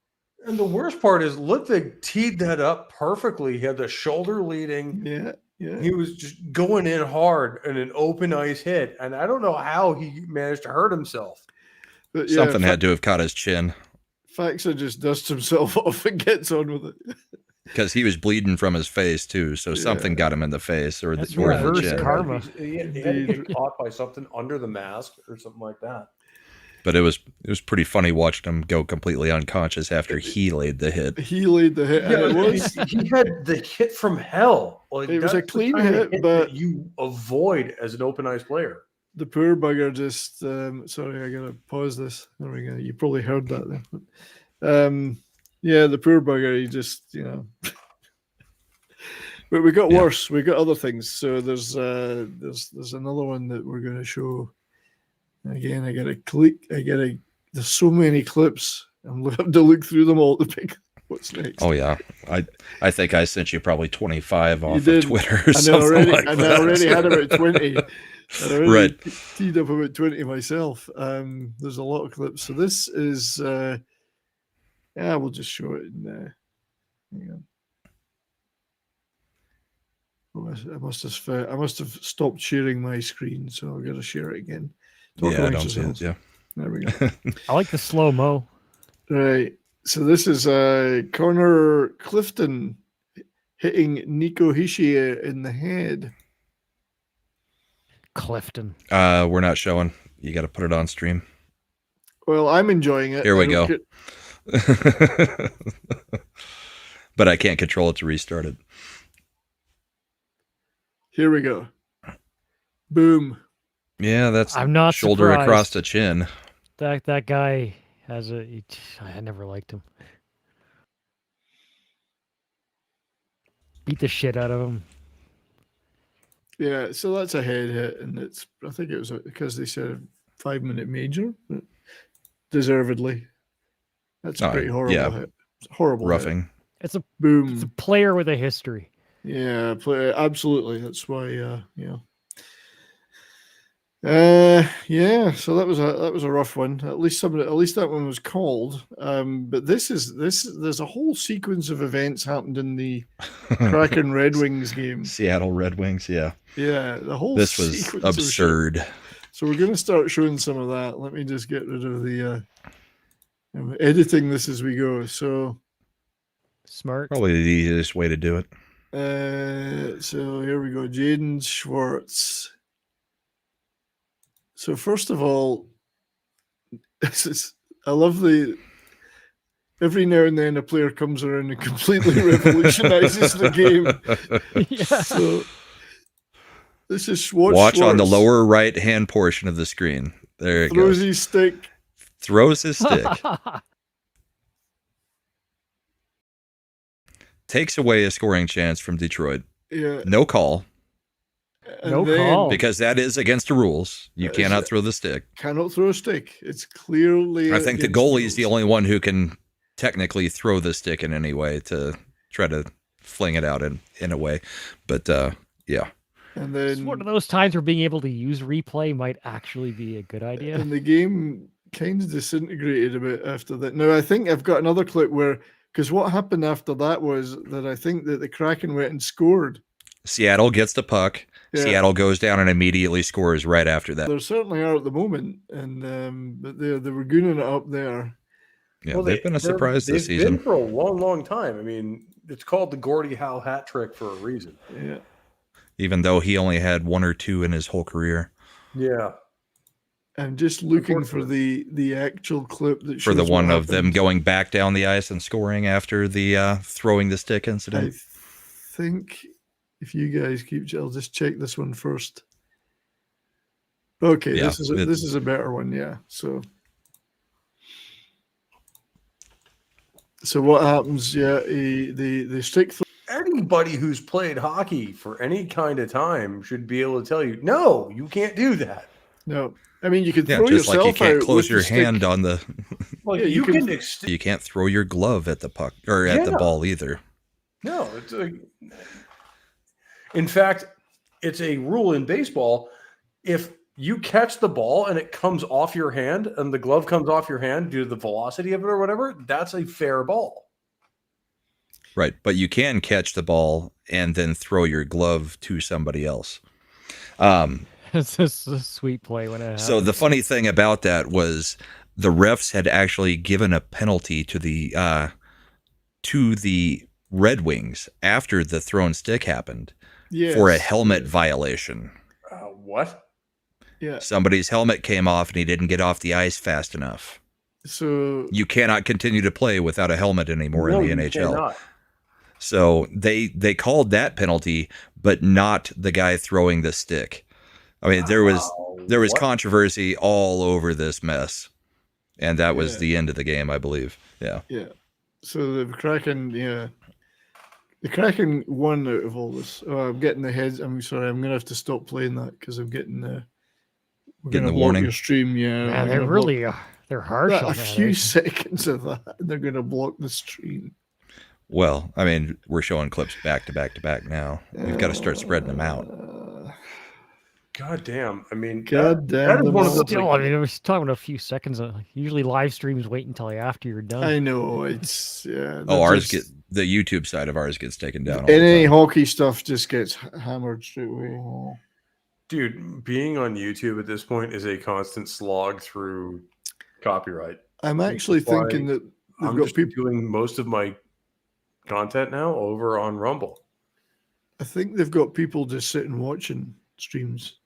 S3: And the worst part is Ludwig teed that up perfectly. He had the shoulder leading.
S1: Yeah.
S3: He was just going in hard in an open ice hit. And I don't know how he managed to hurt himself.
S1: But
S2: Something had to have caught his chin.
S1: Faxa just dusts himself off and gets on with it.
S2: Because he was bleeding from his face too, so something got him in the face or
S4: That's
S2: the
S4: reverse
S2: chin.
S4: karma.
S3: He had to get caught by something under the mask or something like that.
S2: But it was pretty funny watching him go completely unconscious after he laid the hit.
S1: He laid the hit.
S3: Yeah,
S1: And it was
S3: he had the hit from hell. Like,
S1: It was a
S3: that's the
S1: clean
S3: kind of
S1: hit, but-
S3: that you avoid as an open ice player.
S1: the poor bugger just. Sorry, I gotta pause this. There we go. You probably heard that there. But, yeah, the poor bugger. He just, But we got worse. We got other things. So there's another one that we're going to show. Again, I gotta click. There's so many clips. I'm going to have to look through them all to pick what's next.
S2: Oh yeah, I think I sent you probably 25 off
S1: did.
S2: of Twitter or
S1: And
S2: something like that.
S1: I already had about 20. I already
S2: Right.
S1: teed up about 20 myself. There's a lot of clips. So this is, we'll just show it. Hang on. I must have stopped sharing my screen, so I've got to share it again. Talk
S2: Yeah, I
S1: amongst
S2: don't see it.
S1: yourselves.
S2: Yeah.
S1: There we go.
S4: I like the slow-mo.
S1: Right. So this is Connor Clifton hitting Nico Hischier in the head.
S4: Clifton.
S2: We're not showing. You got to put it on stream.
S1: Well, I'm enjoying it.
S2: Here we
S1: I
S2: go.
S1: don't
S2: But I can't control it to restart it.
S1: Here we go. Boom.
S2: Yeah, that's
S4: I'm not
S2: shoulder
S4: surprised.
S2: across the chin.
S4: That guy has I never liked him. Beat the shit out of him.
S1: Yeah, so that's a head hit, and I think it was because they said a 5-minute major, but deservedly. That's a pretty horrible hit. Horrible
S2: roughing.
S1: hit.
S4: It's a
S1: Boom.
S4: player with a history.
S1: Yeah, absolutely. That's why. So that was a rough one. At least that one was called. But there's a whole sequence of events happened in the Kraken Red Wings game.
S2: Seattle Red Wings, yeah.
S1: Yeah, the whole
S2: this was absurd.
S1: So we're gonna start showing some of that. Let me just get rid of the I'm editing this as we go. So
S4: smart.
S2: Probably the easiest way to do it.
S1: So here we go. Jaden Schwartz. So first of all, I love every now and then a player comes around and completely revolutionizes the game.
S4: Yeah.
S1: So this is Schwartz.
S2: Watch on the lower right hand portion of the screen. There it goes.
S1: Throws his stick.
S2: Throws his stick. Takes away a scoring chance from Detroit.
S1: Yeah.
S2: No call.
S4: No call.
S2: Because that is against the rules. You cannot throw the stick.
S1: Cannot throw a stick. It's clearly.
S2: I think the goalie is the only one who can technically throw the stick in any way to try to fling it out in a way. But yeah.
S1: And then
S4: it's one of those times where being able to use replay might actually be a good idea.
S1: And the game kind of disintegrated a bit after that. Now I think I've got another clip where, because what happened after that was that I think that the Kraken went and scored.
S2: Seattle gets the puck. Yeah. Seattle goes down and immediately scores right after that.
S1: There certainly are at the moment, and but they were gooning it up there.
S2: Yeah, well, they've been a surprise this season.
S3: They've been for a long, long time. I mean, it's called the Gordie Howe hat trick for a reason.
S1: Yeah.
S2: Even though he only had one or two in his whole career.
S3: Yeah.
S1: I'm just looking for the actual clip that shows
S2: for the one of
S1: happened.
S2: them going back down the ice and scoring after the throwing the stick incident.
S1: I think if you guys keep, I'll just check this one first. Okay, yeah, this is a better one, yeah. So what happens? Yeah, the stick.
S3: Anybody who's played hockey for any kind of time should be able to tell you, no, you can't do that.
S1: No, I mean you could throw
S2: just
S1: yourself
S2: like you can't
S1: out
S2: close your
S1: the
S2: hand
S1: stick.
S2: on the.
S3: Well, yeah, you can.
S2: You can't throw your glove at the puck or at the ball either.
S3: No, in fact, it's a rule in baseball. If you catch the ball and it comes off your hand and the glove comes off your hand due to the velocity of it or whatever, that's a fair ball.
S2: Right, but you can catch the ball and then throw your glove to somebody else.
S4: It's just a sweet play when it happens.
S2: So the funny thing about that was the refs had actually given a penalty to the Red Wings after the thrown stick happened for a helmet violation.
S3: What?
S1: Yeah.
S2: Somebody's helmet came off and he didn't get off the ice fast enough.
S1: So
S2: you cannot continue to play without a helmet anymore in the NHL.
S3: Cannot.
S2: So they called that penalty, but not the guy throwing the stick. I mean, there was controversy all over this mess, and that was the end of the game, I believe. Yeah.
S1: Yeah. So the Kraken, the Kraken won out of all this. Oh, I'm getting the heads. I'm sorry. I'm gonna have to stop playing that because I'm getting
S2: getting the warning.
S1: Your stream, yeah.
S4: Man, they're really they're harsh.
S1: A few seconds of that, they're gonna block the stream.
S2: Well, I mean, we're showing clips back to back to back now. We've got to start spreading them out.
S3: God damn. I mean,
S1: God damn.
S4: I mean, we're talking about a few seconds. Usually live streams wait until after you're done.
S1: I know. It's, yeah.
S2: The YouTube side of ours gets taken down.
S1: And any hockey stuff just gets hammered straight away. Oh.
S3: Dude, being on YouTube at this point is a constant slog through copyright.
S1: I'm actually thinking that
S3: I'm just doing most of my content now over on Rumble.
S1: I think they've got people just sitting watching streams,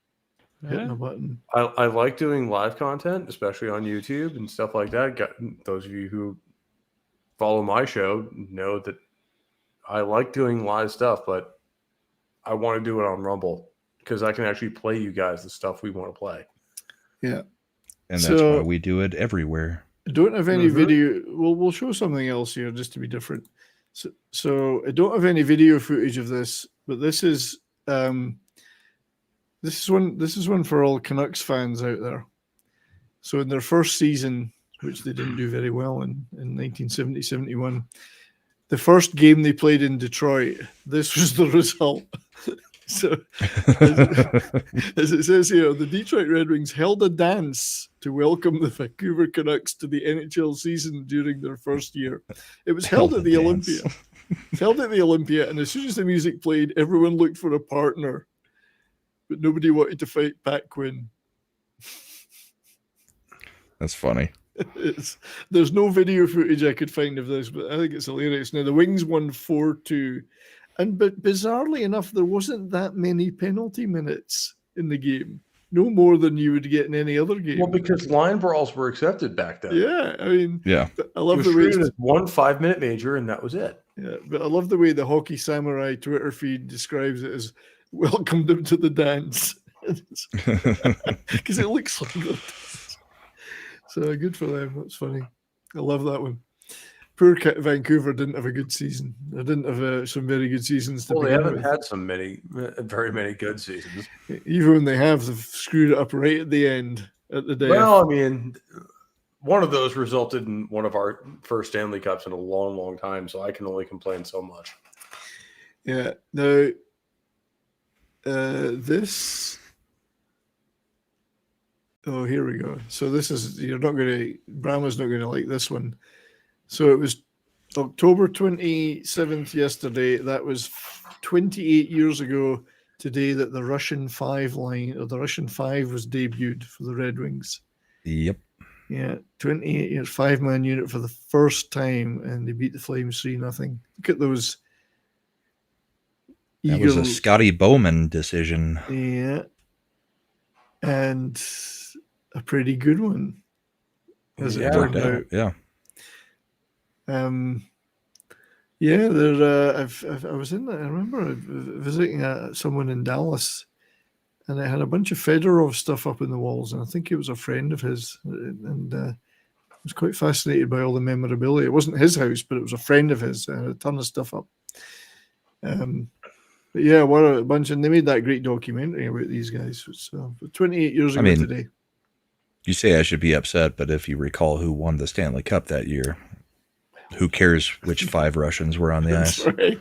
S1: hitting a button.
S3: I like doing live content, especially on YouTube and stuff like that. Those of you who follow my show know that I like doing live stuff, but I want to do it on Rumble because I can actually play you guys the stuff we want to play.
S1: Yeah.
S2: And that's why we do it everywhere.
S1: I don't have any video. We'll show something else here just to be different. So I don't have any video footage of this, but this is one for all Canucks fans out there. So in their first season, which they didn't do very well in 1970-71. The first game they played in Detroit, this was the result. So, as it says here, the Detroit Red Wings held a dance to welcome the Vancouver Canucks to the NHL season during their first year. It was held at the Olympia. Held at the Olympia, and as soon as the music played, everyone looked for a partner, but nobody wanted to fight Pat Quinn.
S2: That's funny.
S1: There's no video footage I could find of this, but I think it's hilarious. Now, the Wings won 4-2, but bizarrely enough, there wasn't that many penalty minutes in the game. No more than you would get in any other game.
S3: Well, because line brawls were accepted back then.
S1: Yeah, I mean,
S2: yeah.
S1: I love the way
S3: it's 1 5-minute major, and that was it.
S1: Yeah, but I love the way the Hockey Samurai Twitter feed describes it as "welcomed him to the dance," because it looks like that. So good for them. That's funny. I love that one. Poor Vancouver didn't have a good season. They didn't have some very good seasons.
S3: Well, they haven't had very many good seasons.
S1: Even when they have, they've screwed it up right at the end. At the day.
S3: Well, I mean, one of those resulted in one of our first Stanley Cups in a long, long time. So I can only complain so much.
S1: Yeah. Now, this. Oh, here we go. So this is Brahma's not going to like this one. So it was October 27th yesterday. That was 28 years ago today that the Russian 5 line, or the Russian 5 was debuted for the Red Wings.
S2: Yep.
S1: Yeah, 28 years, 5-man unit for the first time, and they beat the Flames 3-0. Look at those.
S2: That was a Scotty Bowman decision.
S1: Yeah. And a pretty good one. As it turned out.
S2: Yeah.
S1: Yeah, there. I was in there. I remember visiting someone in Dallas, and it had a bunch of Fedorov stuff up in the walls, and I think it was a friend of his, and I was quite fascinated by all the memorabilia. It wasn't his house, but it was a friend of his, and a ton of stuff up. But yeah, what a bunch! And they made that great documentary about these guys. So 28 years ago today.
S2: You say I should be upset, but if you recall who won the Stanley Cup that year, who cares which 5 Russians were on the ice?
S1: Right.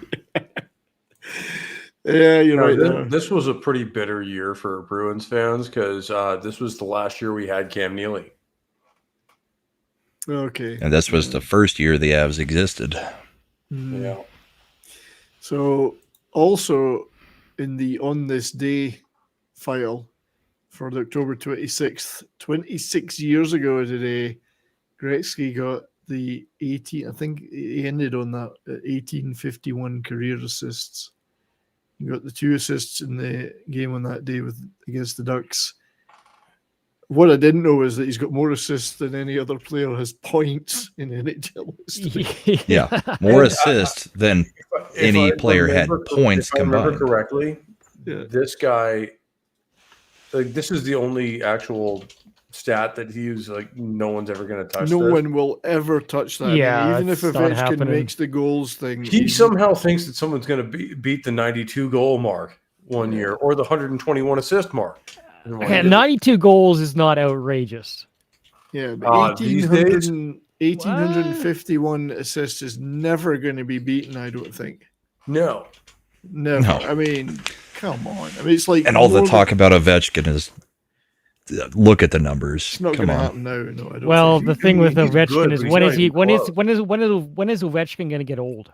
S1: Yeah, you're right.
S3: This was a pretty bitter year for Bruins fans because this was the last year we had Cam Neely.
S1: Okay.
S2: And this was the first year the Avs existed.
S1: Mm.
S3: Yeah.
S1: So also in the On This Day file for the October 26th, 26 years ago today, Gretzky got the 18, I think he ended on that 1851 career assists. He got the 2 assists in the game on that day against the Ducks. What I didn't know is that he's got more assists than any other player has points in NHL history.
S2: Yeah, more assists than any player had points
S3: if I remember
S2: combined.
S3: correctly, this guy, like, this is the only actual stat that he was like, no one's ever going to touch.
S1: No one will ever touch that.
S4: Yeah,
S1: I mean, even if
S4: it's not
S1: Ovechkin
S4: happening.
S1: makes the goals thing,
S3: He somehow thinks that someone's going to beat the 92 goal mark one year or the 121 assist mark.
S4: Okay, 92 goals is not outrageous.
S1: Yeah, but
S3: These days?
S1: 1851 assists is never going to be beaten, I don't think.
S3: No.
S1: Never.
S2: No.
S1: I mean, come on. I mean, it's like...
S2: And all the talk about Ovechkin is, look at the numbers.
S1: It's not going to happen now. No, I don't
S4: Well,
S1: think.
S4: the thing with
S3: he's
S4: Ovechkin
S3: good,
S4: is
S3: but
S4: when
S3: he's
S4: is he?
S3: not
S4: When
S3: even
S4: is Ovechkin going to get old?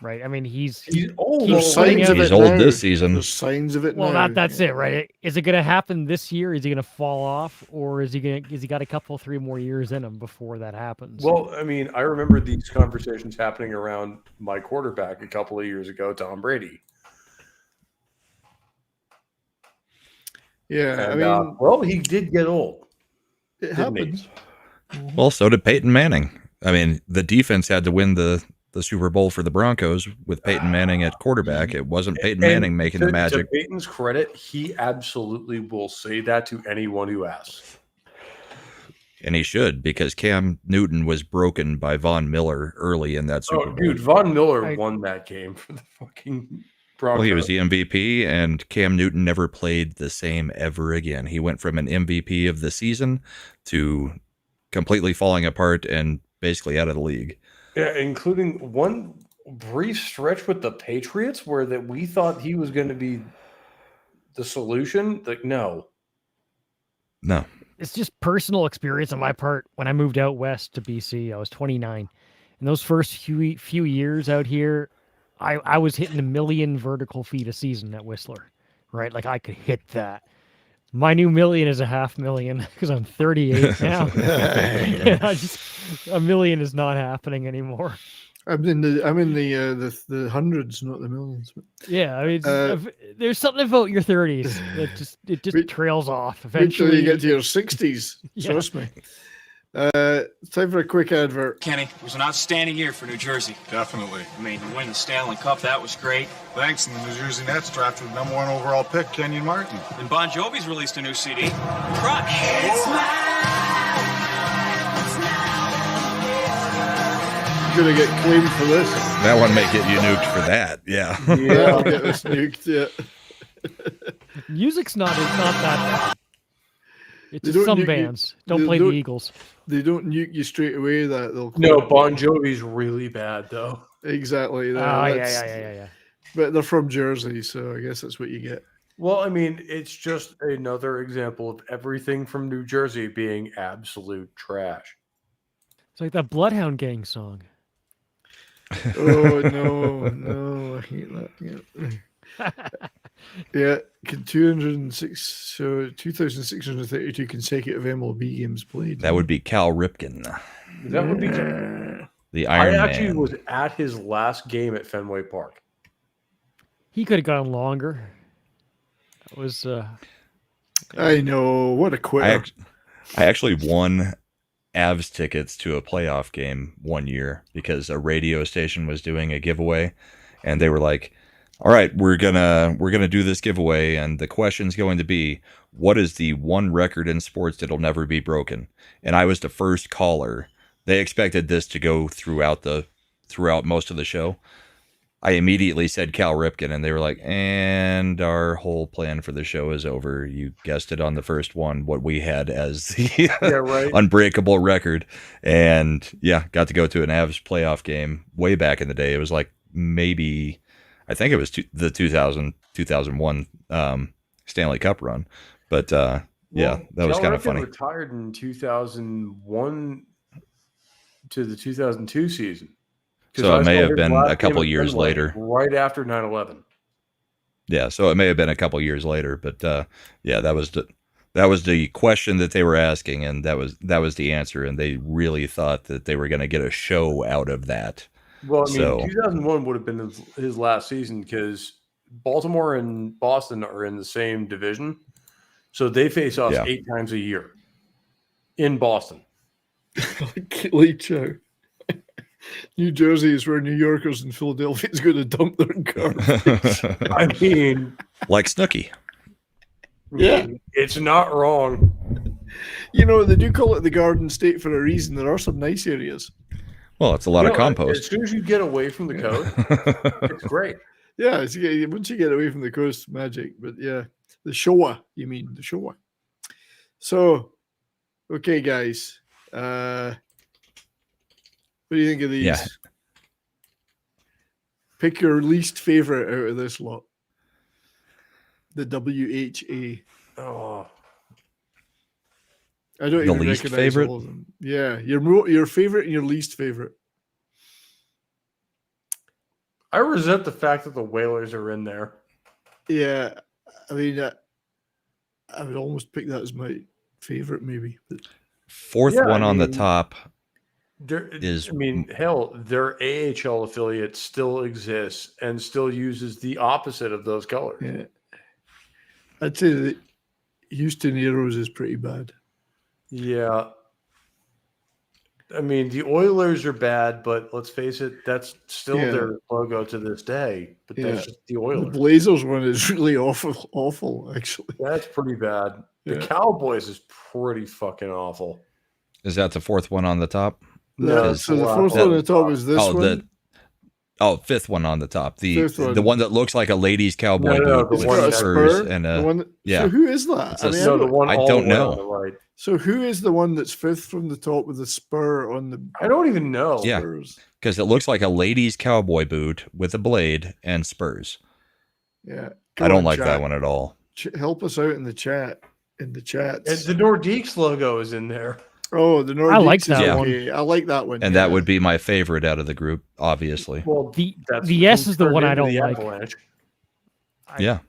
S4: Right. I mean, he's
S3: old.
S1: There's
S4: putting
S1: signs
S4: out-
S1: of
S2: He's
S1: it
S2: old
S1: now.
S2: this season.
S1: There's signs of it
S4: Well,
S1: now.
S4: that's it, right? Is it going to happen this year? Is he going to fall off, or is he got a couple, 3 more years in him before that happens?
S3: Well, I mean, I remember these conversations happening around my quarterback a couple of years ago, Tom Brady.
S1: Yeah,
S3: And,
S1: I mean,
S3: well, he did get old.
S1: it
S3: didn't
S1: happens.
S3: he?
S2: Well, so did Peyton Manning. I mean, the defense had to win the Super Bowl for the Broncos with Peyton Manning at quarterback. It wasn't Peyton Manning making the magic.
S3: To Peyton's credit, he absolutely will say that to anyone who asks.
S2: And he should, because Cam Newton was broken by Von Miller early in that Super
S3: Oh,
S2: Bowl.
S3: dude, Von Miller won that game for the fucking Broncos.
S2: Well, he was the MVP, and Cam Newton never played the same ever again. He went from an MVP of the season to completely falling apart and basically out of the league.
S3: Yeah, including one brief stretch with the Patriots where that we thought he was going to be the solution. Like, no.
S4: It's just personal experience on my part. When I moved out west to BC, I was 29. In those first few years out here, I was hitting 1 million vertical feet a season at Whistler, right? Like I could hit that. My new million is 500,000 because I'm 38 now. And 1 million is not happening anymore.
S1: I'm in the hundreds, not the millions. But,
S4: yeah, I mean, there's something about your 30s that it just trails off.
S1: Eventually,
S4: Eventually,
S1: you get to your 60s.
S4: Yeah.
S1: Trust me. It's time for a quick advert.
S6: Kenny, it was an outstanding year for New Jersey.
S8: Definitely.
S6: I mean, to win the Stanley Cup, that was great.
S8: Thanks, and the New Jersey Nets drafted the #1 overall pick, Kenyon Martin.
S6: And Bon Jovi's released a new CD, Crush.
S1: Gonna get claimed for this.
S2: That one may get you nuked for that. Yeah.
S1: I'll get this nuked. Yeah.
S4: music's not that bad. It's
S1: They
S4: just
S1: don't
S4: some
S1: nuke you-
S4: bands don't
S1: they
S4: play
S1: don't-
S4: the Eagles.
S1: They don't nuke you straight away. They'll
S3: No, Bon Jovi's really bad, though.
S1: exactly.
S4: Oh, yeah.
S1: But they're from Jersey, so I guess that's what you get.
S3: Well, I mean, it's just another example of everything from New Jersey being absolute trash.
S4: It's like that Bloodhound Gang song.
S1: Oh no, I hate that. Yeah. Yeah, 2,632 consecutive MLB games played.
S2: That would be Cal Ripken,
S3: That would be.
S2: the Iron
S3: I actually
S2: Man.
S3: was at his last game at Fenway Park.
S4: He could have gone longer. That was
S1: I know, what a quitter.
S2: I actually won Avs tickets to a playoff game one year because a radio station was doing a giveaway, and they were like, all right, we're gonna do this giveaway, and the question's going to be, what is the one record in sports that'll never be broken? And I was the first caller. They expected this to go throughout most of the show. I immediately said Cal Ripken, and they were like, and our whole plan for the show is over. You guessed it on the first one, what we had as the unbreakable record. And yeah, got to go to an Avs playoff game way back in the day. It was like maybe, I think it was the 2001 Stanley Cup run. But yeah, that was
S3: Cal
S2: kind of
S3: Ripken
S2: funny.
S3: Retired in 2001 to the 2002 season.
S2: So it may have been a couple years later.
S3: Right after 9/11.
S2: Yeah, so it may have been a couple years later, but yeah, that was the question that they were asking, and that was the answer, and they really thought that they were going to get a show out of that.
S3: Well, I mean, 2001 would have been his last season because Baltimore and Boston are in the same division, so they face us 8 times a year in Boston.
S1: Leach out. New Jersey is where New Yorkers and Philadelphia is going to dump their garbage.
S3: I mean,
S2: like Snooki.
S1: Yeah,
S3: it's not wrong.
S1: You know, they do call it the Garden State for a reason. There are some nice areas.
S2: Well, it's a lot of compost.
S3: As soon as you get away from the coast, it's great.
S1: Yeah, once you get away from the coast, magic. But yeah, the Showa, you mean the Showa. So, okay, guys. What do you think of these?
S2: Yeah.
S1: Pick your least favorite out of this lot. The WHA.
S3: Oh,
S1: I don't even
S2: least
S1: recognize
S2: favorite?
S1: all of them. Yeah, your favorite and your least favorite.
S3: I resent the fact that the Whalers are in there.
S1: Yeah, I mean, I would almost pick that as my favorite, maybe. But
S2: Fourth one on the top is.
S3: I mean, hell, their AHL affiliate still exists and still uses the opposite of those colors.
S1: yeah, I'd say the Houston Heroes is pretty bad.
S3: Yeah. I mean, the Oilers are bad, but let's face it, that's still their logo to this day. But that's just the Oilers.
S1: The Blazers one is really awful, actually.
S3: That's pretty bad. The
S1: Yeah.
S3: Cowboys is pretty fucking awful.
S2: Is that the fourth one on the top?
S3: No,
S1: So the fourth one on the top is this one.
S2: Fifth one on the top.
S1: Fifth
S2: The
S1: one.
S2: one that looks like a ladies cowboy
S3: No,
S2: boot
S3: the
S2: with
S3: one
S1: got a
S2: spurs
S1: spur,
S2: and
S1: the one that-
S2: yeah.
S1: So who is that?
S2: It's a-
S1: I mean,
S3: No, the one
S2: I
S3: all
S2: don't
S3: the way
S2: know.
S3: on the right.
S1: So who is the one that's fifth from the top with the spur on the
S3: I don't even know.
S2: Yeah.
S1: spurs?
S2: Because it looks like a lady's cowboy boot with a blade and spurs.
S1: Yeah.
S2: I don't like that one at all.
S1: Help us out in the chat. In the chats.
S3: And the Nordiques logo is in there.
S1: Oh, the Nordiques
S4: I like
S1: is
S4: that
S1: okay. I like that one.
S2: And that would be my favorite out of the group, obviously.
S3: Well,
S4: the S is the one I don't like.
S3: Avalanche.
S2: Yeah.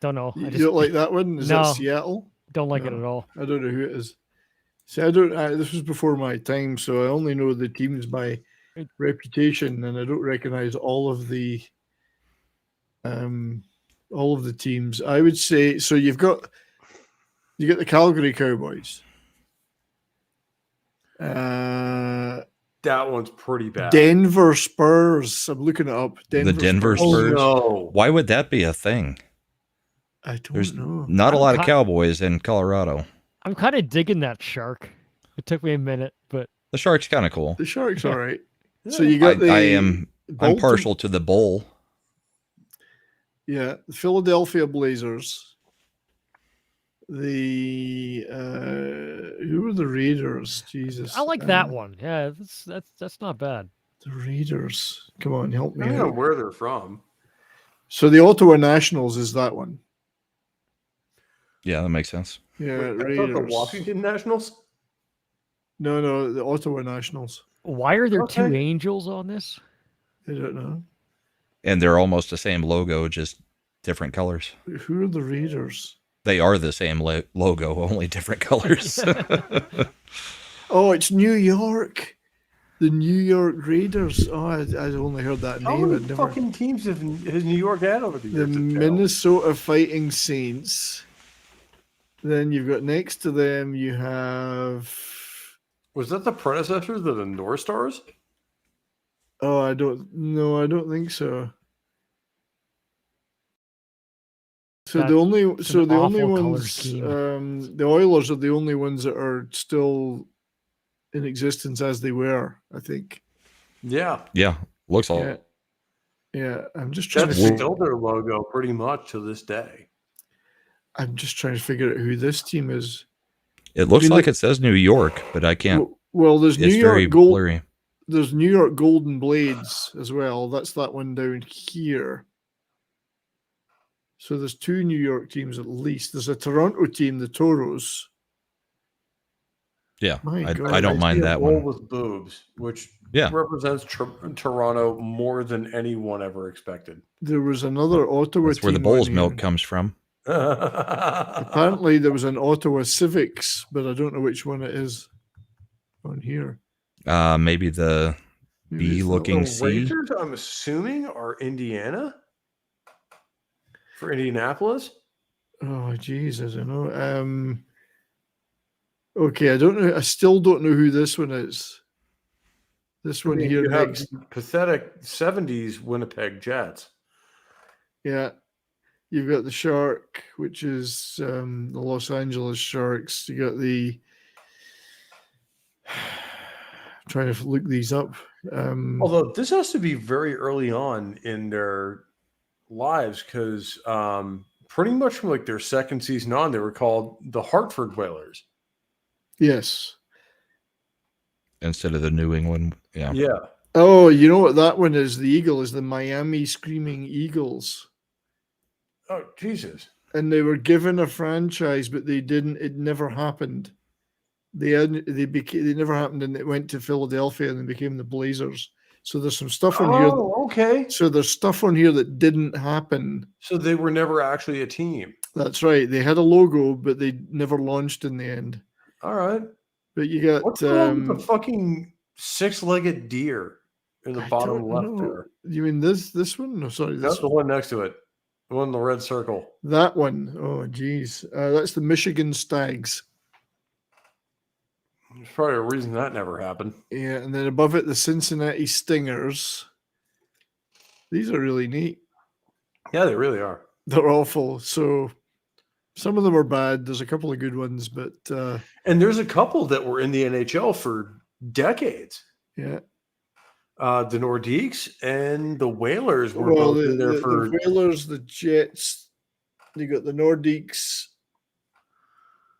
S4: Don't know.
S1: You don't like that one? Is that Seattle?
S4: Don't like it at all.
S1: I don't know who it is. See, this was before my time, so I only know the teams by reputation, and I don't recognize all of the teams. I would say so. You got the Calgary Cowboys.
S3: That one's pretty bad.
S1: Denver Spurs. I'm looking it up.
S2: The Denver Spurs.
S3: Oh, no.
S2: Why would that be a thing?
S1: I don't
S2: There's
S1: know.
S2: not a lot of Cowboys in Colorado.
S4: I'm kind of digging that shark. It took me a minute, but
S2: The Shark's kind of cool.
S1: The Sharks, all right. So you got
S2: I'm partial to the Bull.
S1: Yeah, the Philadelphia Blazers. The who are the Raiders? Jesus,
S4: I like that one. Yeah, that's not bad.
S1: The Raiders. Come on, help me
S3: I don't know
S1: out.
S3: where they're from.
S1: So the Ottawa Nationals is that one.
S2: Yeah, that makes sense.
S1: Yeah,
S3: Wait, I thought
S1: Raiders.
S3: the Washington Nationals?
S1: No, the Ottawa Nationals.
S4: Why are there two angels on this?
S1: I don't know.
S2: And they're almost the same logo, just different colors.
S1: Who are the Raiders?
S2: They are the same logo, only different colors.
S1: Oh, it's New York. The New York Raiders. Oh, I only heard that
S3: How
S1: name.
S3: many fucking teams has New York had over the
S1: The
S3: years?
S1: Minnesota Fighting Saints. Then you've got next to them, you have.
S3: Was that the predecessor to the North Stars?
S1: Oh, I don't think so. So the only ones, the Oilers are the only ones that are still in existence as they were, I think.
S3: Yeah.
S2: Yeah, looks all.
S1: Yeah. Yeah, I'm just trying
S3: That's
S1: to
S3: still their logo pretty much to this day.
S1: I'm just trying to figure out who this team is.
S2: It looks like it says New York, but I can't.
S1: Well, there's
S2: it's
S1: New
S2: very
S1: York Gold.
S2: blurry.
S1: There's New York Golden Blades as well. That's that one down here. So there's two New York teams at least. There's a Toronto team, the Toros.
S2: Yeah,
S1: My God.
S2: I don't mind that
S3: Bull
S2: one.
S3: with boobs, which
S2: Yeah.
S3: represents Toronto more than anyone ever expected.
S1: There was another Ottawa
S2: That's where the
S1: team
S2: bull's
S1: on
S2: milk
S1: here.
S2: comes from.
S1: Apparently there was an Ottawa Civics, but I don't know which one it is on here.
S2: Maybe the
S1: Maybe it's
S2: bee-looking
S3: The
S2: C.
S3: Rangers, I'm assuming, are Indiana for Indianapolis.
S1: Oh, Jesus, I know. Okay, I don't know. I still don't know who this one is. This one here
S3: You have
S1: next.
S3: pathetic 70s Winnipeg Jets.
S1: Yeah. You've got the Shark, which is the Los Angeles Sharks. You got the. Trying to look these up.
S3: Although this has to be very early on in their lives, because pretty much from like their second season on, they were called the Hartford Whalers.
S1: Yes.
S2: Instead of the New England. Yeah.
S3: Yeah.
S1: Oh, you know what that one is? The Eagle is the Miami Screaming Eagles.
S3: Oh, Jesus.
S1: And they were given a franchise, but they didn't. It never happened. They never happened, and it went to Philadelphia, and they became the Blazers. So there's some stuff on here.
S3: Oh, okay.
S1: So there's stuff on here that didn't happen.
S3: So they were never actually a team.
S1: That's right. They had a logo, but they never launched in the end.
S3: All right.
S1: But you got
S3: What's wrong with the fucking six-legged deer in the bottom left there?
S1: You mean this one? No, sorry.
S3: That's
S1: This
S3: the one next to it. The one in the red circle.
S1: That one. Oh, geez. That's the Michigan Stags.
S3: There's probably a reason that never happened.
S1: Yeah, and then above it, the Cincinnati Stingers. These are really neat.
S3: Yeah, they really are.
S1: They're awful. So some of them are bad. There's a couple of good ones, but
S3: and there's a couple that were in the NHL for decades.
S1: Yeah.
S3: The Nordiques and the Whalers were both in there for
S1: the Whalers, the Jets. You got the Nordiques.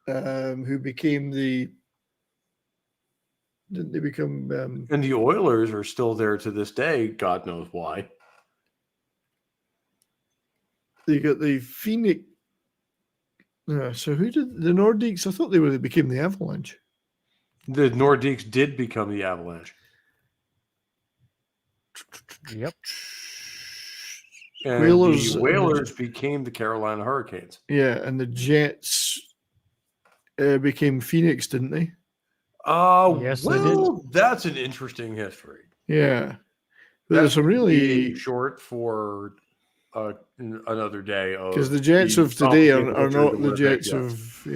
S1: who became didn't they become
S3: and the Oilers are still there to this day. God knows why.
S1: they got the Phoenix. So who did the Nordiques? I thought they became the Avalanche.
S3: The Nordiques did become the Avalanche.
S4: Yep.
S3: And
S1: Whalers,
S3: the Whalers became the Carolina Hurricanes.
S1: Yeah, and the Jets became Phoenix, didn't they?
S4: Yes, they did.
S3: That's an interesting history.
S1: Yeah. But there's some really
S3: short for another day.
S1: Because the Jets of today are not the Jets of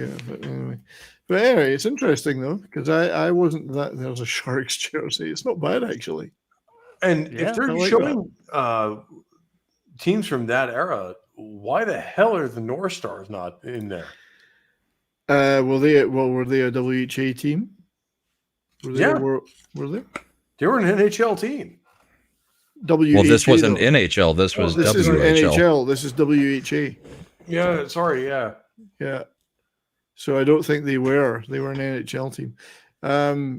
S1: But anyway, it's interesting though because I wasn't that. There's a Sharks jersey. It's not bad actually.
S3: And if they're showing teams from that era, why the hell are the North Stars not in there?
S1: Were they a WHA team? Were they?
S3: They were an NHL team.
S1: WHA,
S2: well, this wasn't NHL. This was
S1: this
S2: WHL.
S1: isn't NHL. This is WHA.
S3: Yeah, sorry.
S1: Yeah. So I don't think they were. They were an NHL team.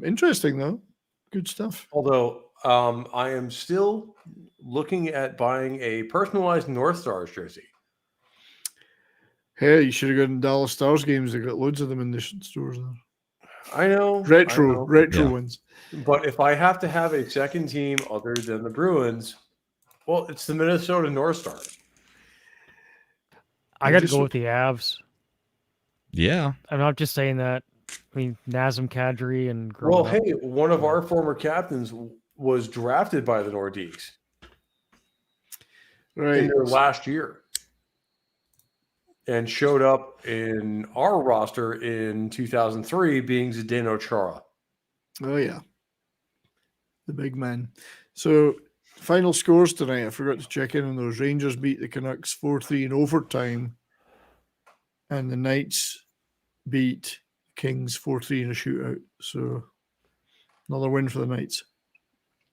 S1: Interesting though. Good stuff.
S3: Although I am still looking at buying a personalized North Stars jersey.
S1: Hey, you should have gone to Dallas Stars games. They got loads of them in the stores now.
S3: I know.
S1: Retro ones.
S3: But if I have to have a second team other than the Bruins, well, it's the Minnesota North Stars.
S4: I got to go with the Avs.
S2: Yeah.
S4: I'm not just saying that. I mean, Nazem Kadri and...
S3: Well, hey, one of our former captains was drafted by the Nordiques.
S1: Right.
S3: In their last year. And showed up in our roster in 2003 being Zdeno Chara.
S1: Oh, yeah. The big man. So, final scores tonight. I forgot to check in on those. Rangers beat the Canucks 4-3 in overtime. And the Knights beat Kings 4-3 in a shootout. So, another win for the Knights.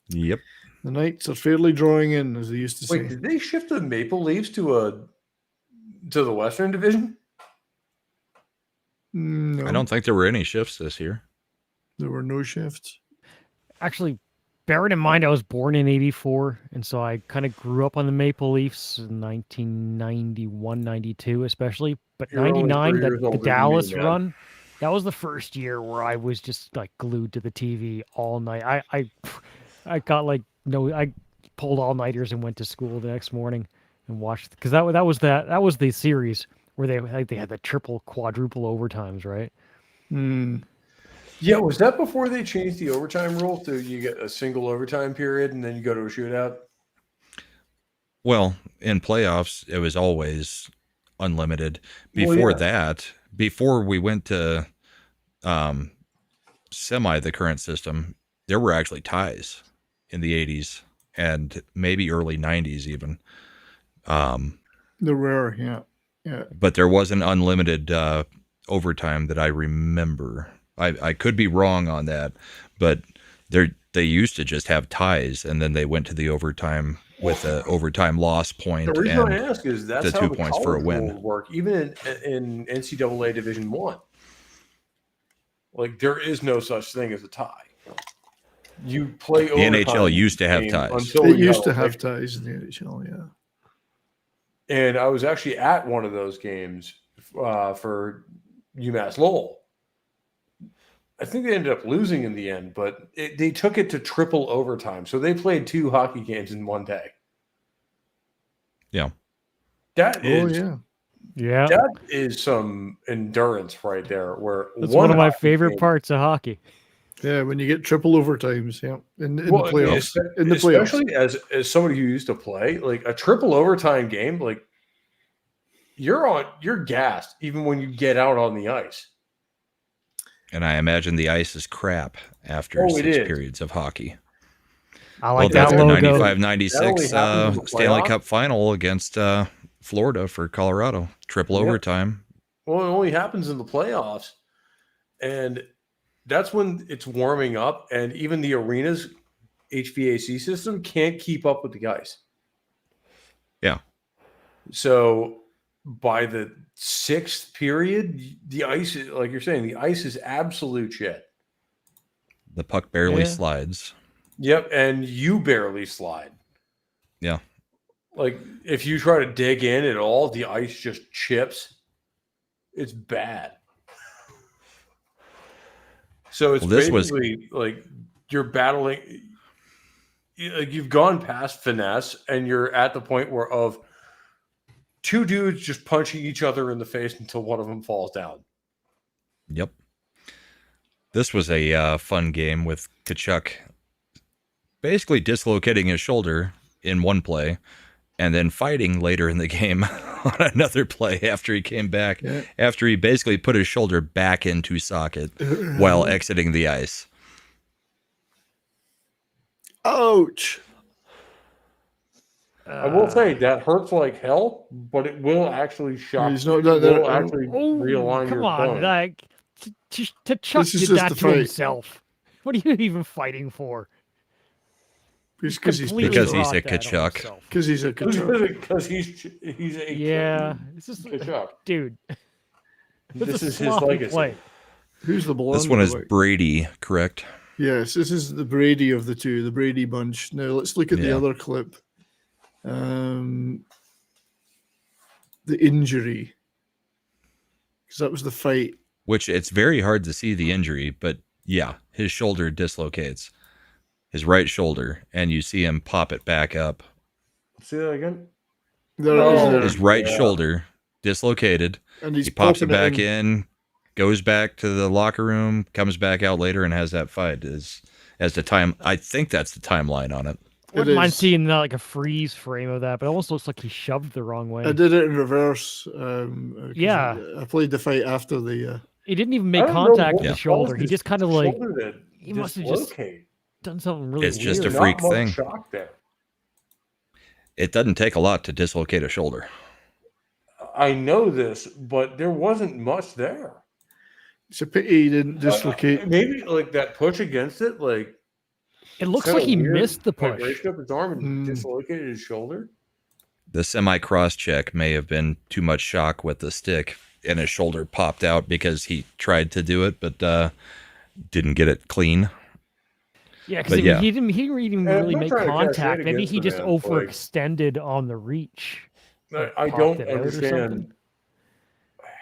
S2: Yep.
S1: The Knights are fairly drawing in, as they used to say.
S3: Wait, did they shift the Maple Leafs to the Western Division?
S1: No.
S2: I don't think there were any shifts this year.
S1: There were no shifts.
S4: Actually, bearing in mind I was born in 84, and so I kind of grew up on the Maple Leafs in 1991, 92 especially. But
S3: You're only
S4: 99,
S3: 3 years
S4: the
S3: older than me,
S4: Dallas
S3: man.
S4: run, that was the first year where I was just like glued to the TV all night. I got like I pulled all-nighters and went to school the next morning and watched, because that was the series where they had the triple, quadruple overtimes, right?
S3: Yeah, was that before they changed the overtime rule to you get a single overtime period and then you go to a shootout?
S2: Well, in playoffs, it was always unlimited. Before that, before we went to semi the current system, there were actually ties in the 80s and maybe early 90s even.
S1: There were, yeah.
S2: But there wasn't unlimited overtime that I remember. I could be wrong on that, but they used to just have ties, and then they went to the overtime with an overtime loss point.
S3: The reason
S2: and
S3: I ask is that's
S2: the
S3: how
S2: 2 points for a win
S3: would work, even in NCAA Division I. Like there is no such thing as a tie. You play
S2: The
S3: overtime.
S2: NHL used to have ties.
S1: They used to have ties in the NHL, yeah.
S3: And I was actually at one of those games for UMass Lowell. I think they ended up losing in the end, but they took it to triple overtime. So they played 2 hockey games in one day.
S2: Yeah.
S3: That is,
S4: yeah.
S3: That is some endurance right there. Where
S4: That's one of my favorite parts of hockey.
S1: Yeah, when you get triple overtimes, in the
S3: Well,
S1: playoffs. In the
S3: especially
S1: playoffs.
S3: as somebody who used to play, like a triple overtime game, like you're gassed even when you get out on the ice.
S2: And I imagine the ice is crap after 6 periods of hockey.
S4: I like
S2: that's
S4: that
S2: the
S4: logo.
S2: 95-96 Stanley Cup final against Florida for Colorado. Triple overtime.
S3: Well, it only happens in the playoffs. And that's when it's warming up, and even the arena's HVAC system can't keep up with the ice.
S2: Yeah.
S3: So by the 6th period, the ice is, like you're saying, the ice is absolute shit.
S2: The puck barely slides.
S3: Yep, and you barely slide.
S2: Yeah.
S3: Like, if you try to dig in at all, the ice just chips. It's bad. So it's basically like you're battling. Like, you've gone past finesse, and you're at the point where of two dudes just punching each other in the face until one of them falls down.
S2: Yep. This was a fun game with Kachuk basically dislocating his shoulder in one play and then fighting later in the game on another play after he came back, after he basically put his shoulder back into socket while exiting the ice.
S1: Ouch.
S3: I will say that hurts like hell, but it will actually shock.
S1: He's not
S3: it
S1: that
S3: will actually realign
S4: come
S3: your
S4: on,
S3: bone.
S4: like Chuck did that to himself. What are you even fighting for?
S1: Because he's
S2: a Kachuk.
S1: Because he's a Kachuk.
S3: Because he's a
S4: It's just
S3: Kachuk.
S4: Dude.
S3: This is his legacy.
S4: Play.
S1: Who's the blonde?
S2: This one is Brady, correct?
S1: Yes, this is the Brady of the two, the Brady bunch. Now let's look at the other clip. The injury. Because that was the fight.
S2: Which it's very hard to see the injury, but yeah, his shoulder dislocates. His right shoulder, and you see him pop it back up.
S3: See that again?
S2: His right shoulder dislocated.
S1: And he
S2: pops it back in, goes back to the locker room, comes back out later, and has that fight. As the time, I think that's the timeline on it.
S4: I wouldn't mind seeing like a freeze frame of that, but it almost looks like he shoved the wrong way.
S1: I did it in reverse. I played the fight after the.
S4: He didn't even make contact with the shoulder. He just kind of like he must have just done something really weird.
S2: It's just a freak thing. It doesn't take a lot to dislocate a shoulder.
S3: I know this, but there wasn't much there.
S1: It's a pity he didn't dislocate.
S3: Maybe like that push against it, like
S4: it looks like he missed the push.
S3: Raised up his arm and dislocated his shoulder.
S2: The semi-cross check may have been too much shock with the stick, and his shoulder popped out because he tried to do it, but didn't get it clean.
S4: Yeah, because he didn't even really make contact. Maybe he just overextended on the reach.
S3: I don't understand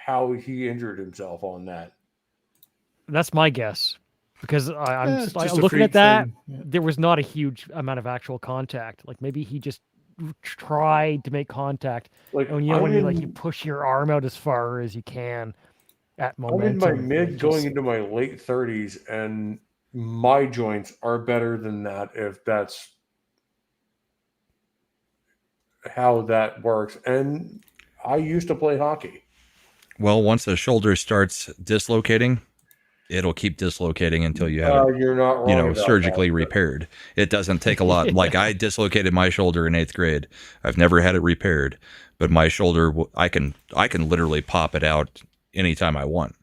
S3: how he injured himself on that.
S4: That's my guess. Because I'm looking at that, there was not a huge amount of actual contact. Like maybe he just tried to make contact.
S3: Like
S4: when you push your arm out as far as you can at momentum.
S3: I'm in my going into my late 30s, and my joints are better than that if that's how that works. And I used to play hockey.
S2: Well, once a shoulder starts dislocating, it'll keep dislocating until you have it,
S3: you're not wrong
S2: surgically repaired. It doesn't take a lot. Like I dislocated my shoulder in 8th grade. I've never had it repaired, but my shoulder, I can literally pop it out anytime I want.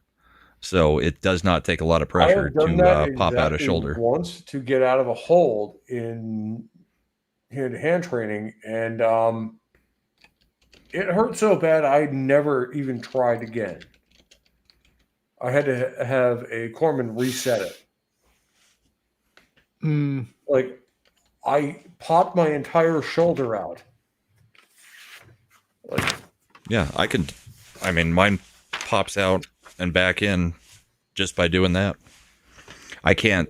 S2: So it does not take a lot of pressure to pop out a shoulder.
S3: Once to get out of a hold in hand training, and it hurt so bad I never even tried again. I had to have a corpsman reset it. Like I popped my entire shoulder out. Like,
S2: yeah, I mean, mine pops out and back in just by doing that. I can't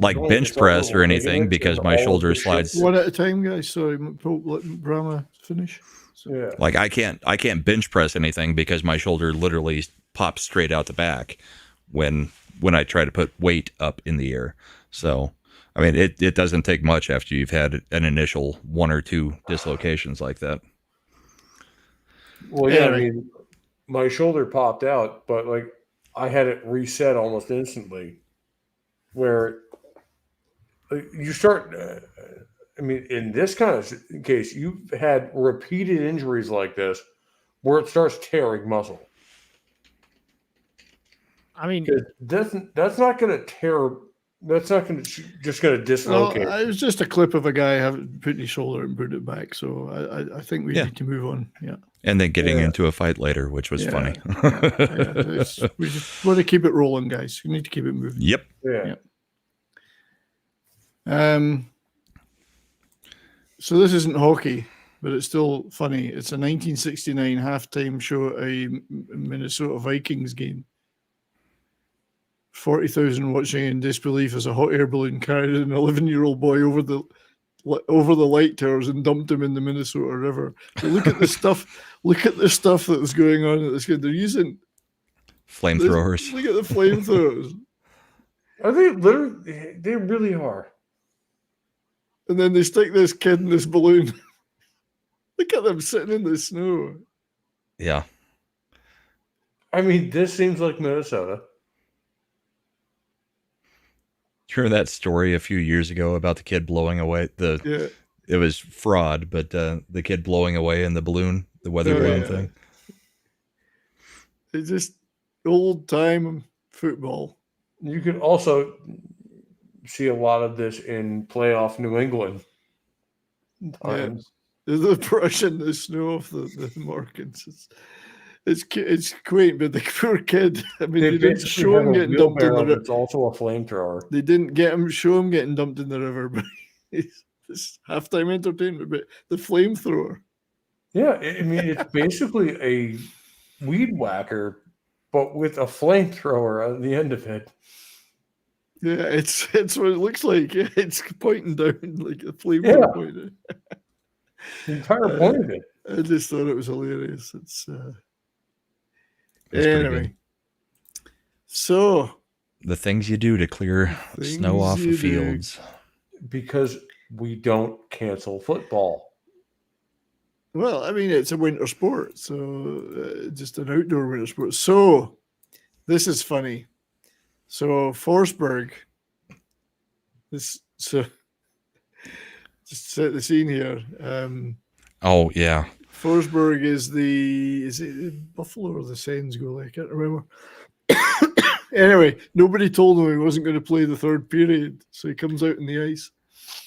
S2: like bench press or anything because my shoulder slides.
S1: One at a time, guys. Sorry, let Brahma finish.
S3: Yeah.
S2: Like I can't bench press anything because my shoulder literally pops straight out the back when I try to put weight up in the air. So, I mean, it doesn't take much after you've had an initial 1 or 2 dislocations like that.
S3: Well, yeah, I mean, my shoulder popped out, but like I had it reset almost instantly. Where you start, I mean, in this kind of case, you've had repeated injuries like this where it starts tearing muscle.
S4: I mean,
S3: that's not going to tear That's not going to just going to dislocate.
S1: It was just a clip of a guy putting his shoulder and put it back. So I think we need to move on. Yeah.
S2: And then getting into a fight later, which was funny.
S1: We just want to keep it rolling, guys. We need to keep it moving.
S2: Yep.
S3: Yeah.
S1: So this isn't hockey, but it's still funny. It's a 1969 halftime show at a Minnesota Vikings game. 40,000 watching in disbelief as a hot air balloon carried an 11-year-old boy over the light towers and dumped him in the Minnesota River. So look at the stuff. Look at the stuff that was going on at this game. They're using
S2: flamethrowers.
S1: Look at the flamethrowers.
S3: Are they literally? They really are.
S1: And then they stick this kid in this balloon. Look at them sitting in the snow.
S2: Yeah.
S3: I mean, this seems like Minnesota.
S2: Remember that story a few years ago about the kid blowing away it was fraud, but the kid blowing away in the balloon, the weather balloon thing.
S1: It's just old time football.
S3: You could also see a lot of this in playoff New England times.
S1: The brushing the snow off the markings. It's quaint, but the poor kid. I mean, they didn't show him getting dumped in the river.
S3: It's also a flamethrower.
S1: They didn't show him getting dumped in the river, but it's halftime entertainment. But the flamethrower.
S3: Yeah, I mean, it's basically a weed whacker, but with a flamethrower at the end of it.
S1: Yeah, it's what it looks like. It's pointing down like a flamethrower pointing.
S3: The entire point of it.
S1: I just thought it was hilarious. Anyway, so
S2: the things you do to clear snow off the fields.
S3: Because we don't cancel football.
S1: Well, I mean, it's a winter sport, so just an outdoor winter sport. So this is funny. So Forsberg, just set the scene here.
S2: Oh yeah.
S1: Forsberg is it Buffalo or the Sens goalie? I can't remember. Anyway, nobody told him he wasn't going to play the third period, so he comes out in the ice.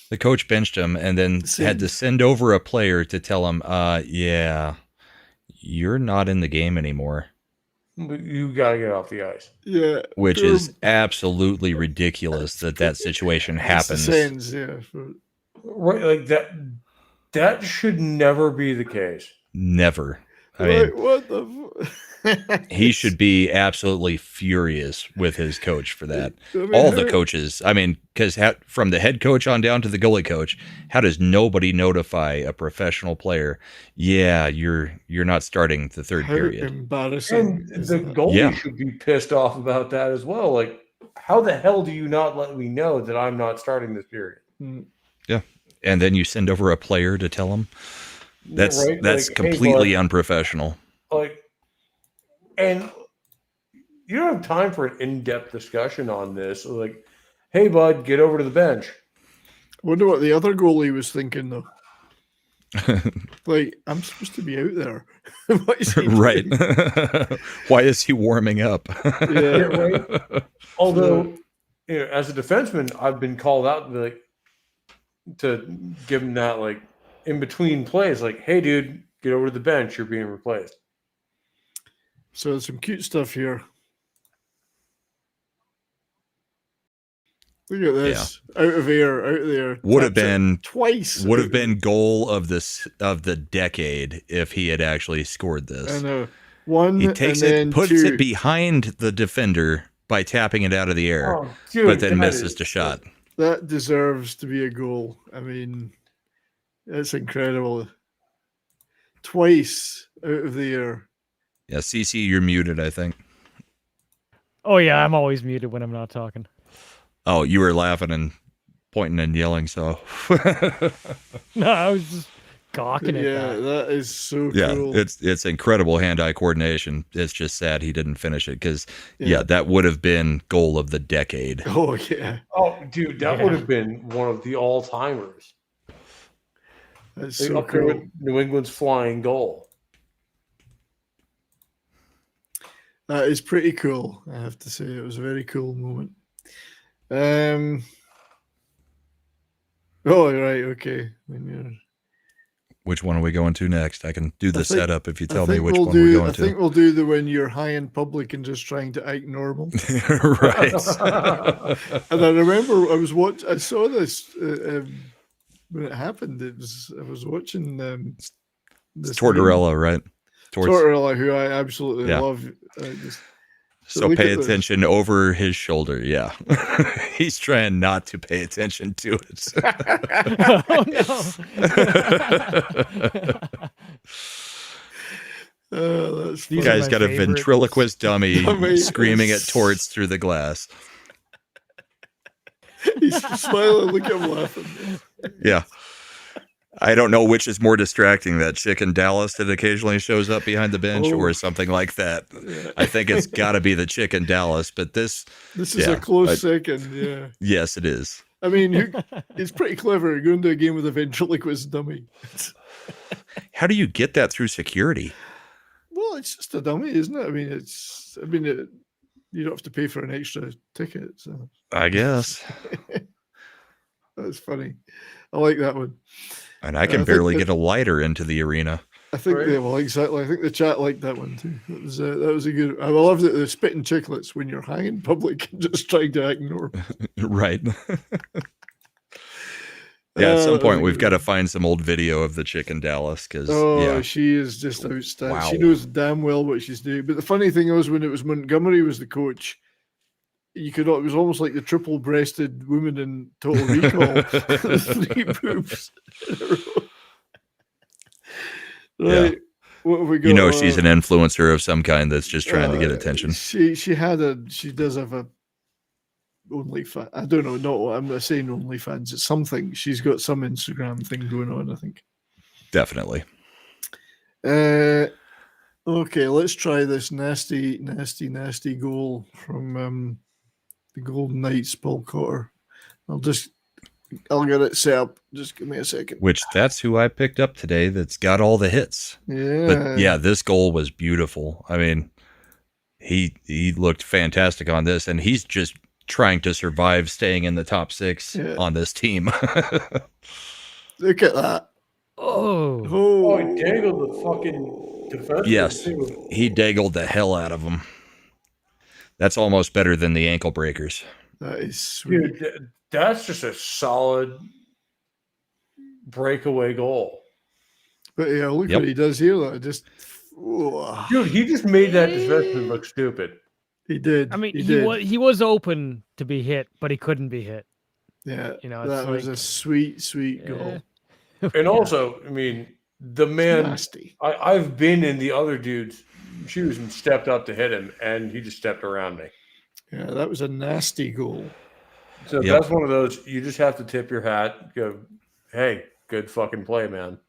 S2: The coach benched him and then had to send over a player to tell him, you're not in the game anymore.
S3: You got to get off the ice.
S1: Yeah.
S2: Which is absolutely ridiculous that situation happens.
S1: Sens, yeah.
S3: Right, like that. That should never be the case.
S2: Never. I mean,
S1: what the?
S2: He should be absolutely furious with his coach for that.
S1: I mean,
S2: all the coaches. I mean, because from the head coach on down to the goalie coach, how does nobody notify a professional player? Yeah, you're not starting the third period.
S1: Embarrassing.
S3: And the goalie should be pissed off about that as well. Like, how the hell do you not let me know that I'm not starting this period?
S2: Yeah. And then you send over a player to tell him. That's
S3: like,
S2: completely unprofessional.
S3: Like, and you don't have time for an in-depth discussion on this. Like, hey, bud, get over to the bench.
S1: I wonder what the other goalie was thinking, though. Like, I'm supposed to be out there. What is he
S2: right. Why is he warming up?
S1: Yeah,
S3: right. Although, as a defenseman, I've been called out to give him that, like, in between plays, like, hey, dude, get over to the bench. You're being replaced.
S1: So there's some cute stuff here. Look at this. Out of there.
S2: Would have been
S1: twice.
S2: Would have been goal of the decade if he had actually scored this.
S1: I know. One,
S2: he takes it, puts it behind the defender by tapping it out of the air, but then misses the shot.
S1: That deserves to be a goal. I mean, it's incredible. Twice out of the air.
S2: Yeah, CC, you're muted, I think.
S4: Oh, yeah, I'm always muted when I'm not talking.
S2: Oh, you were laughing and pointing and yelling, so.
S4: No, I was just gawking at that.
S1: Yeah, that is so cool.
S2: It's incredible hand-eye coordination. It's just sad he didn't finish it because, that would have been goal of the decade.
S1: Oh, yeah.
S3: Oh, dude, that would have been one of the all-timers.
S1: That's so cool.
S3: With New England's flying goal.
S1: That is pretty cool, I have to say. It was a very cool moment. Oh, right. Okay. When you're...
S2: Which one are we going to next? I can do the setup if you tell me which
S1: we'll
S2: one we're going
S1: I
S2: to.
S1: think we'll do the when you're high in public and just trying to act normal.
S2: Right.
S1: And I remember I saw this when it happened. I was watching this
S2: Tortorella, right?
S1: Tortorella, who I absolutely love.
S2: So pay attention over his shoulder. Yeah. He's trying not to pay attention to it.
S1: Oh, no.
S2: You guys got a ventriloquist dummy screaming at Torts through the glass.
S1: He's smiling. Look at him laughing.
S2: Yeah. I don't know which is more distracting, that chicken Dallas that occasionally shows up behind the bench or something like that. Yeah. I think it's got to be the chicken Dallas, but this
S1: is a close second. Yeah.
S2: Yes, it is.
S1: I mean, it's pretty clever going to a game with a ventriloquist dummy.
S2: How do you get that through security?
S1: Well, it's just a dummy, isn't it? I mean, you don't have to pay for an extra ticket. So
S2: I guess.
S1: That's funny. I like that one.
S2: And I can barely get a lighter into the arena.
S1: I think exactly. I think the chat liked that one too. That was a good. I love that the spitting chicklets when you're high in public and just trying to ignore.
S2: Right. Yeah, at some point we've got to find some old video of the chicken Dallas because
S1: she is just outstanding.
S2: Wow.
S1: She knows damn well what she's doing. But the funny thing was when it was Montgomery was the coach, it was almost like the triple-breasted woman in Total Recall. 3 boobs. Right.
S2: Yeah.
S1: What have we got?
S2: She's an influencer of some kind that's just trying to get attention.
S1: She does have a OnlyFans. I don't know. No, I'm not saying OnlyFans. It's something. She's got some Instagram thing going on, I think.
S2: Definitely.
S1: Okay, let's try this nasty goal from the Golden Knights, Paul Cotter. I'll get it set up. Just give me a second.
S2: Which that's who I picked up today. That's got all the hits.
S1: Yeah.
S2: But yeah, this goal was beautiful. I mean, he looked fantastic on this, and he's just trying to survive staying in the top 6 on this team.
S1: Look at that.
S3: Oh, he dangled the fucking defense.
S2: Yes, he dangled the hell out of him. That's almost better than the ankle breakers.
S1: That is sweet.
S3: Dude, that's just a solid breakaway goal.
S1: But yeah, look what he does here. Though.
S3: Dude, he just made that defenseman look stupid.
S1: He did.
S4: I mean, he was open to be hit, but he couldn't be hit.
S1: Yeah, that was a sweet goal.
S3: And also, I mean, the man. I've been in the other dude's shoes and stepped up to hit him, and he just stepped around me.
S1: Yeah, that was a nasty goal.
S3: So that's one of those you just have to tip your hat. Go, hey, good fucking play, man.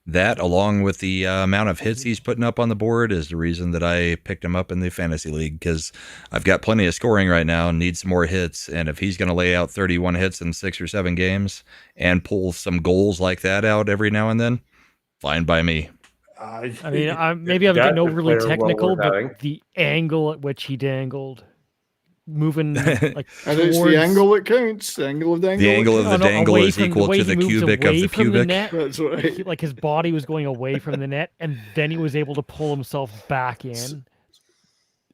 S2: That, along with the amount of hits he's putting up on the board, is the reason that I picked him up in the fantasy league, because I've got plenty of scoring right now and need some more hits. And if he's going to lay out 31 hits in 6 or 7 games and pull some goals like that out every now and then, fine by me.
S4: I mean, maybe I'm getting overly technical, but the angle at which he dangled, moving like
S1: and it's the angle that counts. The angle of the dangle.
S2: The angle of the dangle is equal to the cubic of the pubic.
S1: That's right.
S4: Like his body was going away from the net, and then he was able to pull himself back in.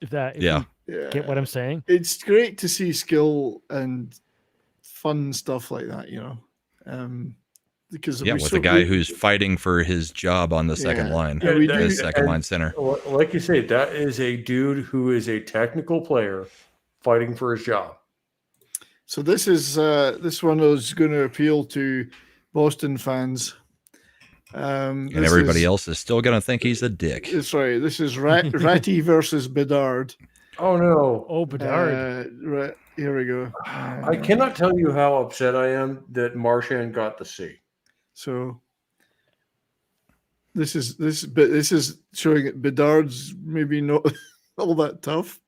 S4: If you get what I'm saying.
S1: It's great to see skill and fun stuff like that, because
S2: with the guy who's fighting for his job on the second line, the second line center.
S3: Like you say, that is a dude who is a technical player fighting for his job.
S1: So this one is going to appeal to Boston fans.
S2: And everybody else is still going to think he's a dick.
S1: Sorry, this is Ratty versus Bedard.
S3: Oh, no.
S4: Oh, Bedard.
S1: Right, here we go.
S3: I cannot tell you how upset I am that Marchand got the C.
S1: So this is showing that Bedard's maybe not all that tough.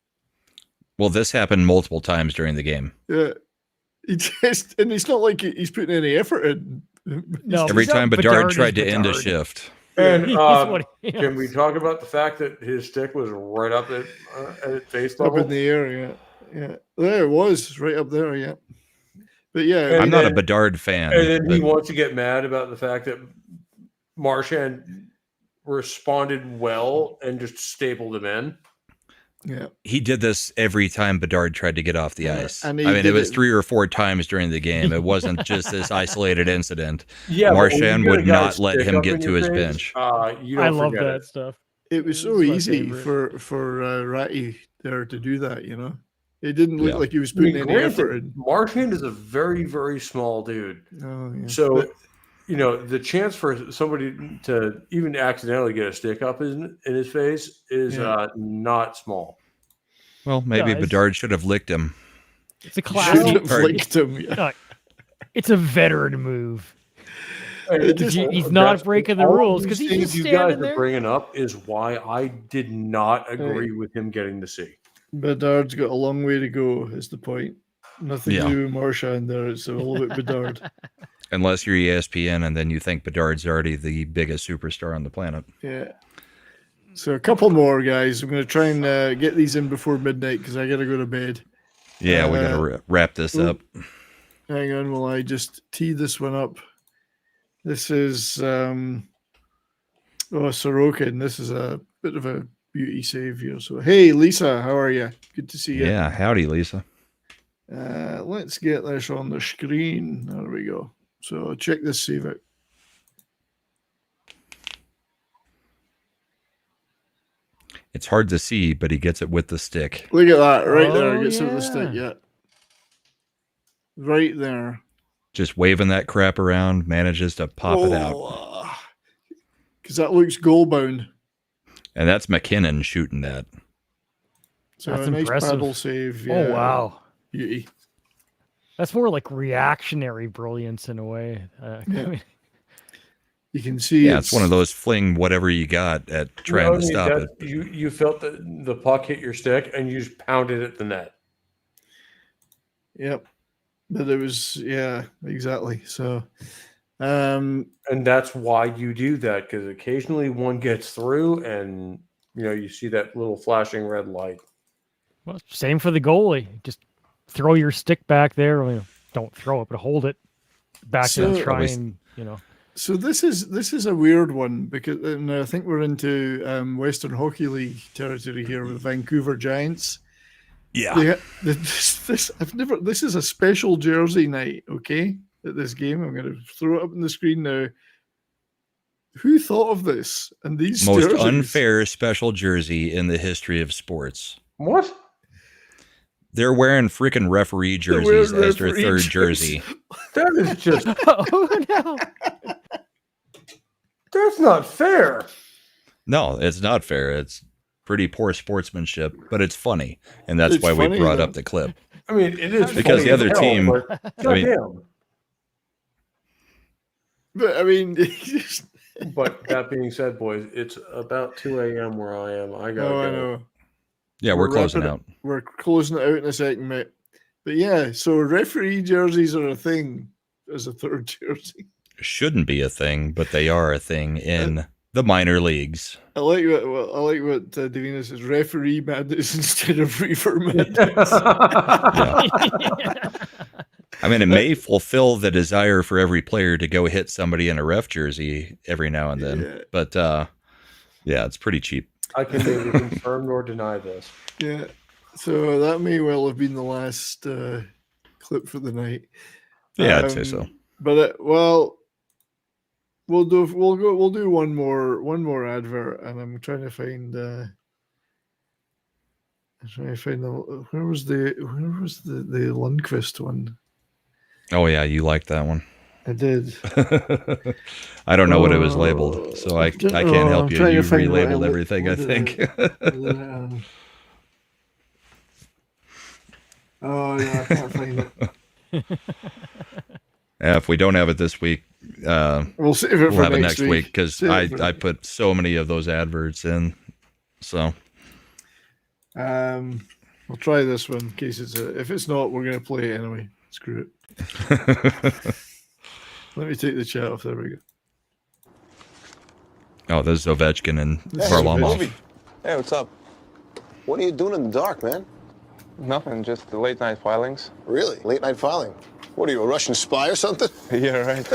S2: Well, this happened multiple times during the game.
S1: Yeah. And it's not like he's putting any effort in.
S4: No,
S2: every time Bedard tried to end a shift.
S3: And can we talk about the fact that his stick was right up at face level?
S1: Up in the air, Yeah, there it was, right up there. Yeah, but yeah,
S2: I'm not a Bedard fan.
S3: And then he
S2: but-
S3: wants to get mad about the fact that Marchand responded well and just stapled him in.
S1: Yeah,
S2: he did this every time Bedard tried to get off the ice.
S1: and
S2: I
S1: he
S2: mean, it
S1: did
S2: was
S1: it-
S2: 3 or 4 times during the game. It wasn't just this isolated incident.
S3: Yeah, but when you
S2: Marchand
S3: get a
S2: would
S3: guy
S2: not let
S3: stick
S2: him
S3: up
S2: get
S3: in
S2: to
S3: your
S2: his
S3: face,
S2: bench.
S3: You don't
S4: I love
S3: forget
S4: that
S3: it.
S4: stuff.
S1: it was so
S4: It's my
S1: easy
S4: favorite.
S1: for Ratty there to do that. You know, it didn't look
S2: Yeah.
S1: like he was
S3: I mean,
S1: putting any effort
S3: granted,
S1: in.
S3: Marchand is a very, very small dude.
S1: Oh, yeah.
S3: So,
S1: But-
S3: the chance for somebody to even accidentally get a stick up in his face is
S1: Yeah.
S3: not small.
S2: Well, maybe
S4: it's-
S2: Bedard should have licked him.
S4: It's a
S1: should
S4: classic.
S1: have licked him. Yeah.
S4: It's a veteran move.
S3: And
S4: He's not breaking the
S3: all of
S4: rules
S3: these
S4: 'cause he's
S3: things
S4: just
S3: you guys
S4: standing
S3: are
S4: there.
S3: bringing up is why I did not agree with him getting the C.
S1: Bedard's got a long way to go. Is the point? Nothing
S2: Yeah.
S1: to do with Marchand there. It's all about Bedard.
S2: Unless you're ESPN and then you think Bedard's already the biggest superstar on the planet.
S1: Yeah. So a couple more, guys. I'm going to try and get these in before midnight because I got to go to bed.
S2: Yeah, we got to wrap this up.
S1: Hang on while I just tee this one up. This is Sorokin. This is a bit of a beauty save here. So hey, Lisa, how are you? Good to see you.
S2: Yeah, howdy, Lisa.
S1: Let's get this on the screen. There we go. So check this save out.
S2: It's hard to see, but he gets it with the stick.
S1: Look at that right there.
S4: Oh,
S1: Gets it with the stick. Yeah. Right there.
S2: Just waving that crap around, manages to pop it out.
S1: Because that looks goal bound.
S2: And that's McKinnon shooting that.
S1: So
S4: That's
S1: a nice
S4: impressive.
S1: paddle save.
S4: Oh wow,
S1: Beauty.
S4: that's more like reactionary brilliance in a way. I mean,
S1: You can see
S2: Yeah, it's one of those fling whatever you got at trying to stop it.
S3: You felt the puck hit your stick and you just pounded at the net.
S1: Yep. But it was, yeah, exactly. So,
S3: And that's why you do that, because occasionally one gets through and you see that little flashing red light.
S4: well, same for the goalie. Just throw your stick back there. Don't throw it, but hold it back
S1: So-
S4: and try and
S1: so this is a weird one because and I think we're into Western Hockey League territory here with Vancouver Giants.
S2: Yeah.
S1: This is a special jersey night, okay? At this game, I'm going to throw it up on the screen now. Who thought of this? And these
S2: Most
S1: jerseys?
S2: unfair special jersey in the history of sports.
S3: What?
S2: They're wearing freaking referee
S1: They're
S2: jerseys
S1: wearing
S2: as their
S1: referee
S2: third
S1: jerseys.
S2: jersey.
S3: That is just
S4: oh no.
S3: that's not fair.
S2: No, it's not fair. It's pretty poor sportsmanship, but it's funny. And that's
S1: It's
S2: why we
S1: funny,
S2: brought
S1: though.
S2: up the clip.
S3: I mean, it is
S2: Because
S3: funny
S2: the other
S3: as hell,
S2: team-
S3: but
S2: I mean-
S3: goddamn.
S1: But I mean,
S3: But that being said, boys, it's about 2 a.m. where I am. I gotta
S1: oh, I
S3: go.
S1: know.
S2: Yeah, we're closing
S1: wrapping
S2: out.
S1: it- We're closing it out in a second, mate. But yeah, so referee jerseys are a thing as a third jersey.
S2: Shouldn't be a thing, but they are a thing in the minor leagues.
S1: I like what Davina says. Referee madness instead of reefer madness.
S2: I mean, it may fulfill the desire for every player to go hit somebody in a ref jersey every now and then,
S1: Yeah.
S2: but yeah, it's pretty cheap.
S3: I can neither confirm nor deny this.
S1: Yeah. So that may well have been the last clip for the night.
S2: Yeah, I'd say so.
S1: But we'll do one more advert, and I'm trying to find. Where was the Lundqvist one?
S2: Oh yeah, you liked that one.
S1: I did.
S2: I don't know what it was labeled, so I can't help
S1: I'm
S2: you.
S1: trying to
S2: You
S1: find what
S2: relabeled
S1: I-
S2: everything, I
S1: what did
S2: think.
S1: Oh yeah, I can't find it.
S2: Yeah, if we don't have it this week,
S1: We'll save it
S2: we'll
S1: for
S2: have it
S1: next
S2: next week because
S1: Save it for-
S2: I put so many of those adverts in. So
S1: We'll try this one in case if it's not, we're gonna play it anyway. Screw it. Let me take the chat off. There we go.
S2: oh, there's Ovechkin and
S1: This is
S2: Varlamov.
S1: Ovechkin.
S7: Hey, what's up? What are you doing in the dark, man?
S12: Nothing, just the late night filings.
S7: Really? Late night filing? What are you, a Russian spy or something?
S12: Yeah, right.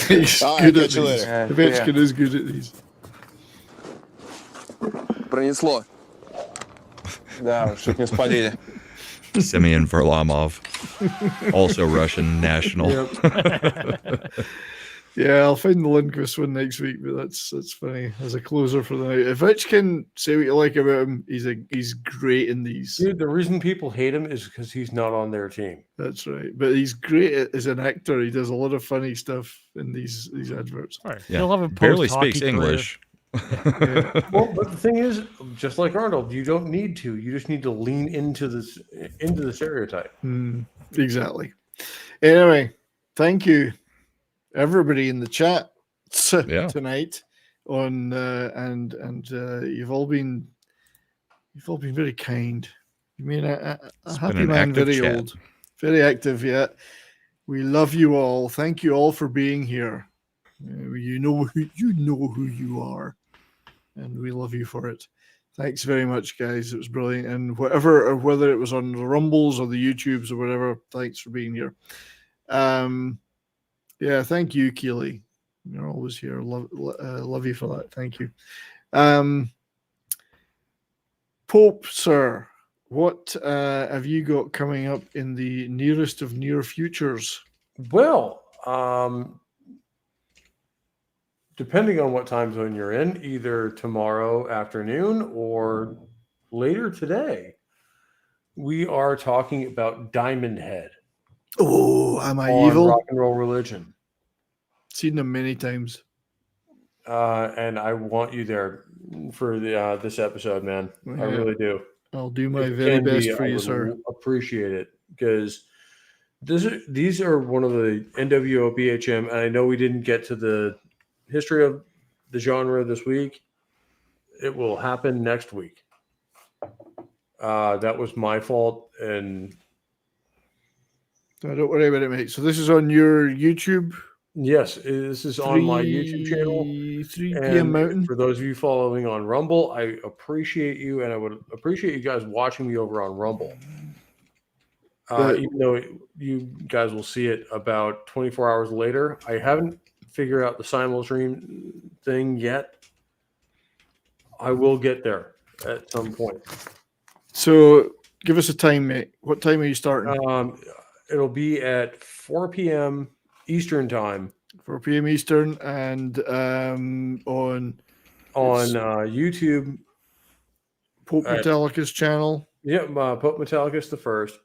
S1: He's
S7: All right,
S1: good at
S7: catch you
S1: these.
S7: later.
S1: The Mexican is good at these.
S12: Пронесло. Да, чуть не спалили.
S2: Semyon Varlamov, also Russian national.
S1: Yeah, I'll find the Lindquist one next week, but that's funny as a closer for the night. If Rich can say what you like about him, he's great in these.
S3: Dude, the reason people hate him is because he's not on their team.
S1: That's right, but he's great as an actor. He does a lot of funny stuff in these adverts.
S4: Right.
S2: Yeah.
S4: He'll have a
S2: Barely
S4: post-hockey
S2: speaks
S4: career.
S2: English.
S3: Well, but the thing is, just like Arnold, you don't need to. You just need to lean into the stereotype.
S1: Exactly. Anyway, thank you, everybody in the chat tonight. On and you've all been very kind. You mean a happy
S2: an
S1: man,
S2: active
S1: very
S2: chat.
S1: old, very active. Yeah, we love you all. Thank you all for being here. You know who you are, and we love you for it. Thanks very much, guys. It was brilliant. And whether it was on the Rumbles or the YouTubes or whatever, thanks for being here. Yeah, thank you, Keely. You're always here. Love you for that. Thank you. Pope, sir, what have you got coming up in the nearest of near futures?
S3: Well, depending on what time zone you're in, either tomorrow afternoon or later today, we are talking about Diamond Head.
S1: Oh, am I
S3: on
S1: evil?
S3: Rock and Roll Religion.
S1: Seen them many times.
S3: And I want you there for this episode, man. I really do.
S1: I'll do my
S3: If it
S1: very
S3: can be,
S1: best for
S3: I
S1: you,
S3: would
S1: sir.
S3: Appreciate it, because these are one of the NWO BHM, and I know we didn't get to the history of the genre this week. It will happen next week. That was my fault, and
S1: Don't worry about it, mate. So this is on your YouTube?
S3: yes, this is on my YouTube channel.
S1: 3 p.m.
S3: And
S1: Mountain.
S3: for those of you following on Rumble, I appreciate you, and I would appreciate you guys watching me over on Rumble. Even though you guys will see it about 24 hours later, I haven't figured out the simul stream thing yet. I will get there at some point.
S1: So give us a time, mate. What time are you starting?
S3: It'll be at 4 p.m. Eastern time.
S1: 4 p.m. Eastern, and on
S3: YouTube,
S1: Pope Metallica's channel.
S3: Yeah, Pope Metallica's the first.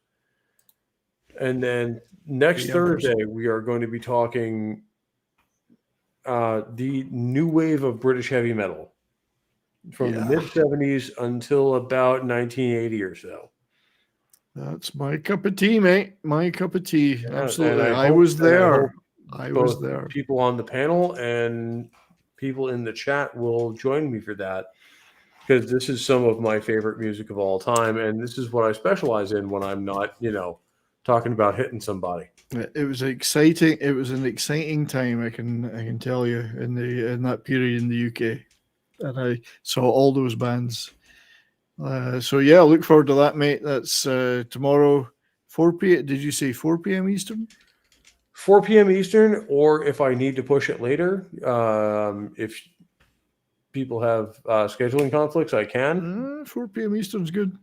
S3: And then next Thursday, we are going to be talking the new wave of British heavy metal from the mid-70s until about 1980 or so.
S1: That's my cup of tea, mate. My cup of tea. Absolutely. I
S3: hope-
S1: was
S3: and I
S1: there.
S3: hope
S1: I was
S3: both
S1: there.
S3: People on the panel and people in the chat will join me for that, because this is some of my favorite music of all time, and this is what I specialize in when I'm not, talking about hitting somebody.
S1: It was exciting. It was an exciting time. I can tell you in that period in the UK, and I saw all those bands. So yeah, look forward to that, mate. That's tomorrow, 4 p.m. Did you say 4 p.m. Eastern?
S3: 4 p.m. Eastern, or if I need to push it later, if people have scheduling conflicts, I can.
S1: 4 p.m. Eastern's good.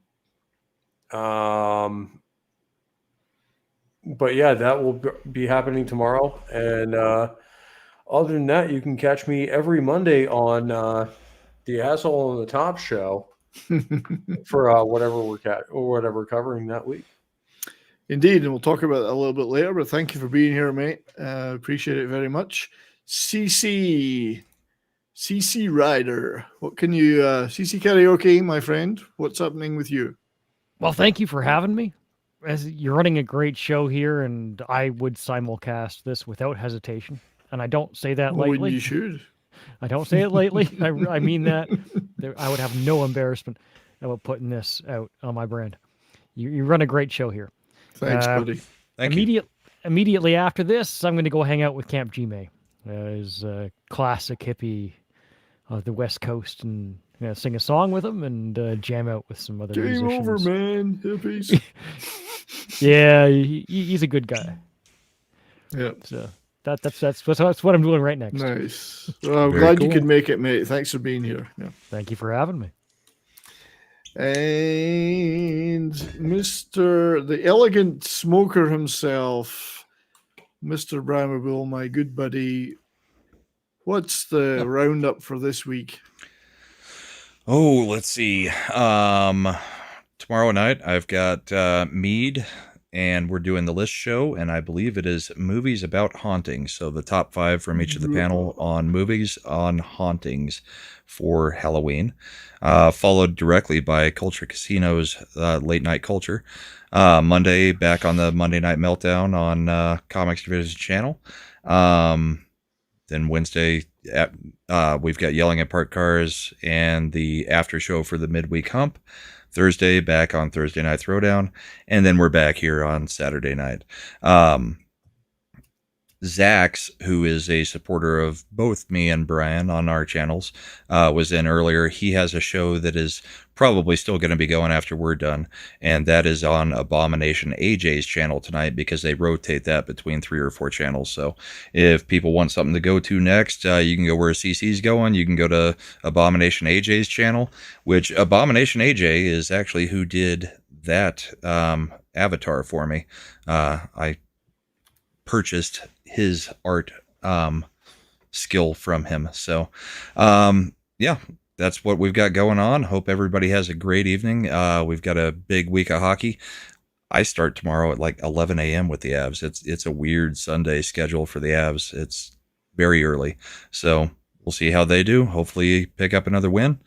S3: But yeah, that will be happening tomorrow. And other than that, you can catch me every Monday on the Asshole on the Top show for whatever we're covering that week.
S1: Indeed, and we'll talk about it a little bit later, but thank you for being here, mate. Appreciate it very much. CC Ryder, what can you, CC Karaoke, my friend, what's happening with you?
S4: Well, thank you for having me. As you're running a great show here, and I would simulcast this without hesitation. And I don't say that lightly.
S1: You should.
S4: I don't say it lightly. I mean that. I would have no embarrassment about putting this out on my brand. You run a great show here.
S1: Thanks, buddy.
S2: Thank you.
S4: Immediately after this, I'm going to go hang out with Camp G-May. His classic hippie of the West Coast and sing a song with him and jam out with some other
S1: Game
S4: musicians.
S1: over, man. Hippies.
S4: Yeah, he's a good guy.
S1: Yeah.
S4: So that's what I'm doing right next.
S1: Nice. Well, I'm
S2: Very
S1: glad you
S2: cool.
S1: could make it, mate. Thanks for being here. Yeah.
S4: Thank you for having me.
S1: And Mr. the elegant smoker himself, Mr. Brahmabull, my good buddy. What's the roundup for this week?
S2: Oh, let's see. Tomorrow night I've got Mead, and we're doing the list show, and I believe it is movies about hauntings. So the top 5 from each of the panel on movies on hauntings for Halloween, followed directly by Culture Casino's Late Night Culture. Monday, back on the Monday Night Meltdown on Comics Division channel. Then Wednesday, we've got Yelling at Parked Cars and the after show for the midweek hump. Thursday, back on Thursday Night Throwdown. And then we're back here on Saturday night. Zax, who is a supporter of both me and Brian on our channels, was in earlier. He has a show that is probably still going to be going after we're done, and that is on Abomination AJ's channel tonight, because they rotate that between 3 or 4 channels. So if people want something to go to next, you can go where CC's going. You can go to Abomination AJ's channel, which Abomination AJ is actually who did that avatar for me. I purchased his art skill from him. So yeah, that's what we've got going on. Hope everybody has a great evening. We've got a big week of hockey. I start tomorrow at like 11 a.m. with the Avs. It's a weird Sunday schedule for the Avs. It's very early, so we'll see how they do. Hopefully pick up another win.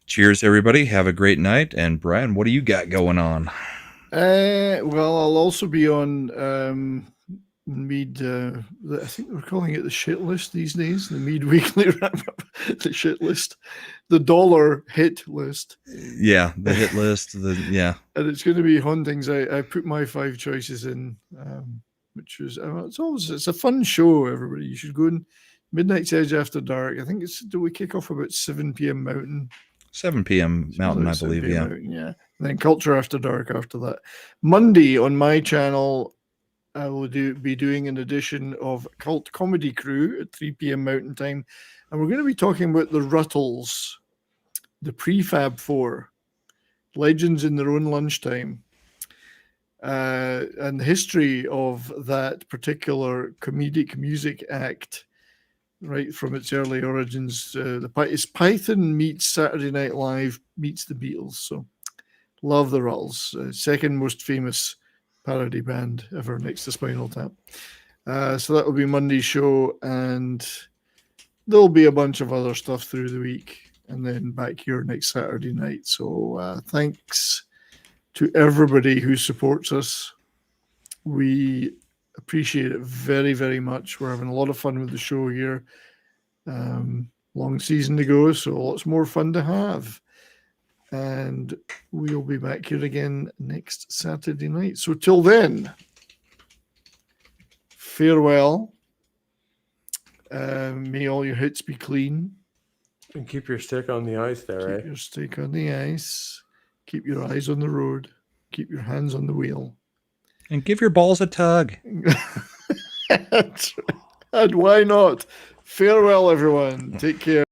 S2: Cheers, everybody. Have a great night. And Brian, what do you got going on?
S1: Well, I'll also be on Mead, I think we're calling it the shit list these days, the Mead Weekly Wrap-Up, the shit list, the dollar hit list.
S2: Yeah, the hit list. Yeah.
S1: And it's going to be hauntings. I put my 5 choices in, which was, it's a fun show, everybody. You should go in. Midnight's Edge After Dark. I think do we kick off about 7 p.m. Mountain?
S2: 7 p.m. Mountain, I believe, yeah.
S1: Mountain, yeah. And then Culture After Dark after that. Monday on my channel, I will be doing an edition of Cult Comedy Crew at 3 p.m. Mountain Time. And we're going to be talking about the Ruttles, the Prefab 4, legends in their own lunchtime, and the history of that particular comedic music act, right from its early origins. It's Python meets Saturday Night Live meets the Beatles. So love the Ruttles, second most famous parody band ever next to Spinal Tap. So that will be Monday's show, and there'll be a bunch of other stuff through the week, and then back here next Saturday night. So thanks to everybody who supports us. We appreciate it very, very much. We're having a lot of fun with the show here. Long season to go, so lots more fun to have. And we'll be back here again next Saturday night. So till then, farewell. May all your hits be clean.
S3: And keep your stick on the ice there,
S1: Keep your stick on the ice. Keep your eyes on the road. Keep your hands on the wheel.
S2: And give your balls a tug.
S1: That's right. And why not? Farewell, everyone. Take care.